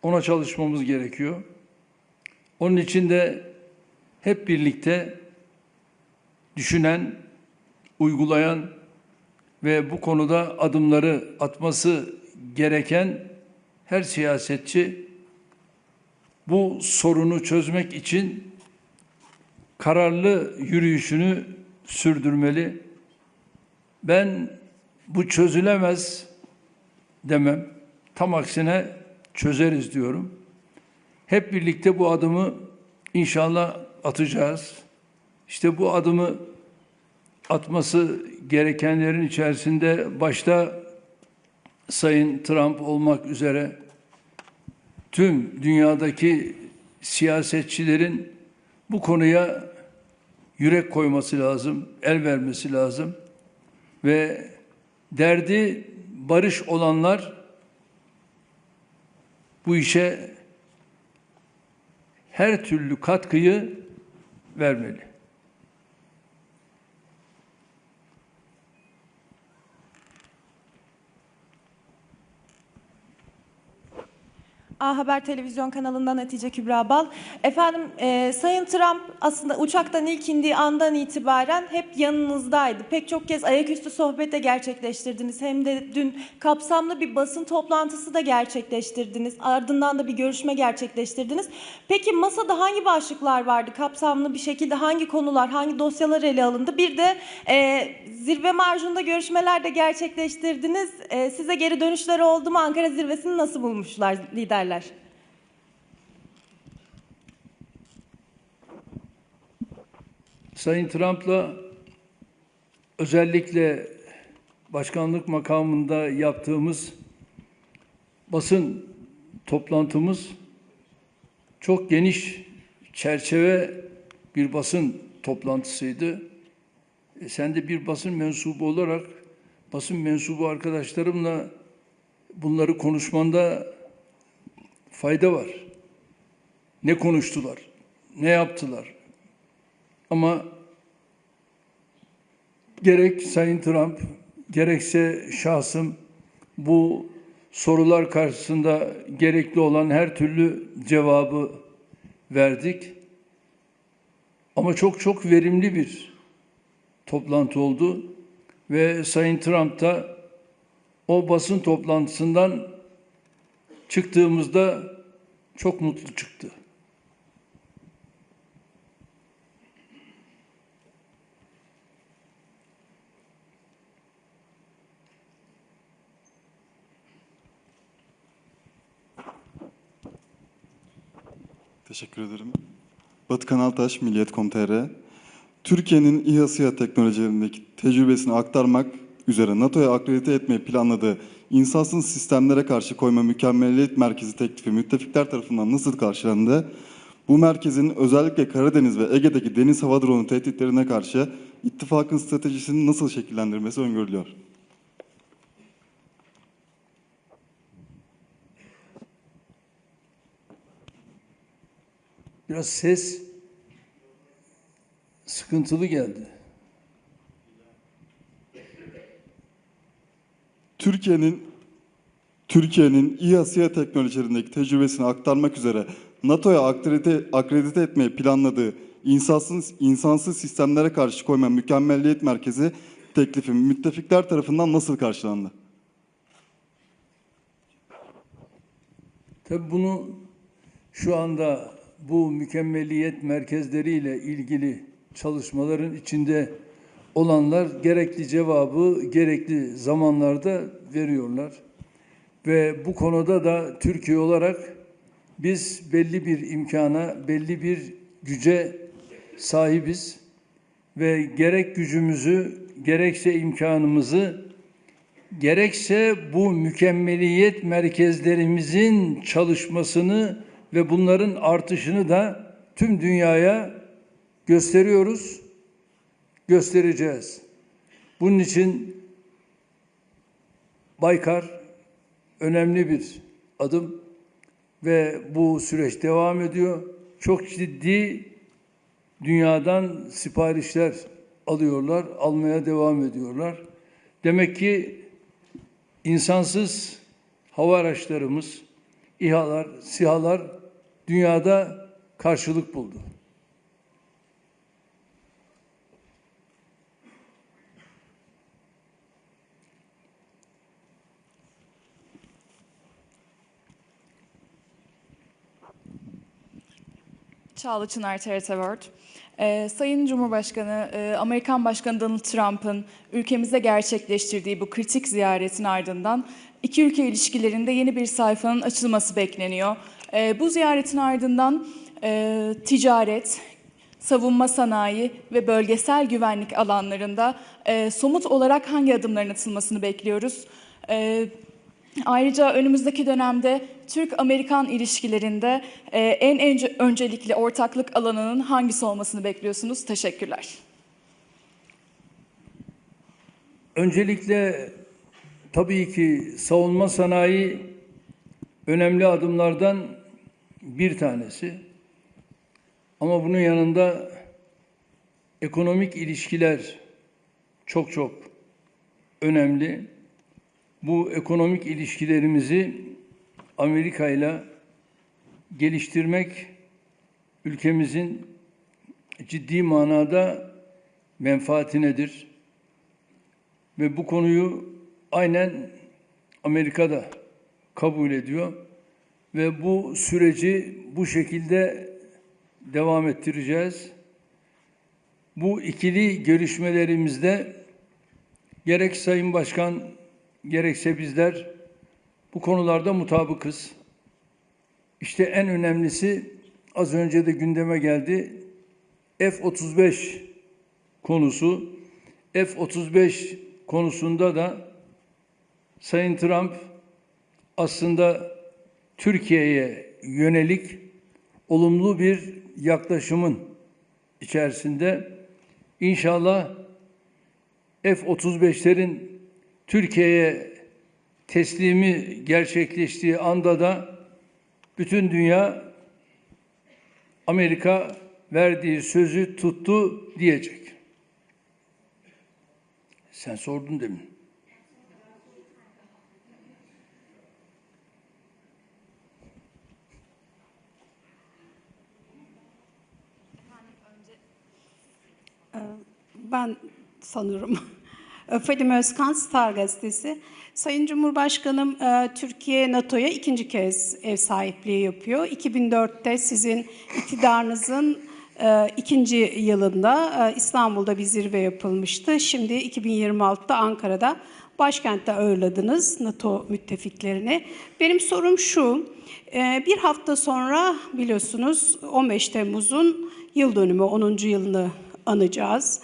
Ona çalışmamız gerekiyor. Onun için de hep birlikte düşünen, uygulayan ve bu konuda adımları atması gereken her siyasetçi bu sorunu çözmek için kararlı yürüyüşünü sürdürmeli. Ben bu çözülemez demem. Tam aksine çözeriz diyorum. Hep birlikte bu adımı inşallah atacağız. İşte bu adımı atması gerekenlerin içerisinde başta Sayın Trump olmak üzere tüm dünyadaki siyasetçilerin bu konuya yürek koyması lazım, el vermesi lazım ve derdi barış olanlar bu işe her türlü katkıyı vermeli. A Haber Televizyon kanalından Hatice Kübra Bal. Efendim, Sayın Trump aslında uçaktan ilk indiği andan itibaren hep yanınızdaydı. Pek çok kez ayaküstü sohbet de gerçekleştirdiniz. Hem de dün kapsamlı bir basın toplantısı da gerçekleştirdiniz. Ardından da bir görüşme gerçekleştirdiniz. Peki masada hangi başlıklar vardı? Kapsamlı bir şekilde hangi konular, hangi dosyalar ele alındı? Bir de zirve marjında görüşmeler de gerçekleştirdiniz. Size geri dönüşler oldu mu? Ankara zirvesini nasıl bulmuşlar liderler? Sayın Trump'la özellikle başkanlık makamında yaptığımız basın toplantımız çok geniş çerçeve bir basın toplantısıydı. Sen de bir basın mensubu olarak basın mensubu arkadaşlarımla bunları konuşmanda fayda var. Ne konuştular, ne yaptılar. Ama gerek Sayın Trump, gerekse şahsım bu sorular karşısında gerekli olan her türlü cevabı verdik. Ama çok verimli bir toplantı oldu ve Sayın Trump da o basın toplantısından çıktığımızda çok mutlu çıktı. Teşekkür ederim. Batı Kanaltaş, Milliyet.com.tr. Türkiye'nin İHA SİHA teknolojilerindeki tecrübesini aktarmak üzere NATO'ya akredite etmeyi planladığı insansız sistemlere karşı koyma mükemmeliyet merkezi teklifi müttefikler tarafından nasıl karşılandı? Bu merkezin özellikle Karadeniz ve Ege'deki deniz hava dronu tehditlerine karşı ittifakın stratejisini nasıl şekillendirmesi öngörülüyor? Biraz ses sıkıntılı geldi. Türkiye'nin İHA SİHA teknolojilerindeki tecrübesini aktarmak üzere NATO'ya akredite etmeyi planladığı insansız sistemlere karşı koyma mükemmelliyet merkezi teklifi müttefikler tarafından nasıl karşılandı? Tabii bunu şu anda bu mükemmeliyet merkezleriyle ilgili çalışmaların içinde olanlar gerekli cevabı gerekli zamanlarda veriyorlar. Ve bu konuda da Türkiye olarak biz belli bir imkana, belli bir güce sahibiz ve gerek gücümüzü, gerekse imkanımızı, gerekse bu mükemmeliyet merkezlerimizin çalışmasını ve bunların artışını da tüm dünyaya gösteriyoruz, göstereceğiz. Bunun için Baykar önemli bir adım ve bu süreç devam ediyor. Çok ciddi dünyadan siparişler alıyorlar, almaya devam ediyorlar. Demek ki insansız hava araçlarımız, İHA'lar, SİHA'lar dünyada karşılık buldu. Çağla Çınar, TRT World. Sayın Cumhurbaşkanı, Amerikan Başkanı Donald Trump'ın ülkemizde gerçekleştirdiği bu kritik ziyaretin ardından iki ülke ilişkilerinde yeni bir sayfanın açılması bekleniyor. Bu ziyaretin ardından ticaret, savunma sanayi ve bölgesel güvenlik alanlarında somut olarak hangi adımların atılmasını bekliyoruz? Ayrıca önümüzdeki dönemde Türk-Amerikan ilişkilerinde en öncelikli ortaklık alanının hangisi olmasını bekliyorsunuz? Teşekkürler. Öncelikle tabii ki savunma sanayi önemli adımlardan bir tanesi. Ama bunun yanında ekonomik ilişkiler çok önemli. Bu ekonomik ilişkilerimizi Amerika ile geliştirmek ülkemizin ciddi manada menfaatinedir. Ve bu konuyu aynen Amerika da kabul ediyor. Ve bu süreci bu şekilde devam ettireceğiz. Bu ikili görüşmelerimizde gerek Sayın Başkan gerekse bizler bu konularda mutabıkız. İşte en önemlisi az önce de gündeme geldi. F-35 konusu. F-35 konusunda da Sayın Trump aslında Türkiye'ye yönelik olumlu bir yaklaşımın içerisinde. İnşallah F-35'lerin Türkiye'ye teslimi gerçekleştiği anda da bütün dünya Amerika verdiği sözü tuttu diyecek. Sen sordun demin. Ben sanırım. Fadime Özkan, Star Gazetesi. Sayın Cumhurbaşkanım, Türkiye NATO'ya ikinci kez ev sahipliği yapıyor. 2004'te sizin iktidarınızın ikinci yılında İstanbul'da bir zirve yapılmıştı. Şimdi 2026'da Ankara'da, başkentte ağırladınız NATO müttefiklerini. Benim sorum şu, bir hafta sonra biliyorsunuz 15 Temmuz'un yıl dönümü, 10. yılını anacağız.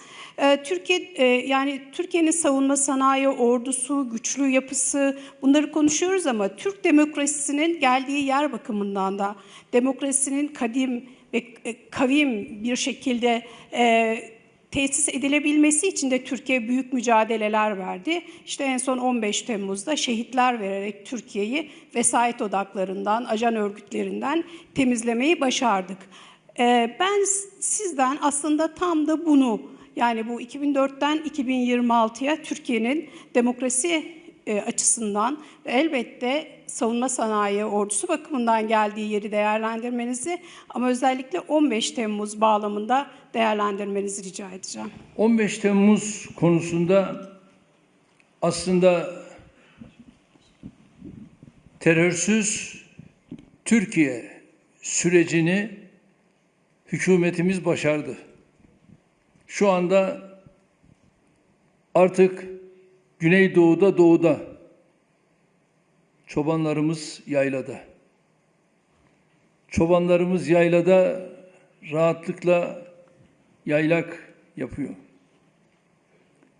Türkiye'nin savunma sanayi, ordusu, güçlü yapısı, bunları konuşuyoruz ama Türk demokrasisinin geldiği yer bakımından da demokrasinin kadim ve kavim bir şekilde tesis edilebilmesi için de Türkiye büyük mücadeleler verdi. İşte en son 15 Temmuz'da şehitler vererek Türkiye'yi vesayet odaklarından, ajan örgütlerinden temizlemeyi başardık. Ben sizden aslında tam da bunu, yani bu 2004'ten 2026'ya Türkiye'nin demokrasi açısından ve elbette savunma sanayi, ordusu bakımından geldiği yeri değerlendirmenizi ama özellikle 15 Temmuz bağlamında değerlendirmenizi rica edeceğim. 15 Temmuz konusunda aslında terörsüz Türkiye sürecini hükümetimiz başardı. Şu anda artık Güneydoğu'da, doğuda çobanlarımız yaylada. Çobanlarımız yaylada rahatlıkla yaylak yapıyor.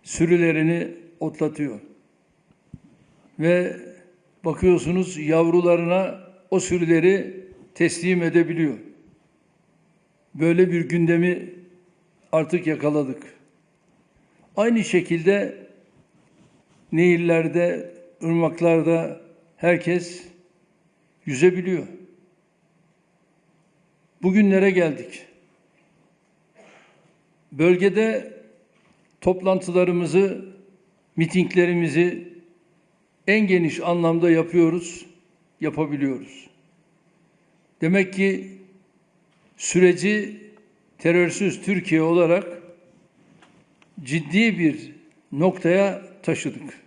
Sürülerini otlatıyor. Ve bakıyorsunuz yavrularına o sürüleri teslim edebiliyor. Böyle bir gündemi artık yakaladık. Aynı şekilde nehirlerde, ırmaklarda herkes yüzebiliyor. Bugünlere geldik. Bölgede toplantılarımızı, mitinglerimizi en geniş anlamda yapıyoruz, yapabiliyoruz. Demek ki süreci terörsüz Türkiye olarak ciddi bir noktaya taşıdık.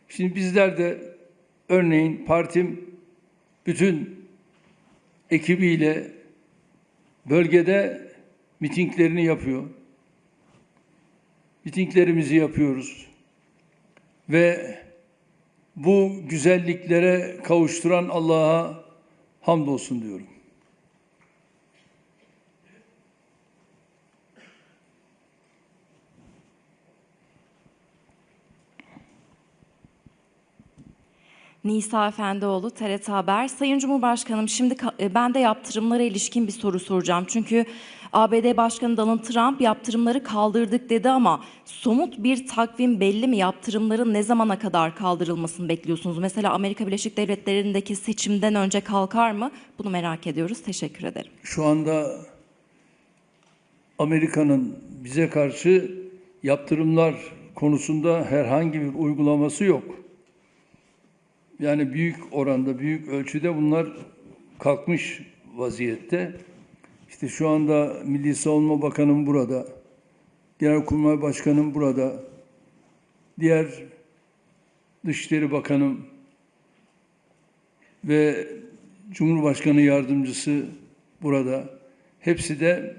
Şimdi bizler de örneğin partim bütün ekibiyle bölgede mitinglerini yapıyor. Mitinglerimizi yapıyoruz. Ve bu güzelliklere kavuşturan Allah'a hamdolsun diyorum. Nisa Efendioğlu, TRT Haber. Sayın Cumhurbaşkanım, şimdi ben de yaptırımlara ilişkin bir soru soracağım. Çünkü ABD Başkanı Donald Trump yaptırımları kaldırdık dedi ama somut bir takvim belli mi? Yaptırımların ne zamana kadar kaldırılmasını bekliyorsunuz? Mesela Amerika Birleşik Devletleri'ndeki seçimden önce kalkar mı? Bunu merak ediyoruz. Teşekkür ederim. Şu anda Amerika'nın bize karşı yaptırımlar konusunda herhangi bir uygulaması yok. Yani büyük oranda, büyük ölçüde bunlar kalkmış vaziyette. İşte şu anda Milli Savunma Bakanım burada, Genelkurmay Başkanım burada, diğer Dışişleri Bakanım ve Cumhurbaşkanı Yardımcısı burada. Hepsi de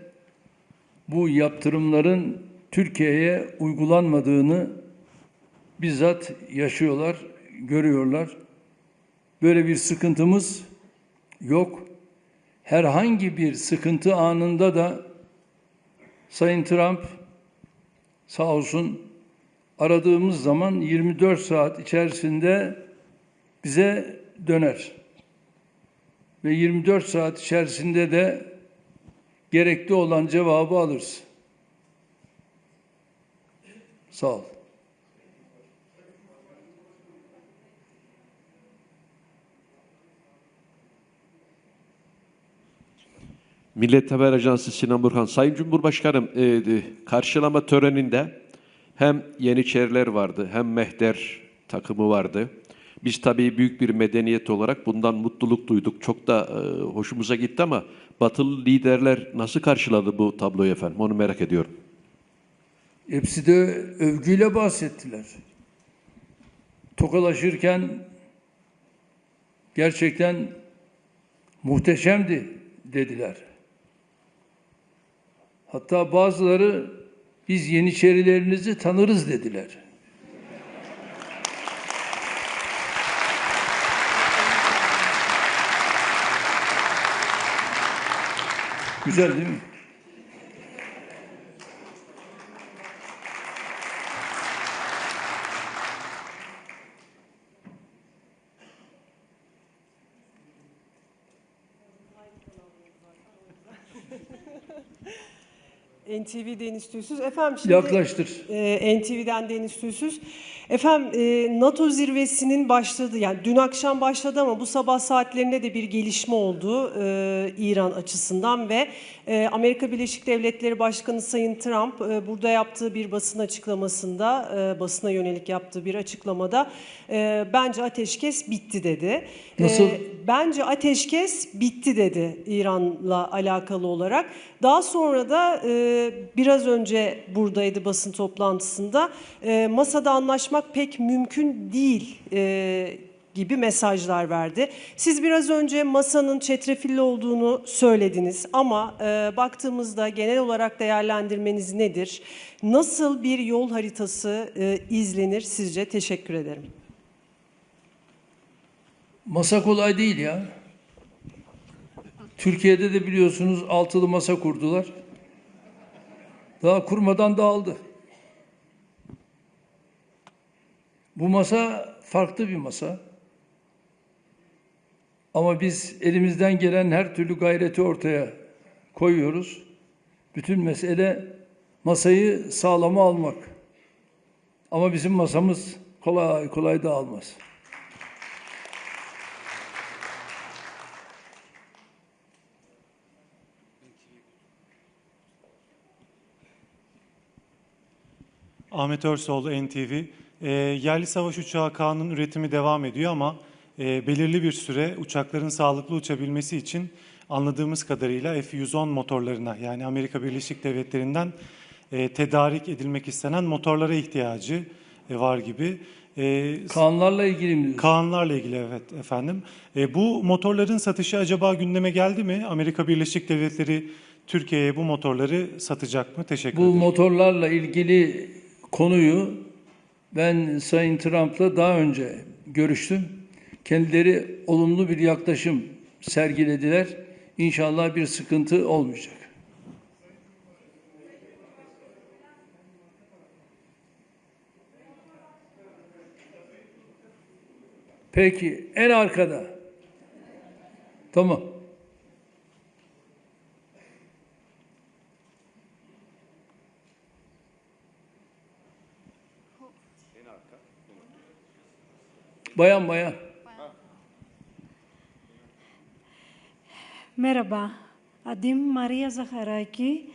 bu yaptırımların Türkiye'ye uygulanmadığını bizzat yaşıyorlar, görüyorlar. Böyle bir sıkıntımız yok. Herhangi bir sıkıntı anında da Sayın Trump sağ olsun aradığımız zaman 24 saat içerisinde bize döner. Ve 24 saat içerisinde de gerekli olan cevabı alırız. Sağ ol. Millet Haber Ajansı Sinan Burhan. Sayın Cumhurbaşkanım, karşılama töreninde hem Yeniçeriler vardı hem Mehter takımı vardı. Biz tabii büyük bir medeniyet olarak bundan mutluluk duyduk. Çok da hoşumuza gitti ama Batılı liderler nasıl karşıladı bu tabloyu efendim? Onu merak ediyorum. Hepsi de övgüyle bahsettiler. Tokalaşırken gerçekten muhteşemdi dediler. Hatta bazıları biz Yeniçerilerinizi tanırız dediler. Güzel değil mi? NTV Deniz Tüysüz. Efendim şimdi yaklaştır. NTV'den Deniz Tüysüz. Efendim NATO zirvesinin başladığı, yani dün akşam başladı ama bu sabah saatlerinde de bir gelişme oldu İran açısından ve Amerika Birleşik Devletleri Başkanı Sayın Trump burada yaptığı bir basın açıklamasında, basına yönelik yaptığı bir açıklamada bence ateşkes bitti dedi. Nasıl? Bence ateşkes bitti dedi İran'la alakalı olarak. Daha sonra da biraz önce buradaydı basın toplantısında masada anlaşmak pek mümkün değil gibi mesajlar verdi. Siz biraz önce masanın çetrefilli olduğunu söylediniz ama baktığımızda genel olarak değerlendirmeniz nedir? Nasıl bir yol haritası izlenir sizce? Teşekkür ederim. Masa kolay değil ya. Türkiye'de de biliyorsunuz altılı masa kurdular. Daha kurmadan dağıldı. Bu masa farklı bir masa. Ama biz elimizden gelen her türlü gayreti ortaya koyuyoruz. Bütün mesele masayı sağlama almak. Ama bizim masamız kolay kolay dağılmaz. Ahmet Örsoğlu, NTV. Yerli savaş uçağı K'nın üretimi devam ediyor ama belirli bir süre uçakların sağlıklı uçabilmesi için anladığımız kadarıyla F-110 motorlarına, yani Amerika Birleşik Devletleri'nden tedarik edilmek istenen motorlara ihtiyacı var gibi. Kaanlarla ilgili mi? Kaanlarla ilgili, evet efendim. Bu motorların satışı acaba gündeme geldi mi? Amerika Birleşik Devletleri Türkiye'ye bu motorları satacak mı? Teşekkür ederim. Bu motorlarla ilgili konuyu ben Sayın Trump'la daha önce görüştüm. Kendileri olumlu bir yaklaşım sergilediler. İnşallah bir sıkıntı olmayacak. Peki, en arkada. Tamam. Bayan. Merhaba, adım Maria Zaharaki,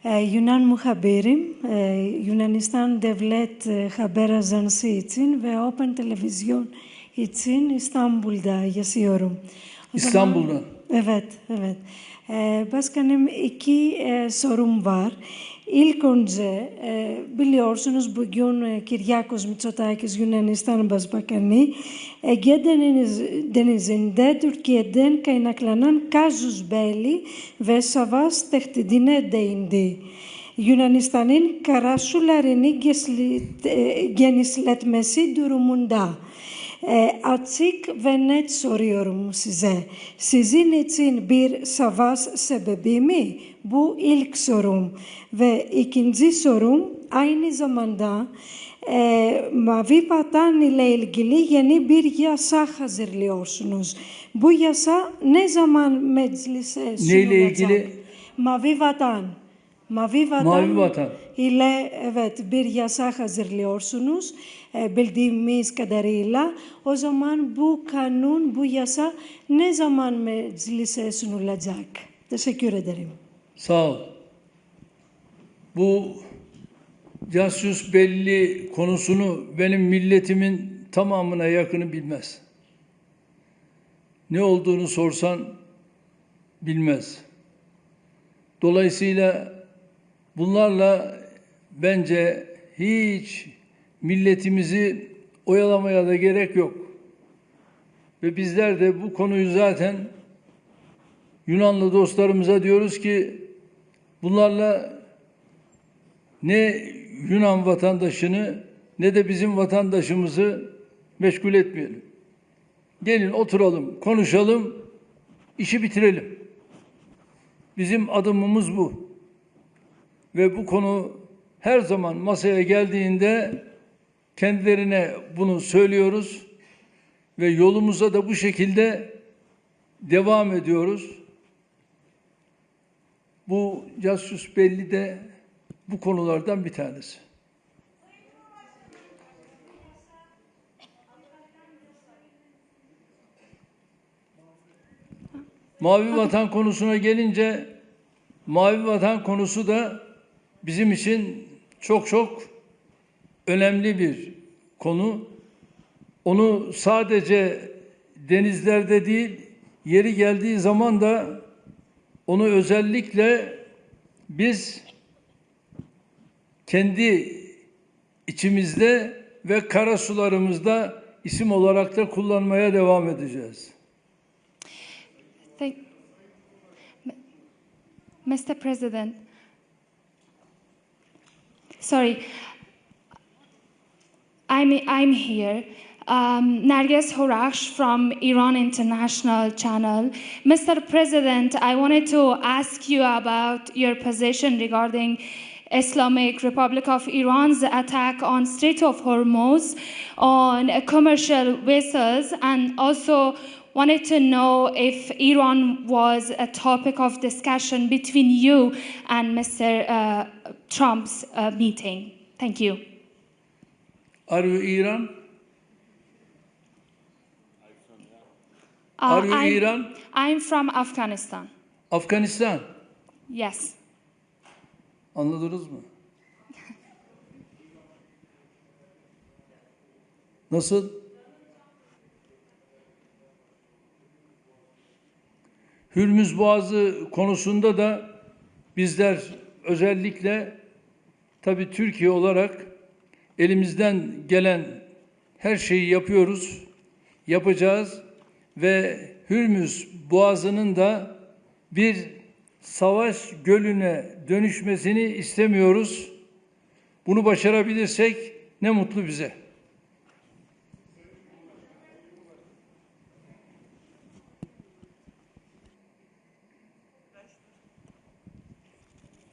Yunan muhabirim, Yunanistan Devlet Haber Ajansı için ve Open Televizyon için İstanbul'da yaşıyorum. İstanbul'da? Evet. Başkanım, iki sorum var. İlk önce biliyorsunuz bugün Κυριάκος Μητσοτάκης Yunanistan Başbakanı Ege Denizi'nde Türkiye'den kaynaklanan casus belli ve savaş tehdidine değindi. Yunanistan'ın karasularını genişletmesi durumunda açık ve net soruyorum size. Sizin için bir savaş sebebi mi? Bu ilk sorum. Ve ikinci sorum aynı zamanda mavi vatan ile ilgili yeni bir yasa hazırlıyorsunuz. Bu yasa ne zaman meclise sunulacak? Neyle ilgili? Mavi vatan ile evet bir yasa hazırlıyorsunuz. Bildiğimiz kadarıyla o zaman bu kanun, bu yasa ne zaman meclise sunulacak? Teşekkür ederim. Sağ ol. Bu casus belli konusunu benim milletimin tamamına yakını bilmez. Ne olduğunu sorsan bilmez. Dolayısıyla bunlarla bence hiç milletimizi oyalamaya da gerek yok. Ve bizler de bu konuyu zaten Yunanlı dostlarımıza diyoruz ki bunlarla ne Yunan vatandaşını ne de bizim vatandaşımızı meşgul etmeyelim. Gelin oturalım, konuşalım, işi bitirelim. Bizim adımımız bu. Ve bu konu her zaman masaya geldiğinde kendilerine bunu söylüyoruz ve yolumuza da bu şekilde devam ediyoruz. Bu casus belli de bu konulardan bir tanesi. Mavi vatan konusuna gelince, mavi vatan konusu da bizim için çok çok önemli bir konu. Onu sadece denizlerde değil, yeri geldiği zaman da onu özellikle biz kendi içimizde ve karasularımızda isim olarak da kullanmaya devam edeceğiz. Mr. President, sorry, I'm here. Nerges Horash from Iran International Channel. Mr. President, I wanted to ask you about your position regarding Islamic Republic of Iran's attack on Strait of Hormuz on commercial vessels, and also wanted to know if Iran was a topic of discussion between you and Mr. Trump's meeting. Thank you. Are you Iran? Are you Iran? I'm from Afghanistan. Afganistan. Yes. Anladınız mı? Nasıl? Hürmüz Boğazı konusunda da bizler özellikle tabii Türkiye olarak elimizden gelen her şeyi yapıyoruz, yapacağız ve Hürmüz Boğazı'nın da bir savaş gölüne dönüşmesini istemiyoruz. Bunu başarabilirsek ne mutlu bize.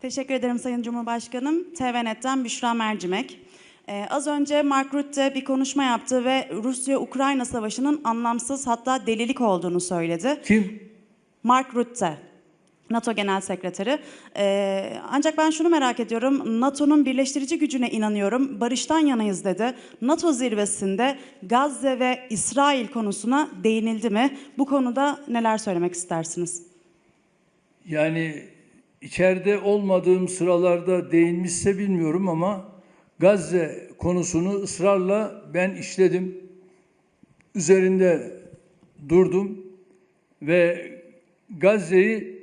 Teşekkür ederim Sayın Cumhurbaşkanım. TVNet'ten Büşra Mercimek. Az önce Mark Rutte bir konuşma yaptı ve Rusya-Ukrayna savaşının anlamsız, hatta delilik olduğunu söyledi. Kim? Mark Rutte, NATO Genel Sekreteri. Ancak ben şunu merak ediyorum. NATO'nun birleştirici gücüne inanıyorum. Barıştan yanayız dedi. NATO zirvesinde Gazze ve İsrail konusuna değinildi mi? Bu konuda neler söylemek istersiniz? Yani içeride olmadığım sıralarda değinmişse bilmiyorum ama Gazze konusunu ısrarla ben işledim. Üzerinde durdum ve Gazze'yi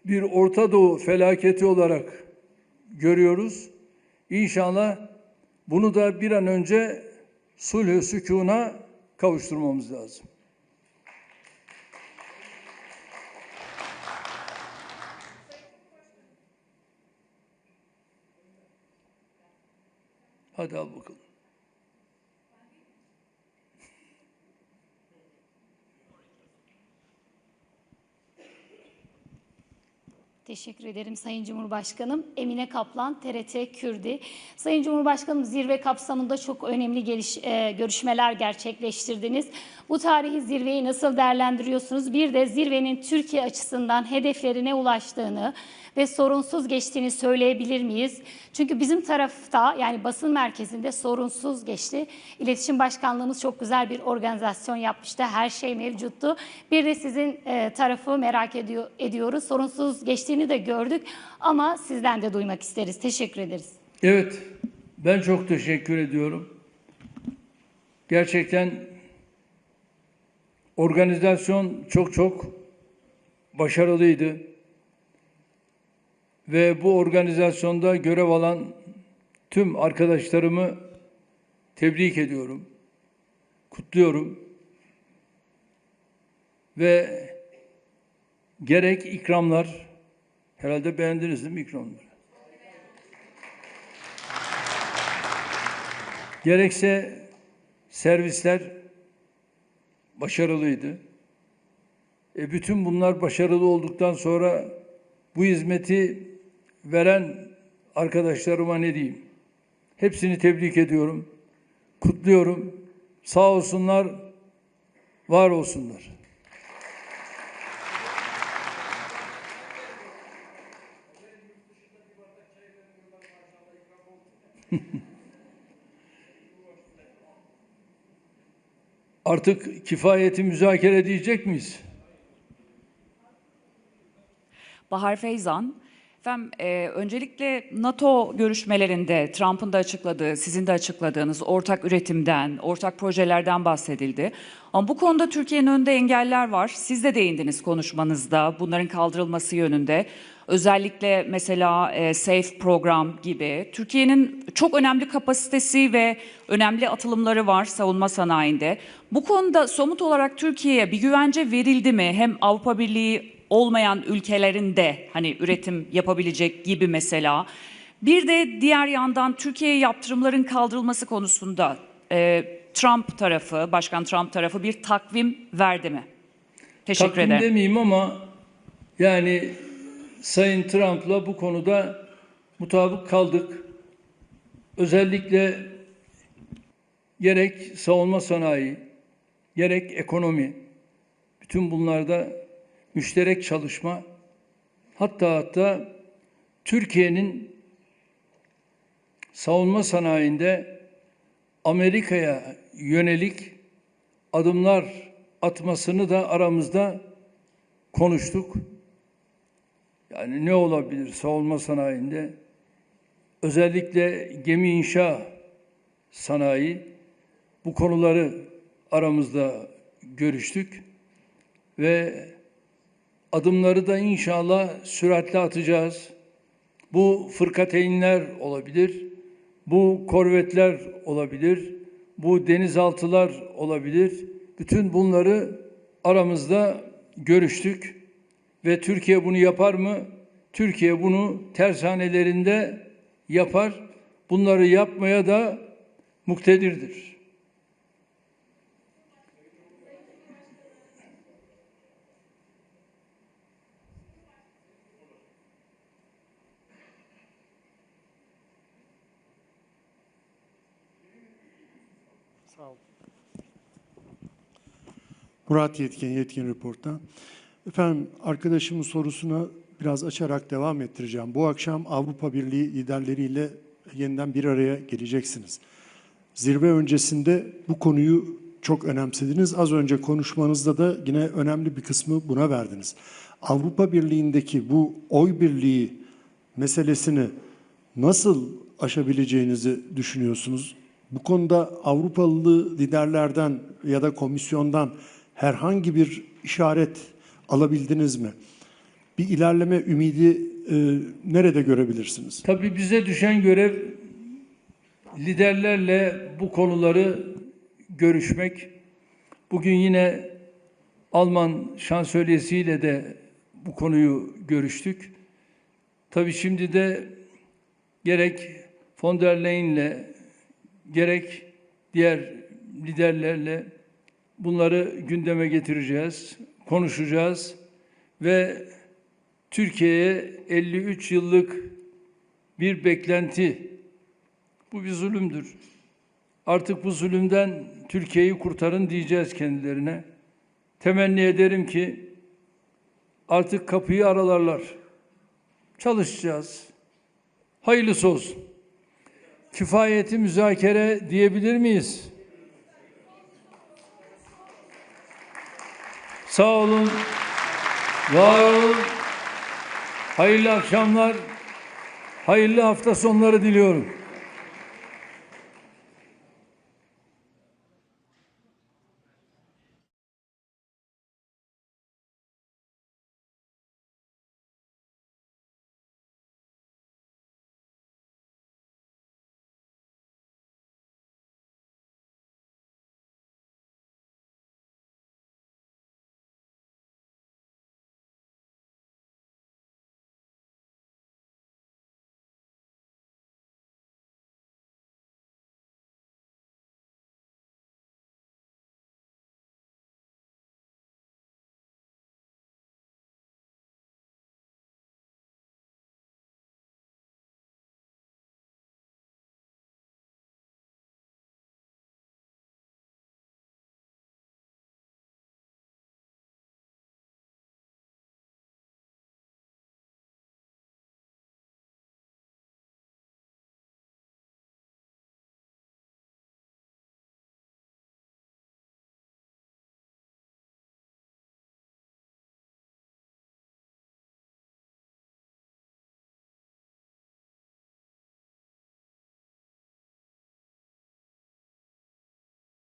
bir Orta Doğu felaketi olarak görüyoruz. İnşallah bunu da bir an önce sulh-ü sükûna kavuşturmamız lazım. Hadi al bakalım. Teşekkür ederim Sayın Cumhurbaşkanım. Emine Kaplan, TRT Kürdi. Sayın Cumhurbaşkanım, zirve kapsamında çok önemli görüşmeler gerçekleştirdiniz. Bu tarihi zirveyi nasıl değerlendiriyorsunuz? Bir de zirvenin Türkiye açısından hedeflerine ulaştığını ve sorunsuz geçtiğini söyleyebilir miyiz? Çünkü bizim tarafta, yani basın merkezinde sorunsuz geçti. İletişim Başkanlığımız çok güzel bir organizasyon yapmıştı. Her şey mevcuttu. Bir de sizin tarafı merak ediyoruz. Sorunsuz geçtiğini de gördük ama sizden de duymak isteriz. Teşekkür ederiz. Evet, ben çok teşekkür ediyorum. Gerçekten organizasyon çok başarılıydı. Ve bu organizasyonda görev alan tüm arkadaşlarımı tebrik ediyorum, kutluyorum. Ve gerek ikramlar, herhalde beğendiniz değil mi ikramları? gerekse servisler başarılıydı. Bütün bunlar başarılı olduktan sonra bu hizmeti veren arkadaşlarıma ne diyeyim? Hepsini tebrik ediyorum, kutluyorum. Sağ olsunlar, var olsunlar. Artık kifayeti müzakere diyecek miyiz? Bahar Feyzan. Efendim, öncelikle NATO görüşmelerinde Trump'ın da açıkladığı, sizin de açıkladığınız ortak üretimden, ortak projelerden bahsedildi. Ama bu konuda Türkiye'nin önünde engeller var. Siz de değindiniz konuşmanızda bunların kaldırılması yönünde. Özellikle mesela SAFE program gibi. Türkiye'nin çok önemli kapasitesi ve önemli atılımları var savunma sanayinde. Bu konuda somut olarak Türkiye'ye bir güvence verildi mi? Hem Avrupa Birliği olmayan ülkelerinde hani üretim yapabilecek gibi mesela. Bir de diğer yandan Türkiye'ye yaptırımların kaldırılması konusunda Trump tarafı, Başkan Trump tarafı bir takvim verdi mi? Teşekkür ederim. Takvim demeyeyim ama yani Sayın Trump'la bu konuda mutabık kaldık. Özellikle gerek savunma sanayi, gerek ekonomi, bütün bunlarda müşterek çalışma, hatta Türkiye'nin savunma sanayinde Amerika'ya yönelik adımlar atmasını da aramızda konuştuk. Yani ne olabilir savunma sanayinde? Özellikle gemi inşa sanayi, bu konuları aramızda görüştük ve adımları da inşallah süratle atacağız. Bu fırkateynler olabilir, bu korvetler olabilir, bu denizaltılar olabilir. Bütün bunları aramızda görüştük ve Türkiye bunu yapar mı? Türkiye bunu tersanelerinde yapar. Bunları yapmaya da muktedirdir. Sağ olun. Murat Yetkin Report'tan. Efendim, arkadaşımın sorusuna biraz açarak devam ettireceğim. Bu akşam Avrupa Birliği liderleriyle yeniden bir araya geleceksiniz. Zirve öncesinde bu konuyu çok önemsediniz. Az önce konuşmanızda da yine önemli bir kısmı buna verdiniz. Avrupa Birliği'ndeki bu oy birliği meselesini nasıl aşabileceğinizi düşünüyorsunuz? Bu konuda Avrupalı liderlerden ya da komisyondan herhangi bir işaret alabildiniz mi? Bir ilerleme ümidi nerede görebilirsiniz? Tabii bize düşen görev liderlerle bu konuları görüşmek. Bugün yine Alman şansölyesiyle de bu konuyu görüştük. Tabii şimdi de gerek von der Leyen'le gerek diğer liderlerle bunları gündeme getireceğiz, konuşacağız ve Türkiye'ye 53 yıllık bir beklenti, bu bir zulümdür. Artık bu zulümden Türkiye'yi kurtarın diyeceğiz kendilerine. Temenni ederim ki artık kapıyı aralarlar. Çalışacağız. Hayırlısı olsun. Kifayeti müzakere diyebilir miyiz? Sağ olun, var olun. Hayırlı akşamlar, hayırlı hafta sonları diliyorum.